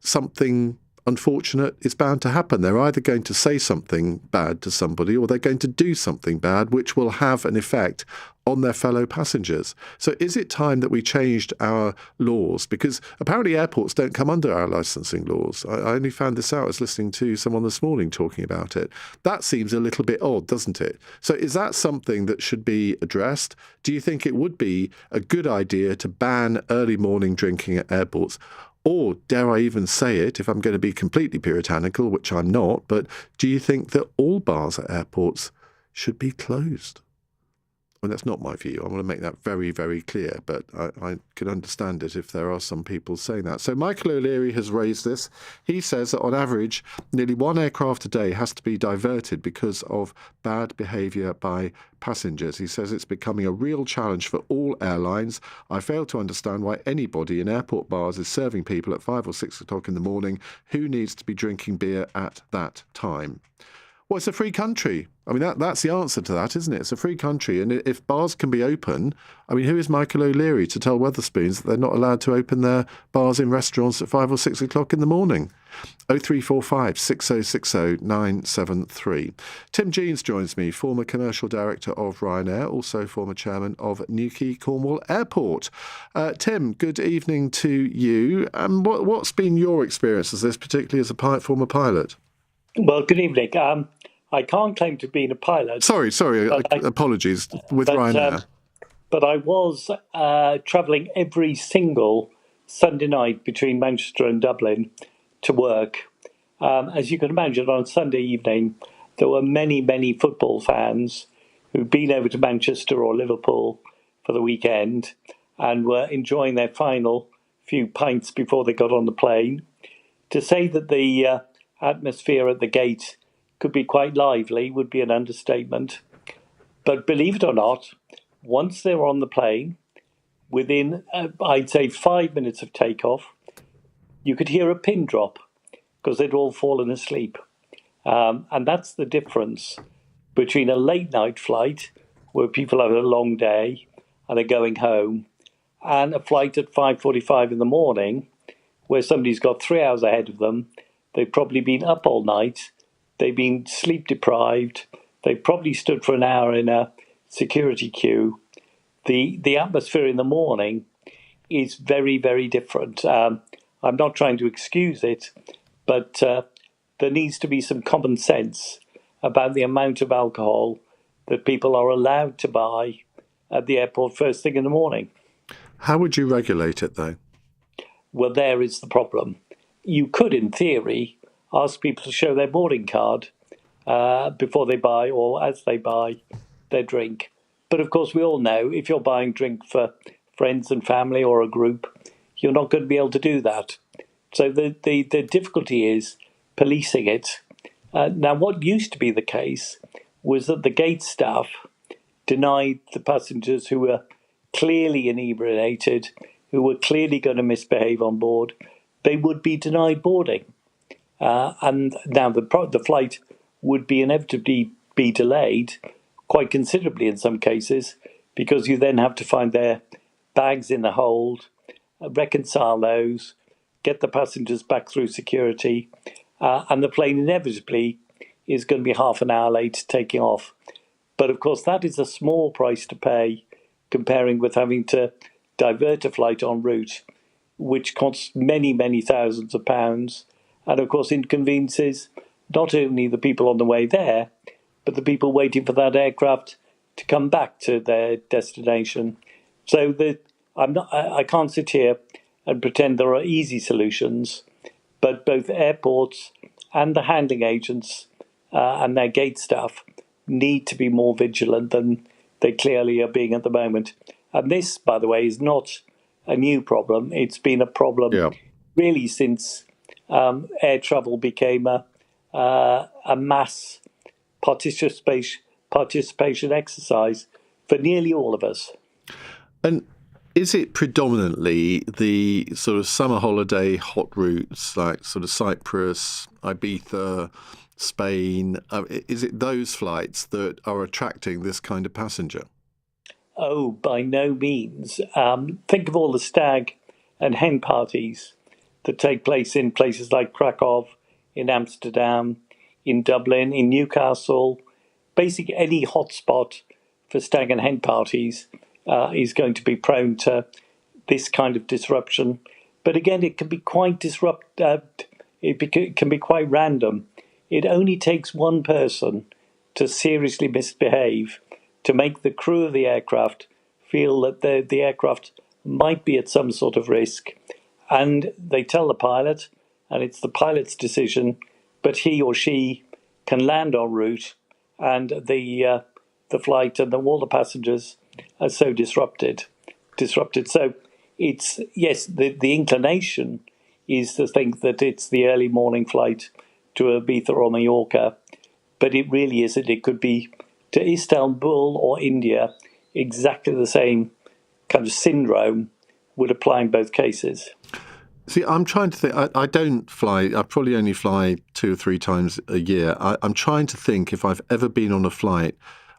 [SPEAKER 1] something unfortunate is bound to happen. They're either going to say something bad to somebody, or they're going to do something bad which will have an effect on their fellow passengers. So is it time that we changed our laws? Because apparently airports don't come under our licensing laws. I only found this out as listening to someone this morning talking about it. That seems a little bit odd, doesn't it? So is that something that should be addressed? Do you think it would be a good idea to ban early morning drinking at airports? Or, dare I even say it, if I'm going to be completely puritanical, which I'm not, but do you think that all bars at airports should be closed? Well, that's not my view. I want to make that very, very clear, but I can understand it if there are some people saying that. So Michael O'Leary has raised this. He says that on average, nearly one aircraft a day has to be diverted because of bad behaviour by passengers. He says it's becoming a real challenge for all airlines. I fail to understand why anybody in airport bars is serving people at 5 or 6 o'clock in the morning who needs to be drinking beer at that time. Well, it's a free country. I mean, that's the answer to that, isn't it? It's a free country. And if bars can be open, I mean, who is Michael O'Leary to tell Wetherspoons that they're not allowed to open their bars in restaurants at 5 or 6 o'clock in the morning? 0345 6060 973. Tim Jeans joins me, former commercial director of Ryanair, also former chairman of Newquay Cornwall Airport. Tim, good evening to you. What's been your experience of this, particularly as a former pilot?
[SPEAKER 6] Well, good evening. I can't claim to have been a pilot.
[SPEAKER 1] Sorry, apologies, with Ryanair.
[SPEAKER 6] But I was travelling every single Sunday night between Manchester and Dublin to work. As you can imagine, on Sunday evening, there were many, many football fans who'd been over to Manchester or Liverpool for the weekend and were enjoying their final few pints before they got on the plane. To say that the atmosphere at the gate could be quite lively would be an understatement. But believe it or not, once they were on the plane, within, I'd say, 5 minutes of takeoff, you could hear a pin drop because they'd all fallen asleep. And that's the difference between a late night flight where people have a long day and are going home, and a flight at 5:45 in the morning where somebody's got 3 hours ahead of them. They've probably been up all night. They've been sleep deprived. They've probably stood for an hour in a security queue. the atmosphere in the morning is very, very different. I'm not trying to excuse it, but there needs to be some common sense about the amount of alcohol that people are allowed to buy at the airport first thing in the morning.
[SPEAKER 1] How would you regulate it, though?
[SPEAKER 6] Well, there is the problem. You could, in theory, ask people to show their boarding card before they buy or as they buy their drink. But of course, we all know if you're buying drink for friends and family or a group, you're not going to be able to do that. So the difficulty is policing it. Now, what used to be the case was that the gate staff denied the passengers who were clearly inebriated, who were clearly going to misbehave on board, they would be denied boarding. And now the flight would be inevitably be delayed quite considerably in some cases, because you then have to find their bags in the hold, reconcile those, get the passengers back through security, and the plane inevitably is going to be half an hour late taking off. But of course, that is a small price to pay comparing with having to divert a flight en route, which costs many, many thousands of pounds, and of course inconveniences not only the people on the way there, but the people waiting for that aircraft to come back to their destination. So I can't sit here and pretend there are easy solutions, but both airports and the handling agents and their gate staff need to be more vigilant than they clearly are being at the moment. And this, by the way, is not a new problem. It's been a problem really since air travel became a mass participation exercise for nearly all of us.
[SPEAKER 1] And is it predominantly the sort of summer holiday hot routes like sort of Cyprus, Ibiza, Spain? Is it those flights that are attracting this kind of passenger?
[SPEAKER 6] Oh, by no means. Think of all the stag and hen parties that take place in places like Krakow, in Amsterdam, in Dublin, in Newcastle. Basically, any hotspot for stag and hen parties is going to be prone to this kind of disruption. But again, it can be quite it can be quite random. It only takes one person to seriously misbehave to make the crew of the aircraft feel that the aircraft might be at some sort of risk. And they tell the pilot, and it's the pilot's decision, but he or she can land en route, and the flight and all the passengers are so disrupted. So it's, yes, the inclination is to think that it's the early morning flight to Ibiza or Mallorca, but it really isn't. It could be to Istanbul or India. Exactly the same kind of syndrome would apply in both cases.
[SPEAKER 1] See, I'm trying to think. I don't fly. I probably only fly 2 or 3 times a year. I'm trying to think if I've ever been on a flight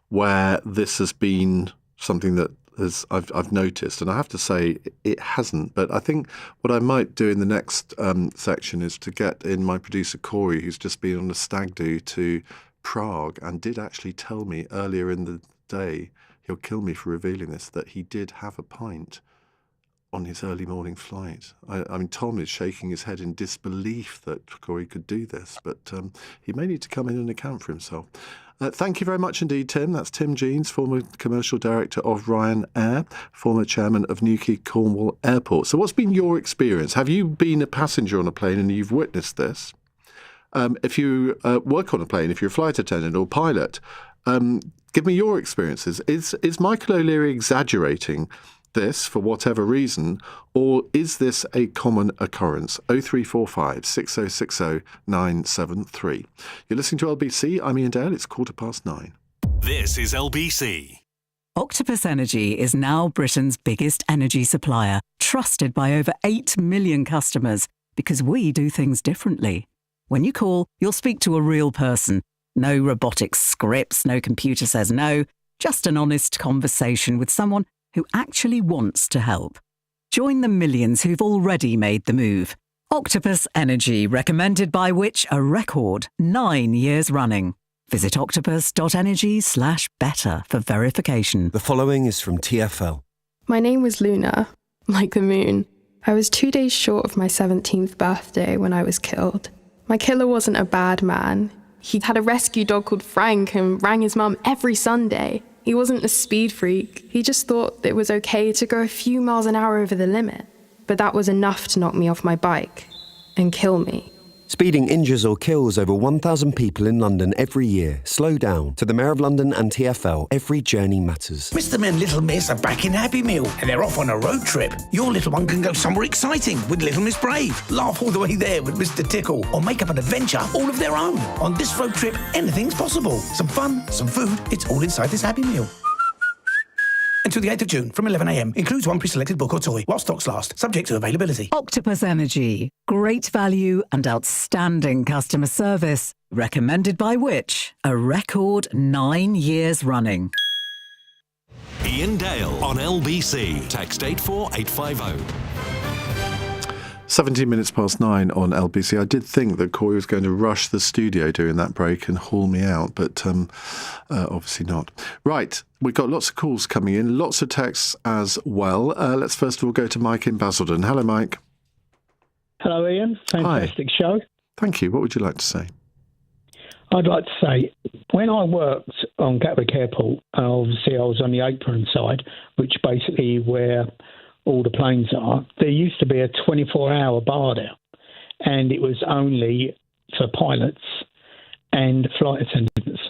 [SPEAKER 1] where this has been something that I've noticed, and I have to say it hasn't. But I think what I might do in the next section is to get in my producer Corey, who's just been on a stag do to Prague and did actually tell me earlier in the day, he'll kill me for revealing this, that he did have a pint on his early morning flight. I mean, Tom is shaking his head in disbelief that Corey could do this, but he may need to come in and account for himself. Thank you very much indeed, Tim. That's Tim Jeans, former commercial director of Ryanair, former chairman of Newquay Cornwall Airport. So what's been your experience? Have you been a passenger on a plane and you've witnessed this? If you work on a plane, if you're a flight attendant or pilot, give me your experiences. Is Michael O'Leary exaggerating this for whatever reason, or is this a common occurrence? 0345 6060 973. You're listening to LBC. I'm Iain Dale. It's 9:15.
[SPEAKER 5] This is LBC.
[SPEAKER 9] Octopus Energy is now Britain's biggest energy supplier, trusted by over 8 million customers, because we do things differently. When you call, you'll speak to a real person. No robotic scripts, no computer says no, just an honest conversation with someone who actually wants to help. Join the millions who've already made the move. Octopus Energy, recommended by Which a record 9 years running. Visit octopus.energy/better for verification.
[SPEAKER 18] The following is from TfL.
[SPEAKER 19] My name was Luna, like the moon. I was 2 days short of my 17th birthday when I was killed. My killer wasn't a bad man. He had a rescue dog called Frank and rang his mum every Sunday. He wasn't a speed freak. He just thought it was okay to go a few miles an hour over the limit. But that was enough to knock me off my bike and kill me.
[SPEAKER 18] Speeding injures or kills over 1,000 people in London every year. Slow down. To the Mayor of London and TfL, every journey matters.
[SPEAKER 20] Mr. and Little Miss are back in Happy Meal and they're off on a road trip. Your little one can go somewhere exciting with Little Miss Brave, laugh all the way there with Mr. Tickle, or make up an adventure all of their own. On this road trip, anything's possible. Some fun, some food, it's all inside this Happy Meal. Until the 8th of June from 11 a.m. Includes one pre-selected book or toy while stocks last, subject to availability.
[SPEAKER 9] Octopus Energy. Great value and outstanding customer service. Recommended by which? A record 9 years running.
[SPEAKER 5] Iain Dale on LBC. Text 84850.
[SPEAKER 1] 17 minutes past 9 on LBC. I did think that Corey was going to rush the studio during that break and haul me out, but obviously not. Right, we've got lots of calls coming in, lots of texts as well. Let's first of all go to Mike in Basildon. Hello, Mike.
[SPEAKER 21] Hello, Ian. Fantastic show.
[SPEAKER 1] Thank you. What would you like to say?
[SPEAKER 21] I'd like to say, when I worked on Gatwick Airport, obviously I was on the apron side, which basically where all the planes are, there used to be a 24-hour bar there, and it was only for pilots and flight attendants.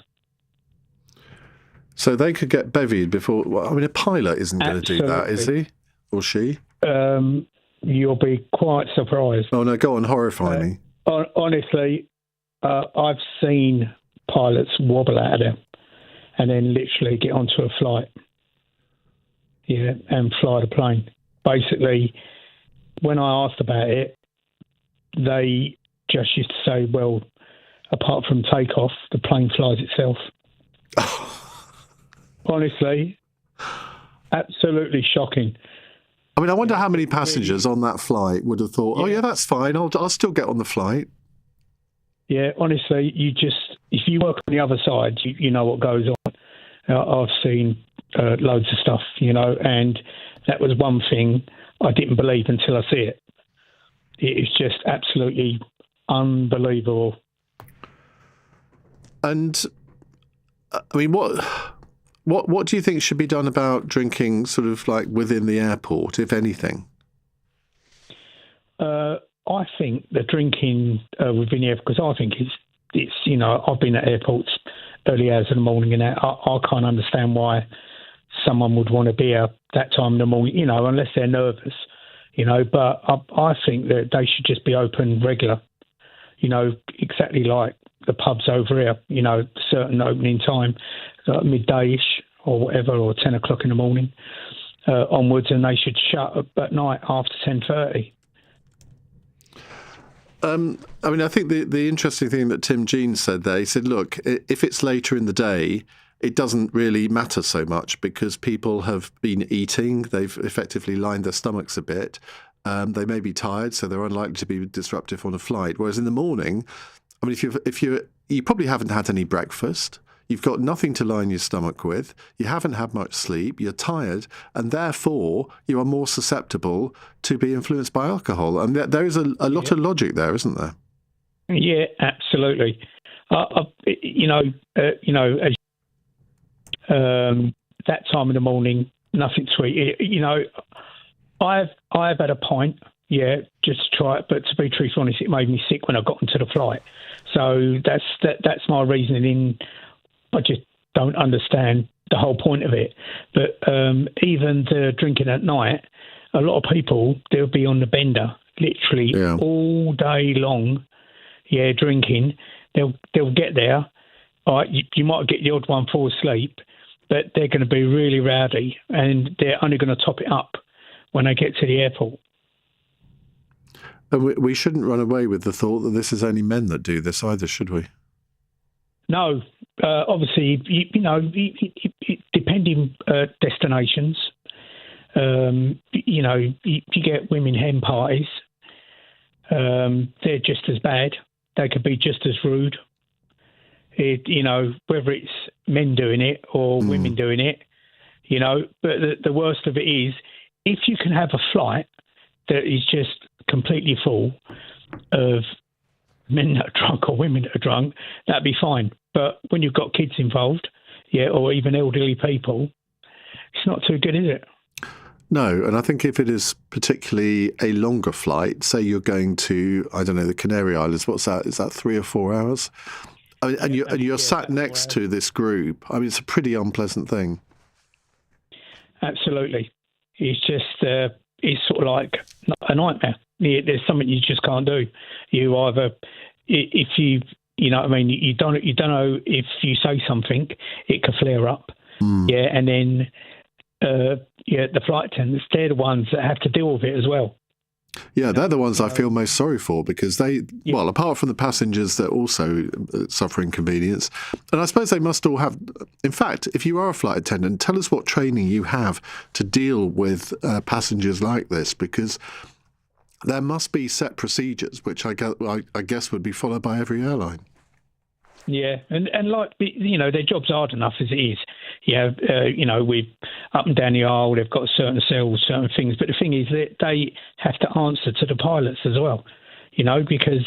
[SPEAKER 1] So they could get bevied before... Well, I mean, a pilot isn't going to do that, is he? Or she?
[SPEAKER 21] You'll be quite surprised.
[SPEAKER 1] Oh, no, go on, horrify me.
[SPEAKER 21] Honestly, I've seen pilots wobble out of there and then literally get onto a flight, and fly the plane. Basically, when I asked about it, they just used to say, well, apart from takeoff, the plane flies itself. Honestly, absolutely shocking.
[SPEAKER 1] I mean, I wonder how many passengers on that flight would have thought, oh, yeah, that's fine, I'll still get on the flight.
[SPEAKER 21] Yeah, honestly, if you work on the other side, you know what goes on. I've seen loads of stuff, and that was one thing I didn't believe until I see it. It is just absolutely unbelievable. And,
[SPEAKER 1] I mean, what do you think should be done about drinking sort of like within the airport, if anything?
[SPEAKER 21] I think the drinking within the airport, because I think it's I've been at airports early hours in the morning, and I can't understand why someone would want to be out that time in the morning, unless they're nervous, but I think that they should just be open regular, exactly like the pubs over here, certain opening time, like midday-ish or whatever, or 10 o'clock in the morning onwards, and they should shut up at night after 10:30.
[SPEAKER 1] I mean, I think the interesting thing that Tim Jean said there, he said, look, if it's later in the day, it doesn't really matter so much because people have been eating. They've effectively lined their stomachs a bit. They may be tired, so they're unlikely to be disruptive on a flight. Whereas in the morning, I mean, if you probably haven't had any breakfast, you've got nothing to line your stomach with, you haven't had much sleep, you're tired, and therefore you are more susceptible to be influenced by alcohol. And there is a lot of logic there, isn't there?
[SPEAKER 21] Yeah, absolutely. That time in the morning, nothing sweet. I've had a pint, just to try it. But to be truthful honest, it made me sick when I got into the flight. So that's my reasoning. I just don't understand the whole point of it. But even the drinking at night, a lot of people, they'll be on the bender literally all day long. Drinking. They'll get there. All right, you might get the odd one fall asleep, but they're going to be really rowdy, and they're only going to top it up when they get to the airport.
[SPEAKER 1] And we shouldn't run away with the thought that this is only men that do this either, should we?
[SPEAKER 21] No, obviously, depending destinations, you get women hen parties. They're just as bad. They could be just as rude. whether it's men doing it or women doing it, but the worst of it is, if you can have a flight that is just completely full of men that are drunk or women that are drunk, that'd be fine. But when you've got kids involved, or even elderly people, it's not too good, is it?
[SPEAKER 1] No, and I think if it is particularly a longer flight, say you're going to, I don't know, the Canary Islands, what's that? Is that 3 or 4 hours? I mean, and you're sat next to this group. I mean, it's a pretty unpleasant thing.
[SPEAKER 21] Absolutely. It's just, it's sort of like a nightmare. There's something you just can't do. You either, if you know what I mean, you don't know if you say something, it could flare up. And then, the flight attendants, they're the ones that have to deal with it as well.
[SPEAKER 1] Yeah, they're the ones I feel most sorry for, because well, apart from the passengers, they're also suffering inconvenience. And I suppose they must all have, in fact, if you are a flight attendant, tell us what training you have to deal with passengers like this, because there must be set procedures, which I guess would be followed by every airline.
[SPEAKER 21] Yeah, and like, their job's hard enough as it is. With up and down the aisle, they've got certain cells, certain things. But the thing is that they have to answer to the pilots as well, because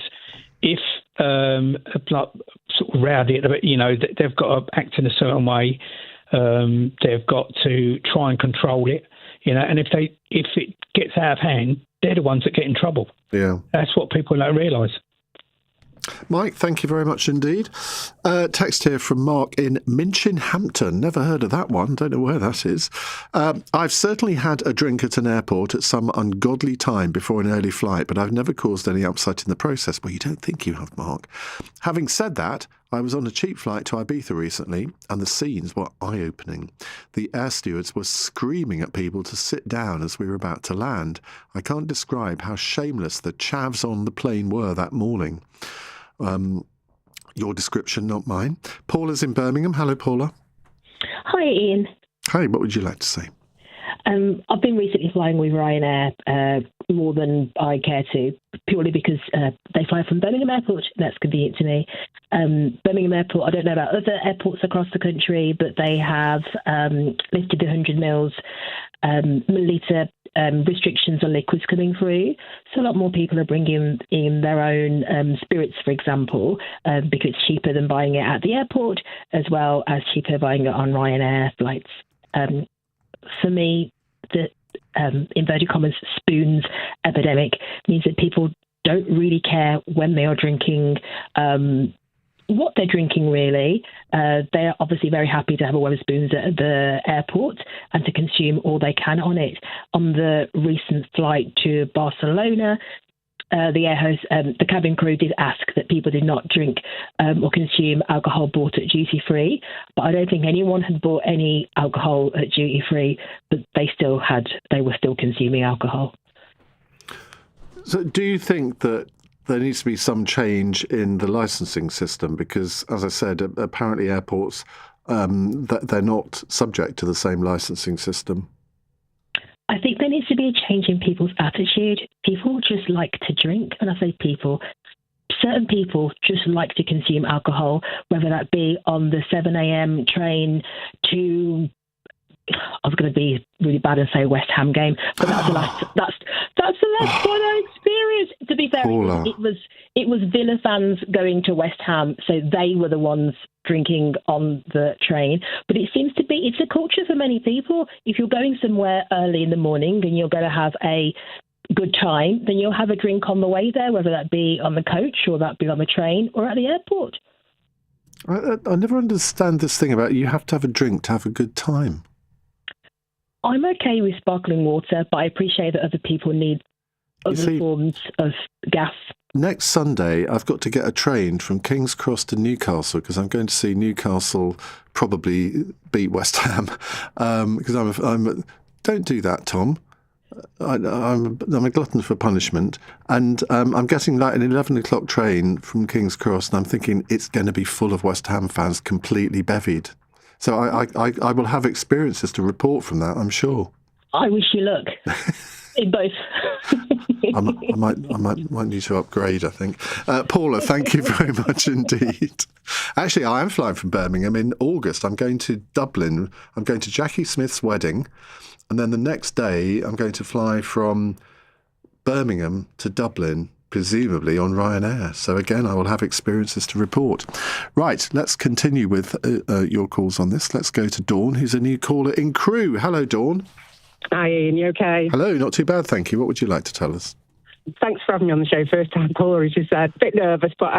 [SPEAKER 21] if, sort of rowdy, they've got to act in a certain way. They've got to try and control it, and if it gets out of hand, they're the ones that get in trouble.
[SPEAKER 1] Yeah.
[SPEAKER 21] That's what people don't realise.
[SPEAKER 1] Mike, thank you very much indeed. Text here from Mark in Minchinhampton. Never heard of that one. Don't know where that is. I've certainly had a drink at an airport at some ungodly time before an early flight, but I've never caused any upset in the process. Well, you don't think you have, Mark. Having said that, I was on a cheap flight to Ibiza recently, and the scenes were eye-opening. The air stewards were screaming at people to sit down as we were about to land. I can't describe how shameless the chavs on the plane were that morning. Your description, not mine. Paula's in Birmingham. Hello, Paula.
[SPEAKER 2] Hi, Ian.
[SPEAKER 1] Hi, what would you like to say?
[SPEAKER 2] I've been recently flying with Ryanair more than I care to, purely because they fly from Birmingham Airport. That's convenient to me. Birmingham Airport, I don't know about other airports across the country, but they have lifted the 100 millilitre restrictions on liquids coming through. So a lot more people are bringing in their own spirits, for example, because it's cheaper than buying it at the airport, as well as cheaper buying it on Ryanair flights. For me, the inverted commas spoons epidemic means that people don't really care when they are drinking, what they're drinking really. They're obviously very happy to have a Wetherspoons at the airport and to consume all they can on it. On the recent flight to Barcelona, the air host, the cabin crew did ask that people did not drink or consume alcohol bought at duty free, but I don't think anyone had bought any alcohol at duty free, but they were still consuming alcohol.
[SPEAKER 1] So do you think that there needs to be some change in the licensing system? Because, as I said, apparently airports, they're not subject to the same licensing system.
[SPEAKER 2] I think there needs to be a change in people's attitude. People just like to drink, and I say people. Certain people just like to consume alcohol, whether that be on the 7 a.m. train to, I was going to be really bad and say West Ham game, but that's the last one I experienced. To be fair, it was Villa fans going to West Ham, so they were the ones drinking on the train. But it seems to be, it's a culture for many people. If you're going somewhere early in the morning and you're going to have a good time, then you'll have a drink on the way there, whether that be on the coach or that be on the train or at the airport.
[SPEAKER 1] I never understand this thing about you have to have a drink to have a good time.
[SPEAKER 2] I'm okay with sparkling water, but I appreciate that other people need other forms of gas.
[SPEAKER 1] Next Sunday, I've got to get a train from King's Cross to Newcastle because I'm going to see Newcastle probably beat West Ham. Because don't do that, Tom. I'm a glutton for punishment, and I'm getting like an 11 o'clock train from King's Cross, and I'm thinking it's going to be full of West Ham fans, completely bevied. So I will have experiences to report from that, I'm sure.
[SPEAKER 2] I wish you luck in both.
[SPEAKER 1] I might need to upgrade, I think. Paula, thank you very much indeed. Actually, I am flying from Birmingham in August. I'm going to Dublin. I'm going to Jackie Smith's wedding. And then the next day, I'm going to fly from Birmingham to Dublin, presumably on Ryanair. So again, I will have experiences to report. Right, let's continue with your calls on this. Let's go to Dawn, who's a new caller in Crewe. Hello, Dawn.
[SPEAKER 3] Hi, Ian. You okay?
[SPEAKER 1] Hello, not too bad, thank you. What would you like to tell us?
[SPEAKER 3] Thanks for having me on the show. First time caller, as you said. A bit nervous, but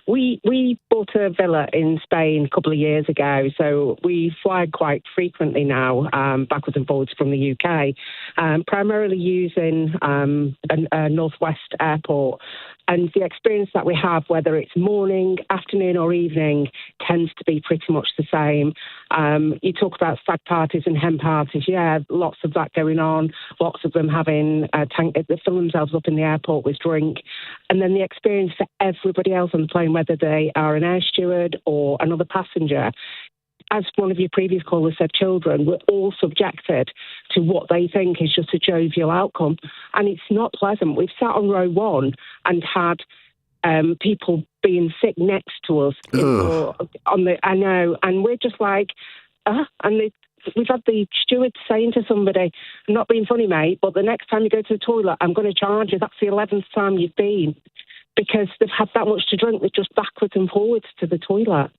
[SPEAKER 3] we bought a villa in Spain a couple of years ago, so we fly quite frequently now, backwards and forwards from the UK, primarily using a Northwest airport. And the experience that we have, whether it's morning, afternoon or evening, tends to be pretty much the same. You talk about stag parties and hen parties. Yeah, lots of that going on. Lots of them having they fill themselves up in the airport with drink. And then the experience for everybody else on the plane, whether they are an air steward or another passenger, as one of your previous callers said, children, we're all subjected to what they think is just a jovial outcome. And it's not pleasant. We've sat on row one and had people being sick next to us I know, and we're just like, we've had the steward saying to somebody, I'm not being funny, mate, but the next time you go to the toilet, I'm going to charge you. That's the 11th time you've been, because they've had that much to drink. They're just backwards and forwards to the toilet.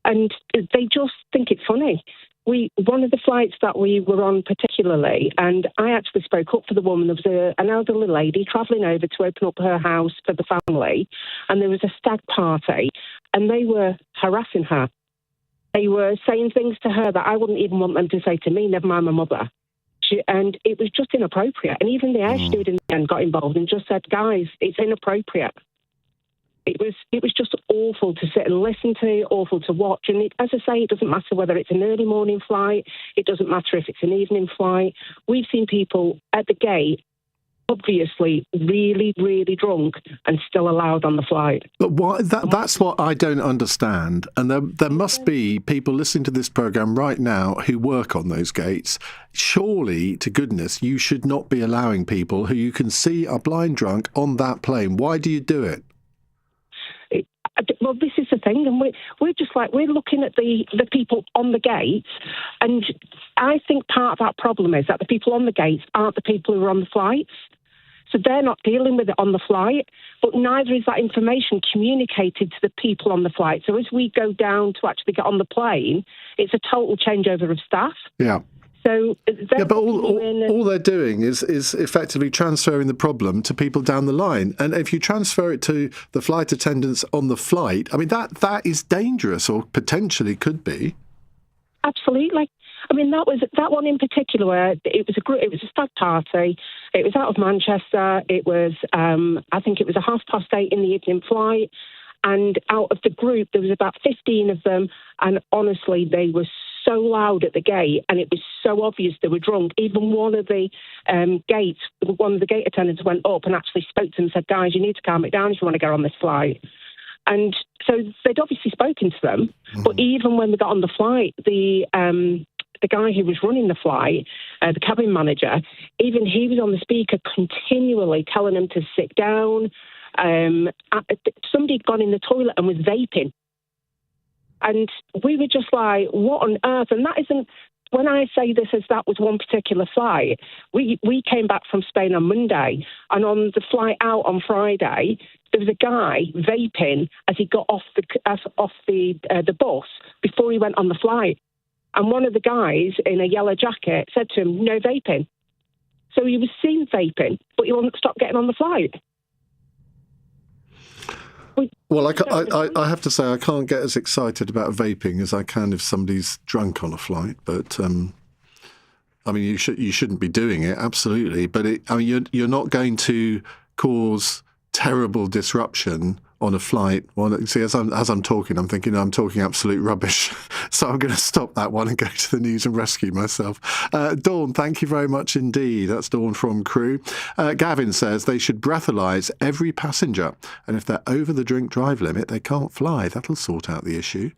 [SPEAKER 3] And they just think it's funny. One of the flights that we were on particularly, and I actually spoke up for the woman. There was an elderly lady travelling over to open up her house for the family, and there was a stag party, and they were harassing her. They were saying things to her that I wouldn't even want them to say to me, never mind my mother. And it was just inappropriate. And even the air steward in the end got involved and just said, guys, it's inappropriate. It was just awful to sit and listen to, awful to watch. And as I say, it doesn't matter whether it's an early morning flight. It doesn't matter if it's an evening flight. We've seen people at the gate, obviously really, really drunk and still allowed on the flight.
[SPEAKER 1] But that's what I don't understand. And there must be people listening to this programme right now who work on those gates. Surely, to goodness, you should not be allowing people who you can see are blind drunk on that plane. Why do you do it?
[SPEAKER 3] Well, this is the thing, and we're just like, we're looking at the people on the gates, and I think part of that problem is that the people on the gates aren't the people who are on the flights. So they're not dealing with it on the flight, but neither is that information communicated to the people on the flight. So as we go down to actually get on the plane, it's a total changeover of staff.
[SPEAKER 1] Yeah.
[SPEAKER 3] So
[SPEAKER 1] but all they're doing is effectively transferring the problem to people down the line. And if you transfer it to the flight attendants on the flight, I mean, that is dangerous, or potentially could be.
[SPEAKER 3] Absolutely. I mean, that one in particular, where it was a stag party. It was out of Manchester. It was, I think it was 8:30 in the evening flight. And out of the group, there was about 15 of them. And honestly, they were so loud at the gate, and it was so obvious they were drunk. Even one of the gate attendants went up and actually spoke to them and said, guys, you need to calm it down if you want to go on this flight. And so they'd obviously spoken to them. But even when they got on the flight, the guy who was running the flight, the cabin manager, even he was on the speaker continually telling them to sit down. Somebody had gone in the toilet and was vaping. And we were just like, what on earth? And that isn't, when I say this as that was one particular flight, we came back from Spain on Monday, and on the flight out on Friday, there was a guy vaping as he got off the bus before he went on the flight. And one of the guys in a yellow jacket said to him, no vaping. So he was seen vaping, but he wouldn't stop getting on the flight.
[SPEAKER 1] Well, I have to say I can't get as excited about vaping as I can if somebody's drunk on a flight. But I mean, you shouldn't be doing it, absolutely. But you're not going to cause terrible disruption on a flight. Well, see, as I'm talking, I'm thinking I'm talking absolute rubbish. So I'm going to stop that one and go to the news and rescue myself. Dawn, thank you very much indeed. That's Dawn from Crewe. Gavin says they should breathalyse every passenger, and if they're over the drink drive limit, they can't fly. That'll sort out the issue.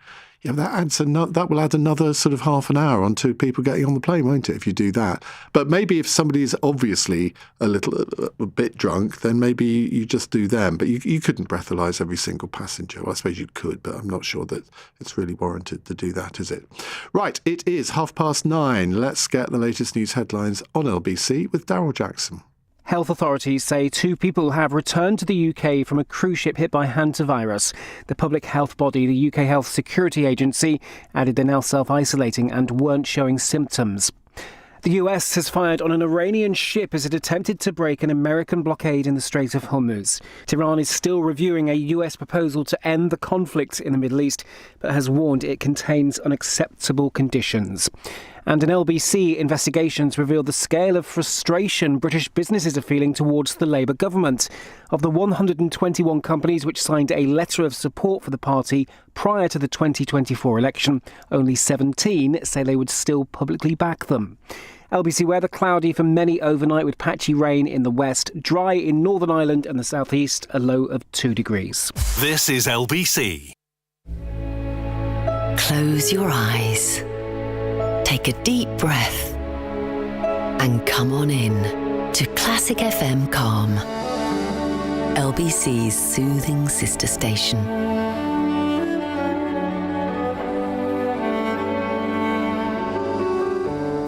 [SPEAKER 1] Yeah, that will add another sort of half an hour onto people getting on the plane, won't it, if you do that? But maybe if somebody is obviously a bit drunk, then maybe you just do them. But you couldn't breathalyse every single passenger. Well, I suppose you could, but I'm not sure that it's really warranted to do that, is it? Right, it is 9:30. Let's get the latest news headlines on LBC with Daryl Jackson.
[SPEAKER 7] Health authorities say 2 people have returned to the UK from a cruise ship hit by hantavirus. The public health body, the UK Health Security Agency, added they're now self-isolating and weren't showing symptoms. The US has fired on an Iranian ship as it attempted to break an American blockade in the Strait of Hormuz. Tehran is still reviewing a US proposal to end the conflict in the Middle East, but has warned it contains unacceptable conditions. And an LBC investigations revealed the scale of frustration British businesses are feeling towards the Labour government. Of the 121 companies which signed a letter of support for the party prior to the 2024 election, only 17 say they would still publicly back them. LBC weather cloudy for many overnight with patchy rain in the west, dry in Northern Ireland and the southeast, a low of 2 degrees.
[SPEAKER 5] This is LBC.
[SPEAKER 4] Close your eyes. Take a deep breath and come on in to Classic FM Calm, LBC's soothing sister station.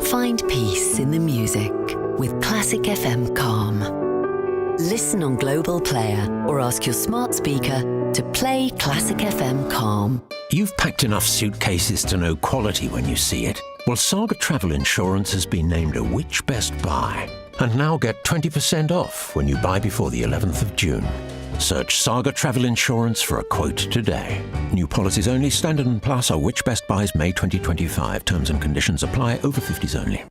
[SPEAKER 4] Find peace in the music with Classic FM Calm. Listen on Global Player or ask your smart speaker to play Classic FM Calm.
[SPEAKER 17] You've packed enough suitcases to know quality when you see it. Well, Saga Travel Insurance has been named a Which Best Buy. And now get 20% off when you buy before the 11th of June. Search Saga Travel Insurance for a quote today. New policies only. Standard and Plus are Which Best Buys May 2025. Terms and conditions apply. Over 50s only.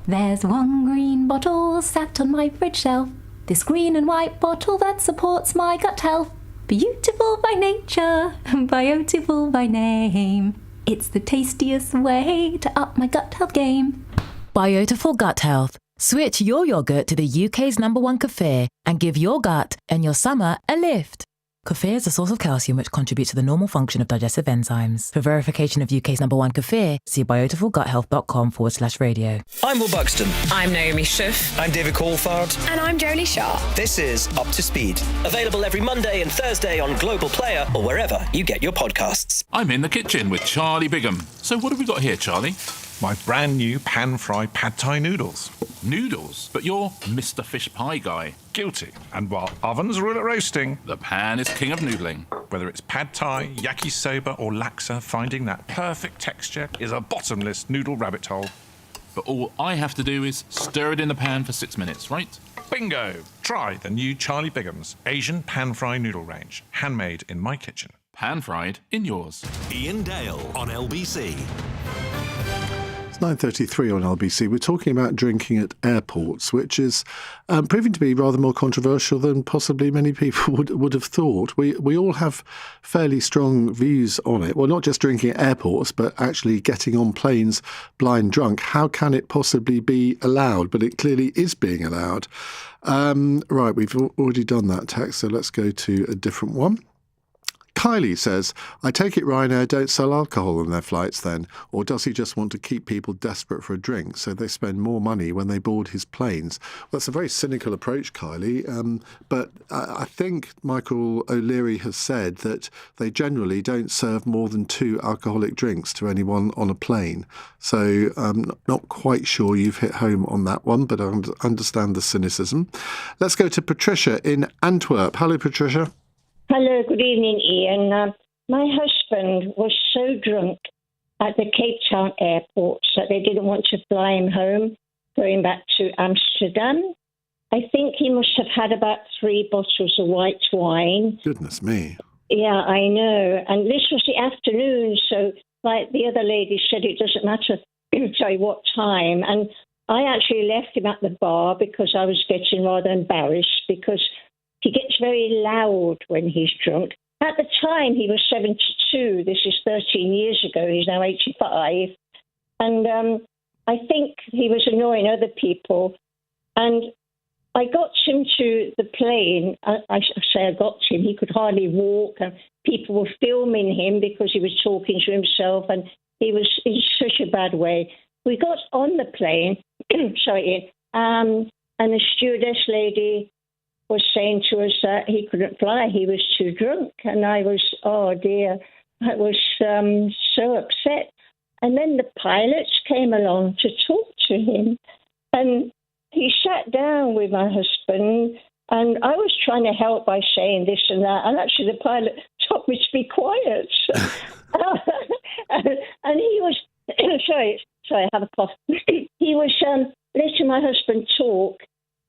[SPEAKER 14] There's one green bottle sat on my fridge shelf. This green and white bottle that supports my gut health. Beautiful by nature, beautiful by name. It's the tastiest way to up my gut health game.
[SPEAKER 22] Beautiful Gut Health. Switch your yogurt to the UK's #1 kefir and give your gut and your summer a lift. Kefir is a source of calcium which contributes to the normal function of digestive enzymes. For verification of UK's #1 kefir, see beautifulguthealth.com/radio.
[SPEAKER 23] I'm Will Buxton.
[SPEAKER 24] I'm Naomi Schiff.
[SPEAKER 23] I'm David Coulthard.
[SPEAKER 24] And I'm Jolie Sharp.
[SPEAKER 23] This is Up to Speed. Available every Monday and Thursday on Global Player or wherever you get your podcasts.
[SPEAKER 26] I'm in the kitchen with Charlie Bigham. So what have we got here, Charlie?
[SPEAKER 27] My brand new pan-fried pad thai noodles.
[SPEAKER 26] Noodles? But you're Mr. Fish Pie guy.
[SPEAKER 27] Guilty. And while ovens rule at roasting,
[SPEAKER 26] the pan is king of noodling.
[SPEAKER 27] Whether it's pad thai, yakisoba or laksa, finding that perfect texture is a bottomless noodle rabbit hole.
[SPEAKER 26] But all I have to do is stir it in the pan for 6 minutes, right?
[SPEAKER 27] Bingo! Try the new Charlie Bigham's Asian pan-fry noodle range. Handmade in my kitchen.
[SPEAKER 26] Pan-fried in yours.
[SPEAKER 5] Iain Dale on LBC.
[SPEAKER 1] 9:33 on LBC. We're talking about drinking at airports, which is proving to be rather more controversial than possibly many people would have thought. We all have fairly strong views on it. Well, not just drinking at airports, but actually getting on planes blind drunk. How can it possibly be allowed? But it clearly is being allowed. Right, we've already done that text, so let's go to a different one. Kylie says, I take it Ryanair don't sell alcohol on their flights then, or does he just want to keep people desperate for a drink so they spend more money when they board his planes? Well, that's a very cynical approach, Kylie, but I think Michael O'Leary has said that they generally don't serve more than 2 alcoholic drinks to anyone on a plane. So I'm not quite sure you've hit home on that one, but I understand the cynicism. Let's go to Patricia in Antwerp. Hello, Patricia.
[SPEAKER 28] Hello, good evening, Ian. My husband was so drunk at the Cape Town airport that they didn't want to fly him home, going back to Amsterdam. I think he must have had about 3 bottles of white wine.
[SPEAKER 1] Goodness me.
[SPEAKER 28] Yeah, I know. And this was the afternoon, so like the other lady said, it doesn't matter what time. And I actually left him at the bar because I was getting rather embarrassed because he gets very loud when he's drunk. At the time, he was 72. This is 13 years ago. He's now 85. And I think he was annoying other people. And I got him to the plane. I say I got him. He could hardly walk, and people were filming him because he was talking to himself, and he was in such a bad way. We got on the plane, sorry, Ian, and the stewardess lady was saying to us that he couldn't fly. He was too drunk. And I was, oh dear, I was so upset. And then the pilots came along to talk to him. And he sat down with my husband, and I was trying to help by saying this and that. And actually the pilot told me to be quiet. And he was, sorry, I have a cough. He was letting my husband talk.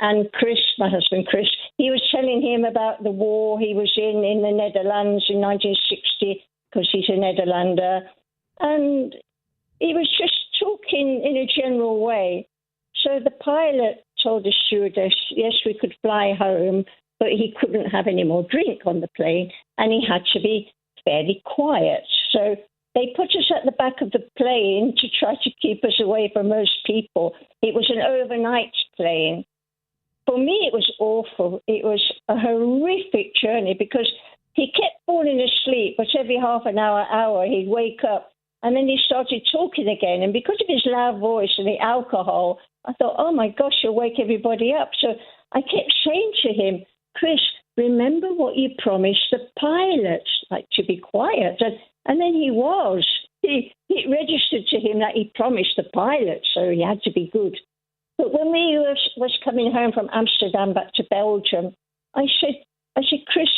[SPEAKER 28] And Chris, my husband Chris, he was telling him about the war he was in the Netherlands in 1960, because he's a Netherlander. And he was just talking in a general way. So the pilot told the stewardess, yes, we could fly home, but he couldn't have any more drink on the plane, and he had to be fairly quiet. So they put us at the back of the plane to try to keep us away from most people. It was an overnight plane. For me, it was awful. It was a horrific journey because he kept falling asleep, but every half an hour, he'd wake up, and then he started talking again. And because of his loud voice and the alcohol, I thought, oh, my gosh, you'll wake everybody up. So I kept saying to him, Chris, remember what you promised the pilots, like to be quiet. And then he was. It registered to him that he promised the pilots, so he had to be good. But when we was coming home from Amsterdam back to Belgium, I said, Chris,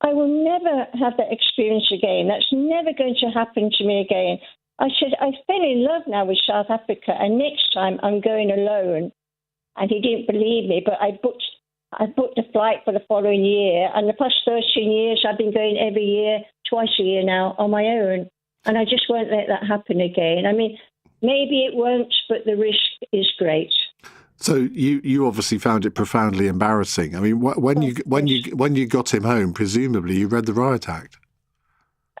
[SPEAKER 28] I will never have that experience again. That's never going to happen to me again. I said, I fell in love now with South Africa, and next time I'm going alone. And he didn't believe me, but I booked a flight for the following year. And the past 13 years, I've been going every year, twice a year now, on my own. And I just won't let that happen again. I mean, maybe it won't, but the risk is great.
[SPEAKER 1] So you obviously found it profoundly embarrassing. I mean, when you got him home, presumably you read the riot act.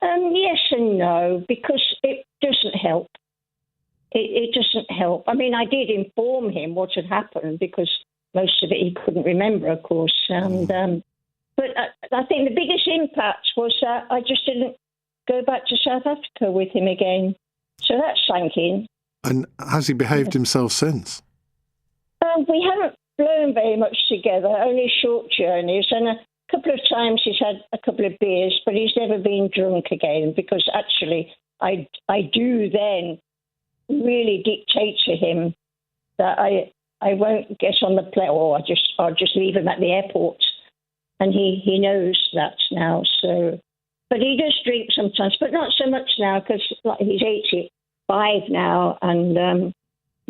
[SPEAKER 28] Yes and no, because it doesn't help. It doesn't help. I mean, I did inform him what had happened because most of it he couldn't remember, of course. And but I think the biggest impact was that I just didn't go back to South Africa with him again. So that sank in.
[SPEAKER 1] And has he behaved himself since?
[SPEAKER 28] We haven't flown very much together, only short journeys, and a couple of times he's had a couple of beers, but he's never been drunk again, because actually I do then really dictate to him that I won't get on the plane, or I'll just leave him at the airport, and he knows that now. So, but he does drink sometimes, but not so much now, because he's 85 now, and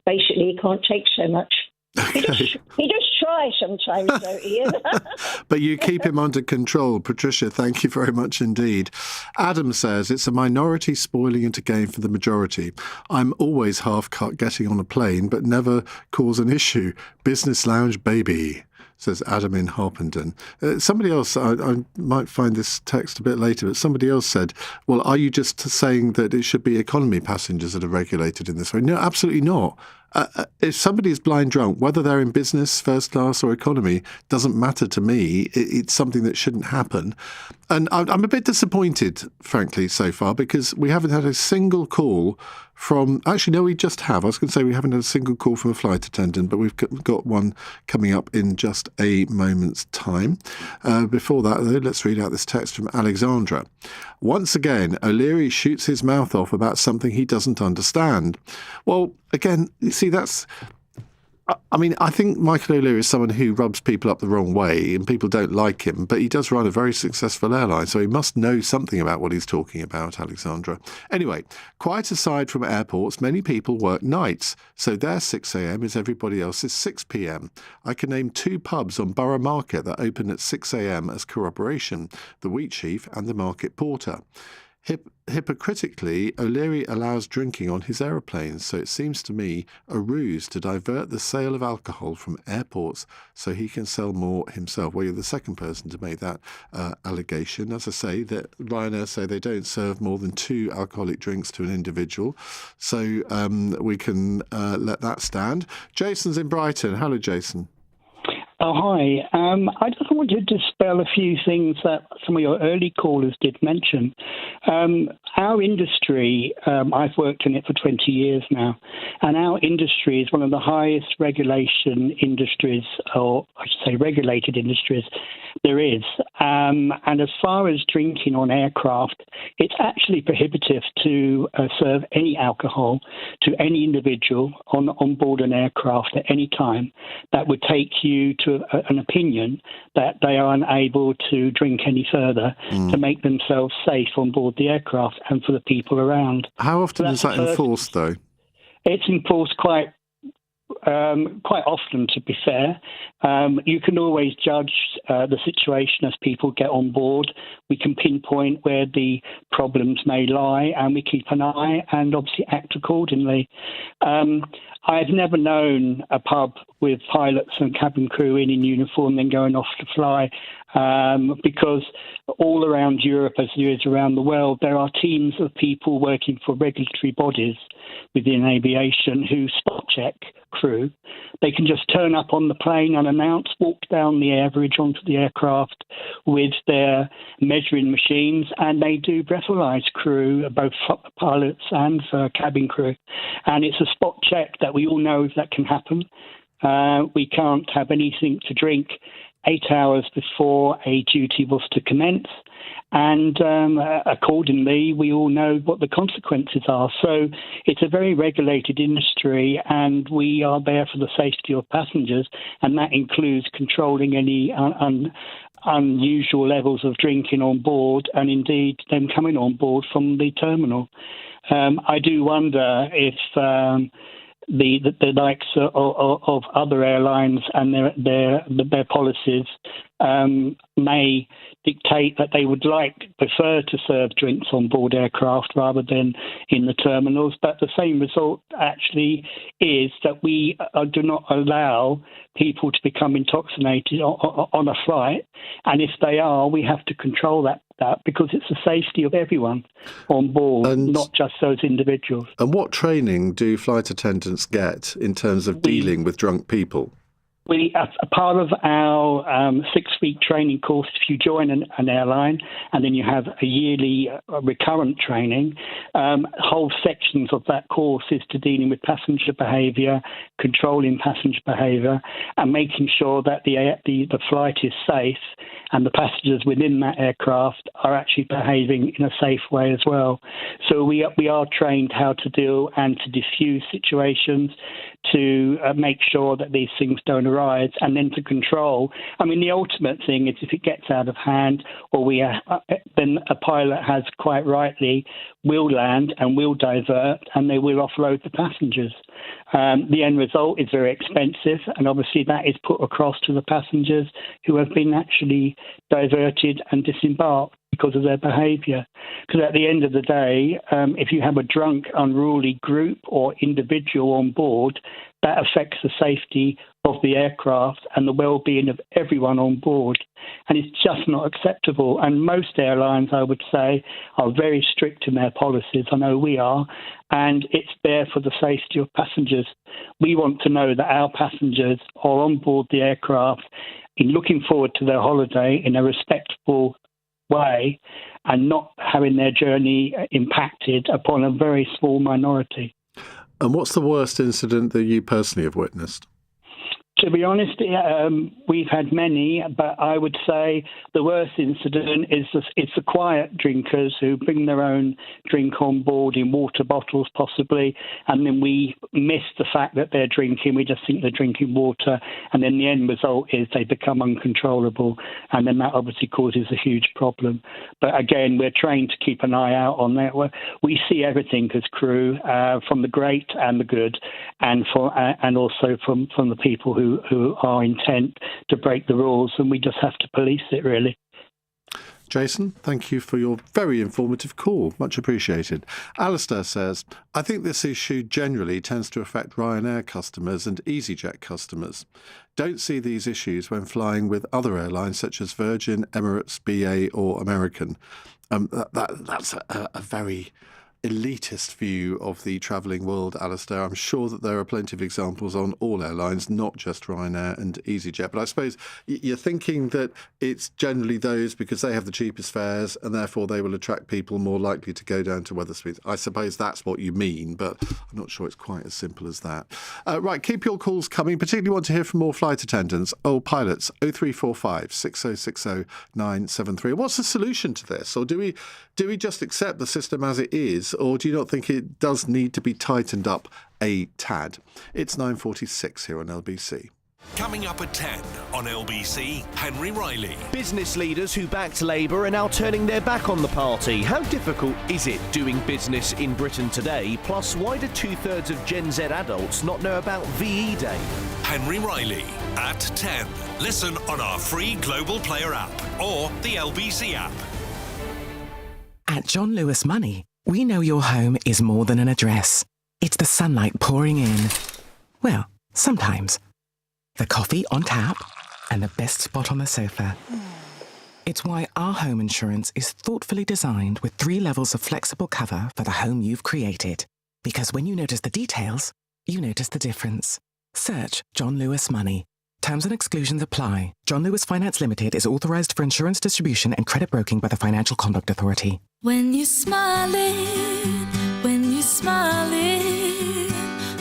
[SPEAKER 28] basically he can't take so much. Okay. He does try sometimes, though, Ian.
[SPEAKER 1] But you keep him under control. Patricia, thank you very much indeed. Adam says, it's a minority spoiling into gain for the majority. I'm always half-cut getting on a plane, but never cause an issue. Business lounge, baby, says Adam in Harpenden. Somebody else, I might find this text a bit later, but somebody else said, well, are you just saying that it should be economy passengers that are regulated in this way? No, absolutely not. If somebody is blind drunk, whether they're in business, first class or economy, doesn't matter to me. It's something that shouldn't happen. And I'm a bit disappointed, frankly, so far, because we haven't had a single call from... Actually, no, we just have. I was going to say we haven't had a single call from a flight attendant, but we've got one coming up in just a moment's time. Before that, though, let's read out this text from Alexandra. Once again, O'Leary shoots his mouth off about something he doesn't understand. Well, again, you see, that's... I mean, I think Michael O'Leary is someone who rubs people up the wrong way and people don't like him, but he does run a very successful airline, so he must know something about what he's talking about, Alexandra. Anyway, quite aside from airports, many people work nights, so their 6 a.m. is everybody else's 6 p.m. I can name 2 pubs on Borough Market that open at 6 a.m. as corroboration, the Wheat Sheaf and the Market Porter. Hypocritically, O'Leary allows drinking on his aeroplanes, so it seems to me a ruse to divert the sale of alcohol from airports so he can sell more himself. Well, you're the second person to make that allegation. As I say, that Ryanair say they don't serve more than 2 alcoholic drinks to an individual, so we can let that stand. Jason's in Brighton. Hello, Jason.
[SPEAKER 21] Oh, hi. I just wanted to dispel a few things that some of your early callers did mention. Our industry, I've worked in it for 20 years now, and our industry is one of the highest regulation industries, or I should say regulated industries, there is. And as far as drinking on aircraft, it's actually prohibitive to serve any alcohol to any individual on board an aircraft at any time that would take you to an opinion that they are unable to drink any further to make themselves safe on board the aircraft and for the people around.
[SPEAKER 1] How often is that enforced, though?
[SPEAKER 21] It's enforced quite often, to be fair. You can always judge the situation as people get on board. We can pinpoint where the problems may lie, and we keep an eye and obviously act accordingly. I've never known a pub with pilots and cabin crew in uniform then going off to fly, because all around Europe, as there is around the world, there are teams of people working for regulatory bodies within aviation who spot check crew. They can just turn up on the plane unannounced, walk down the air bridge onto the aircraft with their measuring machines, and they do breathalyze crew, both pilots and cabin crew. And it's a spot check that we all know that can happen. We can't have anything to drink 8 hours before a duty was to commence. And accordingly, we all know what the consequences are. So it's a very regulated industry, and we are there for the safety of passengers, and that includes controlling any unusual levels of drinking on board, and indeed them coming on board from the terminal. I do wonder if the likes of other airlines and their policies may dictate that they would prefer to serve drinks on board aircraft rather than in the terminals. But the same result actually is that we do not allow people to become intoxicated on a flight. And if they are, we have to control that because it's the safety of everyone on board, not just those individuals.
[SPEAKER 1] And what training do flight attendants get in terms of dealing with drunk people?
[SPEAKER 21] A part of our 6-week training course, if you join an airline, and then you have a yearly recurrent training, whole sections of that course is to dealing with passenger behaviour, controlling passenger behaviour, and making sure that the flight is safe and the passengers within that aircraft are actually behaving in a safe way as well. So we are trained how to deal and to diffuse situations, to make sure that these things don't arise, and then to control. I mean, the ultimate thing is if it gets out of hand, or then a pilot has quite rightly will land and will divert, and they will offload the passengers. The end result is very expensive, and obviously that is put across to the passengers who have been actually diverted and disembarked because of their behaviour. Because at the end of the day, if you have a drunk, unruly group or individual on board, that affects the safety of the aircraft and the well-being of everyone on board. And it's just not acceptable. And most airlines, I would say, are very strict in their policies. I know we are. And it's there for the safety of passengers. We want to know that our passengers are on board the aircraft in looking forward to their holiday in a respectful way and not having their journey impacted upon a very small minority.
[SPEAKER 1] And what's the worst incident that you personally have witnessed?
[SPEAKER 21] To be honest, we've had many, but I would say the worst incident is it's the quiet drinkers who bring their own drink on board in water bottles, possibly, and then we miss the fact that they're drinking. We just think they're drinking water, and then the end result is they become uncontrollable, and then that obviously causes a huge problem. But again, we're trained to keep an eye out on that. We see everything as crew, from the great and the good, and also from the people who are intent to break the rules, and we just have to police it, really.
[SPEAKER 1] Jason, thank you for your very informative call. Much appreciated. Alistair says, I think this issue generally tends to affect Ryanair customers and EasyJet customers. Don't see these issues when flying with other airlines such as Virgin, Emirates, BA or American. That's a very elitist view of the travelling world, Alistair. I'm sure that there are plenty of examples on all airlines, not just Ryanair and EasyJet. But I suppose you're thinking that it's generally those because they have the cheapest fares and therefore they will attract people more likely to go down to Wetherspoons. I suppose that's what you mean, but I'm not sure it's quite as simple as that. Right, keep your calls coming. Particularly want to hear from more flight attendants. Pilots, 0345 6060 973. What's the solution to this? Or do we just accept the system as it is? Or do you not think it does need to be tightened up a tad? It's 9:46 here on LBC.
[SPEAKER 5] Coming up at 10 on LBC, Henry Riley.
[SPEAKER 8] Business leaders who backed Labour are now turning their back on the party. How difficult is it doing business in Britain today? Plus, why do 2/3 of Gen Z adults not know about VE Day?
[SPEAKER 5] Henry Riley at 10. Listen on our free Global Player app or the LBC app.
[SPEAKER 10] At John Lewis Money, we know your home is more than an address. It's the sunlight pouring in. Well, sometimes. The coffee on tap and the best spot on the sofa. It's why our home insurance is thoughtfully designed with 3 levels of flexible cover for the home you've created. Because when you notice the details, you notice the difference. Search John Lewis Money. Terms and exclusions apply. John Lewis Finance Limited is authorised for insurance distribution and credit broking by the Financial Conduct Authority.
[SPEAKER 11] When you're smiling,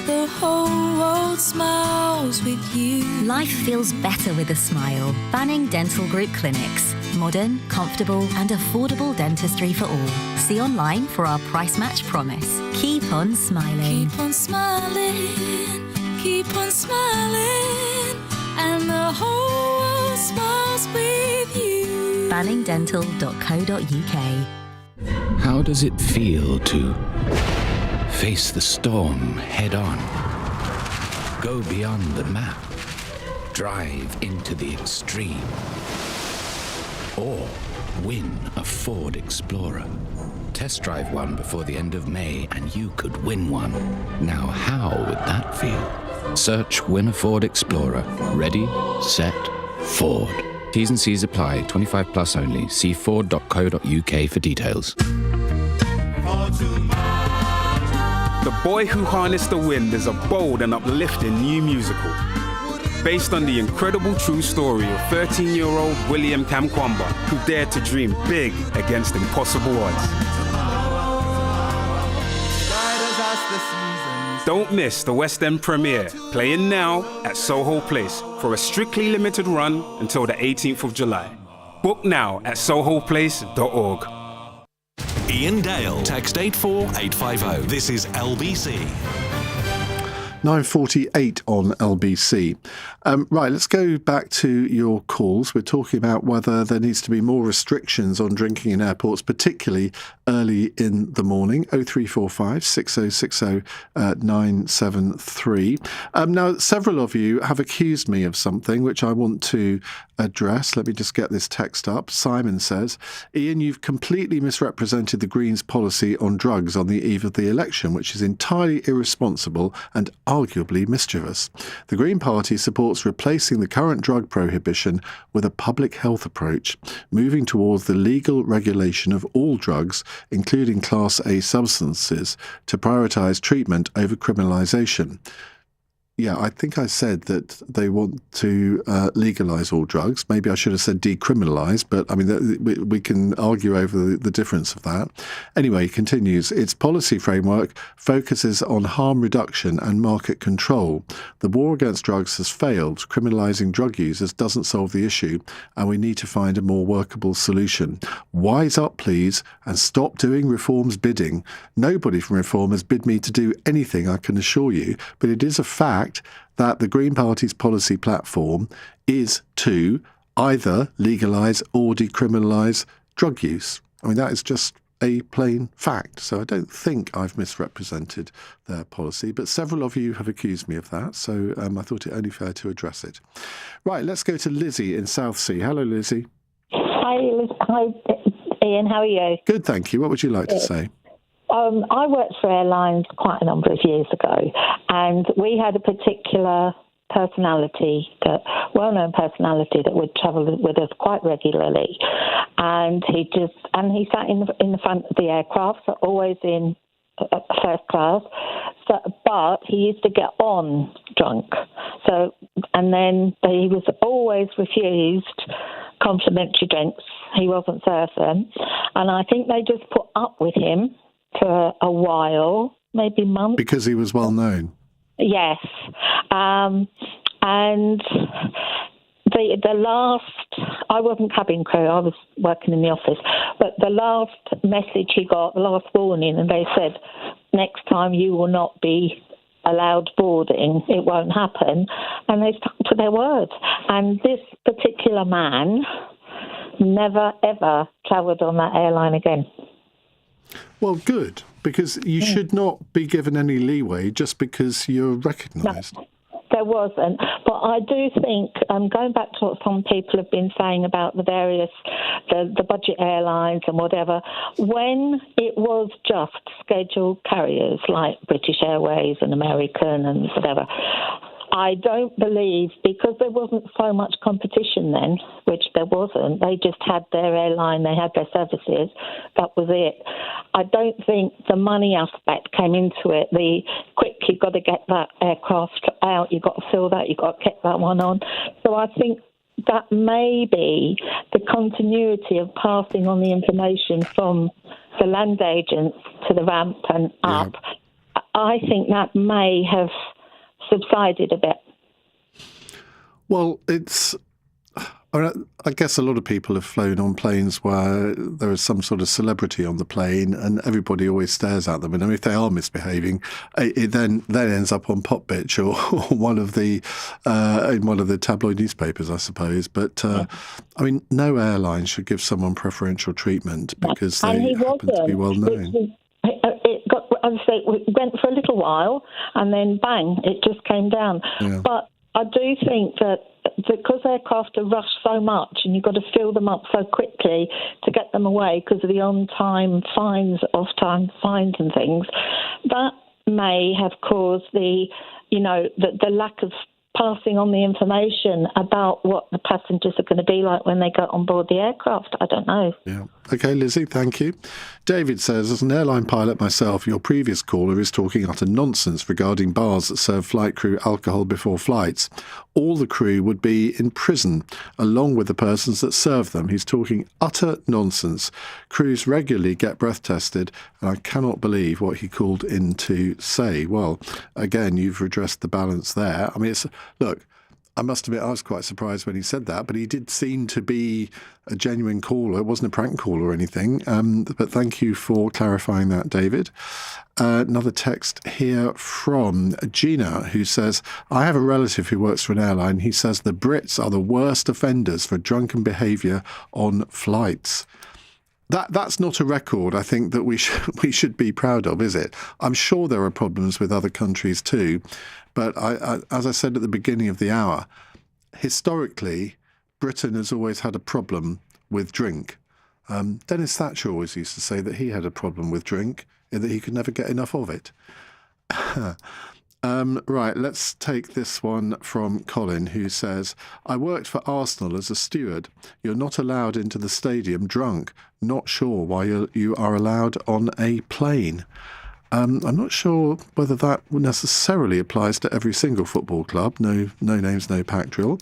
[SPEAKER 11] the whole world smiles with you.
[SPEAKER 12] Life feels better with a smile. Banning Dental Group Clinics. Modern, comfortable and affordable dentistry for all. See online for our price match promise. Keep on smiling.
[SPEAKER 11] Keep on smiling, keep on smiling, and the whole world smiles with you.
[SPEAKER 12] banningdental.co.uk.
[SPEAKER 13] How does it feel to face the storm head on? Go beyond the map. Drive into the extreme. Or win a Ford Explorer. Test drive one before the end of May and you could win one. Now how would that feel? Search Win a Ford Explorer. Ready, set, Ford. T's and C's apply. 25 plus only. See ford.co.uk for details.
[SPEAKER 15] The Boy Who Harnessed the Wind is a bold and uplifting new musical based on the incredible true story of 13-year-old William Kamkwamba, who dared to dream big against impossible odds. Don't miss the West End premiere, playing now at Soho Place for a strictly limited run until the 18th of July. Book now at sohoplace.org.
[SPEAKER 5] Iain Dale. Text 84850. This is LBC.
[SPEAKER 1] 9:48 on LBC. Right, let's go back to your calls. We're talking about whether there needs to be more restrictions on drinking in airports, particularly early in the morning. 0345 6060 973. Now, several of you have accused me of something which I want to address. Let me just get this text up. Simon says, Iain, you've completely misrepresented the Greens' policy on drugs on the eve of the election, which is entirely irresponsible and arguably mischievous. The Green Party supports replacing the current drug prohibition with a public health approach, moving towards the legal regulation of all drugs, including Class A substances, to prioritise treatment over criminalisation. Yeah, I think I said that they want to legalise all drugs. Maybe I should have said decriminalise, but I mean, we can argue over the difference of that. Anyway, he continues, its policy framework focuses on harm reduction and market control. The war against drugs has failed. Criminalising drug users doesn't solve the issue, and we need to find a more workable solution. Wise up, please, and stop doing Reform's bidding. Nobody from Reform has bid me to do anything, I can assure you, but it is a fact that the Green Party's policy platform is to either legalise or decriminalise drug use. I mean, that is just a plain fact. So I don't think I've misrepresented their policy, but several of you have accused me of that. So I thought it only fair to address it. Right, let's go to Lizzie in Southsea. Hello, Lizzie.
[SPEAKER 16] Hi, Iain. How are you?
[SPEAKER 1] Good, thank you. What would you like to say?
[SPEAKER 16] I worked for Airlines quite a number of years ago, and we had a particular personality, well-known personality that would travel with us quite regularly, and he sat in the front of the aircraft, so always in first class. So, but he used to get on drunk. So, and then he was always refused complimentary drinks. He wasn't certain. And I think they just put up with him for a while, maybe months.
[SPEAKER 1] Because he was well known.
[SPEAKER 16] Yes. And the last, I wasn't cabin crew, I was working in the office, but the last message he got, the last warning, and they said, next time you will not be allowed boarding, it won't happen. And they stuck to their word. And this particular man never, ever travelled on that airline again.
[SPEAKER 1] Well, good, because you should not be given any leeway just because you're recognised.
[SPEAKER 16] No. There wasn't. But I do think, going back to what some people have been saying about the various, the budget airlines and whatever, when it was just scheduled carriers like British Airways and American and whatever, I don't believe, because there wasn't so much competition then, which there wasn't, they just had their airline, they had their services, that was it. I don't think the money aspect came into it. The quick, you've got to get that aircraft out, you've got to fill that, you've got to get that one on. So I think that may be the continuity of passing on the information from the land agents to the ramp and up. I think that may have subsided a bit.
[SPEAKER 1] Well, I guess a lot of people have flown on planes where there is some sort of celebrity on the plane and everybody always stares at them. And if they are misbehaving, it then ends up on Pop Bitch or one of the in one of the tabloid newspapers, I suppose. But I mean, no airline should give someone preferential treatment because they happen to be well known.
[SPEAKER 16] It went for a little while and then bang, it just came down.
[SPEAKER 1] Yeah.
[SPEAKER 16] But I do think that because aircraft are rushed so much and you've got to fill them up so quickly to get them away because of the on-time fines, off-time fines and things, that may have caused the lack of passing on the information about what the passengers are going to be like when they get on board the aircraft. I don't know.
[SPEAKER 1] Yeah. OK, Lizzie, thank you. David says, as an airline pilot myself, your previous caller is talking utter nonsense regarding bars that serve flight crew alcohol before flights. All the crew would be in prison, along with the persons that serve them. He's talking utter nonsense. Crews regularly get breath tested, and I cannot believe what he called in to say. Well, again, you've redressed the balance there. I mean, look, I must admit I was quite surprised when he said that, but he did seem to be a genuine caller. It wasn't a prank call or anything. But thank you for clarifying that, David. Another text here from Gina, who says, I have a relative who works for an airline. He says the Brits are the worst offenders for drunken behaviour on flights. That's not a record, I think, that we should be proud of, is it? I'm sure there are problems with other countries too, but as I said at the beginning of the hour, historically, Britain has always had a problem with drink. Dennis Thatcher always used to say that he had a problem with drink, that he could never get enough of it. Right, let's take this one from Colin, who says, I worked for Arsenal as a steward. You're not allowed into the stadium drunk. Not sure why you are allowed on a plane. I'm not sure whether that necessarily applies to every single football club. No names, no pack drill.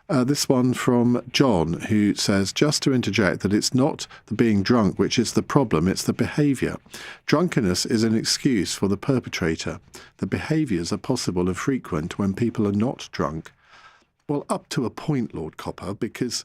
[SPEAKER 1] This one from John, who says, just to interject, that it's not the being drunk which is the problem, it's the behaviour. Drunkenness is an excuse for the perpetrator. The behaviours are possible and frequent when people are not drunk. Well, up to a point, Lord Copper, because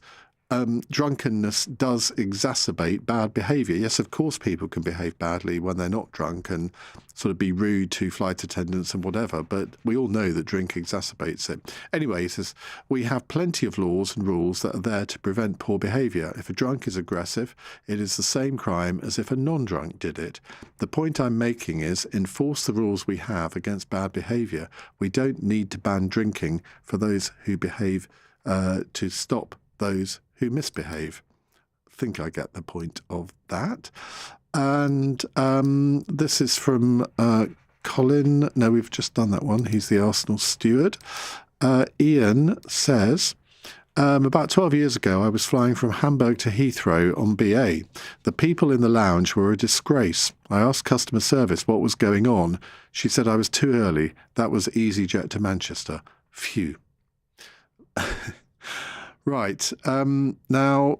[SPEAKER 1] drunkenness does exacerbate bad behaviour. Yes, of course people can behave badly when they're not drunk and sort of be rude to flight attendants and whatever, but we all know that drink exacerbates it. Anyway, he says, we have plenty of laws and rules that are there to prevent poor behaviour. If a drunk is aggressive, it is the same crime as if a non-drunk did it. The point I'm making is enforce the rules we have against bad behaviour. We don't need to ban drinking for those who behave to stop those who misbehave. I think I get the point of that. And this is from Colin. No, we've just done that one. He's the Arsenal steward. Ian says, About 12 years ago, I was flying from Hamburg to Heathrow on BA. The people in the lounge were a disgrace. I asked customer service what was going on. She said I was too early. That was EasyJet to Manchester. Phew. Right. Now,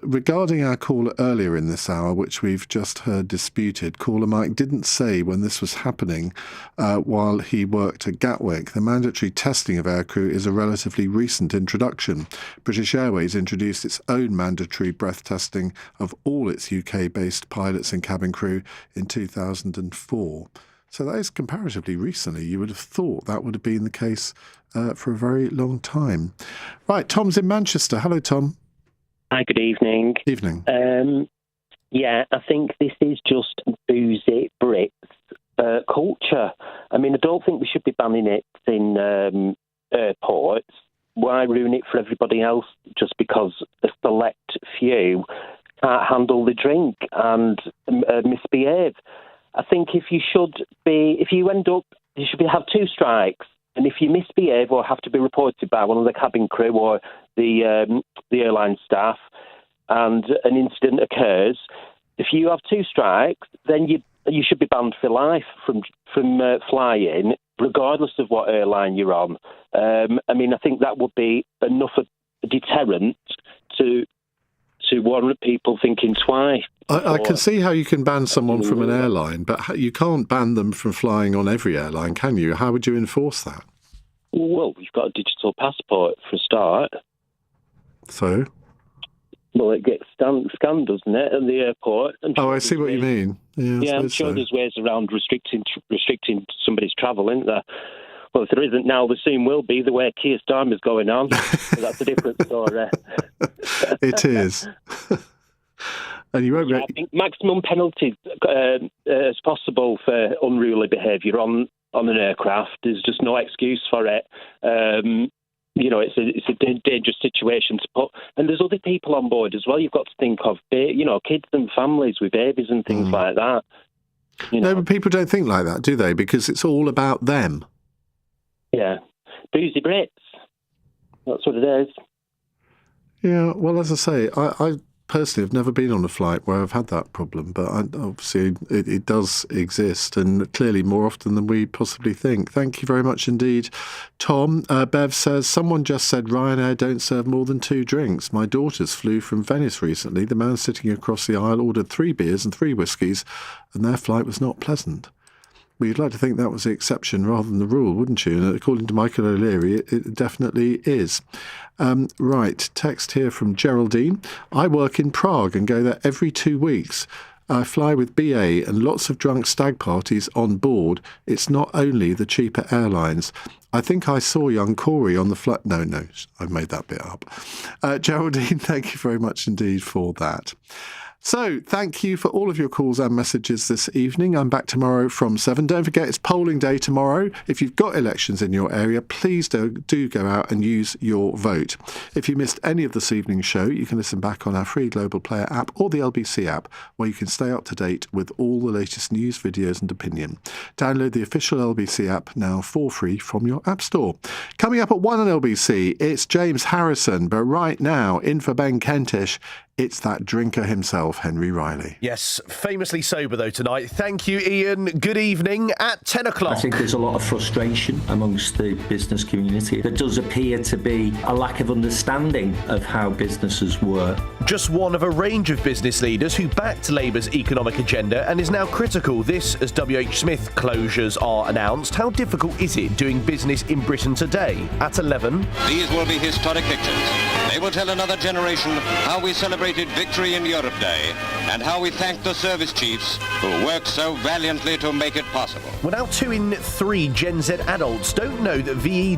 [SPEAKER 1] regarding our caller earlier in this hour, which we've just heard disputed, caller Mike didn't say when this was happening while he worked at Gatwick. The mandatory testing of aircrew is a relatively recent introduction. British Airways introduced its own mandatory breath testing of all its UK-based pilots and cabin crew in 2004. So that is comparatively recently. You would have thought that would have been the case for a very long time. Right, Tom's in Manchester. Hello, Tom.
[SPEAKER 2] Hi, good evening.
[SPEAKER 1] Evening.
[SPEAKER 2] Yeah, I think this is just boozy Brits culture. I mean, I don't think we should be banning it in airports. Why ruin it for everybody else just because a select few can't handle the drink and misbehave? I think you should have 2 strikes. And if you misbehave or have to be reported by one of the cabin crew or the airline staff and an incident occurs, if you have 2 strikes, then you should be banned for life from flying, regardless of what airline you're on. I mean, I think that would be enough of a deterrent to warrant people thinking twice.
[SPEAKER 1] I can see how you can ban someone from an airline, but you can't ban them from flying on every airline, can you? How would you enforce that?
[SPEAKER 2] Well, we've got a digital passport for a start.
[SPEAKER 1] So?
[SPEAKER 2] Well, it gets scanned, doesn't it, at the airport?
[SPEAKER 1] I see what you mean. Yeah,
[SPEAKER 2] I'm sure there's ways around restricting somebody's travel, isn't there? Well, if there isn't now, there soon will be, the way Keir Starmer's going on. So that's a different story.
[SPEAKER 1] It is. And you won't.
[SPEAKER 2] I think maximum penalties as possible for unruly behaviour on an aircraft. There's just no excuse for it. It's a dangerous situation to put. And there's other people on board as well. You've got to think of, kids and families with babies and things like that.
[SPEAKER 1] No, but people don't think like that, do they? Because it's all about them.
[SPEAKER 2] Yeah. Boozy Brits. That's what it is.
[SPEAKER 1] Yeah, well, as I say, I personally have never been on a flight where I've had that problem, but obviously it does exist, and clearly more often than we possibly think. Thank you very much indeed, Tom. Bev says, someone just said Ryanair don't serve more than 2 drinks. My daughters flew from Venice recently. The man sitting across the aisle ordered 3 beers and 3 whiskies, and their flight was not pleasant. Well, you'd like to think that was the exception rather than the rule, wouldn't you? And according to Michael O'Leary, it definitely is. Right, text here from Geraldine. I work in Prague and go there every 2 weeks. I fly with BA and lots of drunk stag parties on board. It's not only the cheaper airlines. I think I saw young Corey on the flight. No, I've made that bit up. Geraldine, thank you very much indeed for that. So, thank you for all of your calls and messages this evening. I'm back tomorrow from 7. Don't forget, it's polling day tomorrow. If you've got elections in your area, please do go out and use your vote. If you missed any of this evening's show, you can listen back on our free Global Player app or the LBC app, where you can stay up to date with all the latest news, videos and opinion. Download the official LBC app now for free from your app store. Coming up at 1 on LBC, it's James Harrison, but right now, in for Ben Kentish, it's that drinker himself, Henry Riley.
[SPEAKER 8] Yes, famously sober though tonight. Thank you, Ian. Good evening at 10 o'clock.
[SPEAKER 3] I think there's a lot of frustration amongst the business community. There does appear to be a lack of understanding of how businesses work.
[SPEAKER 8] Just one of a range of business leaders who backed Labour's economic agenda and is now critical. This as WH Smith closures are announced. How difficult is it doing business in Britain today? At 11.
[SPEAKER 6] These will be historic pictures. They will tell another generation how we celebrated Victory in Europe Day and how we thank the service chiefs who worked so valiantly to make it possible.
[SPEAKER 8] Well, now 2 in 3 Gen Z adults don't know that VE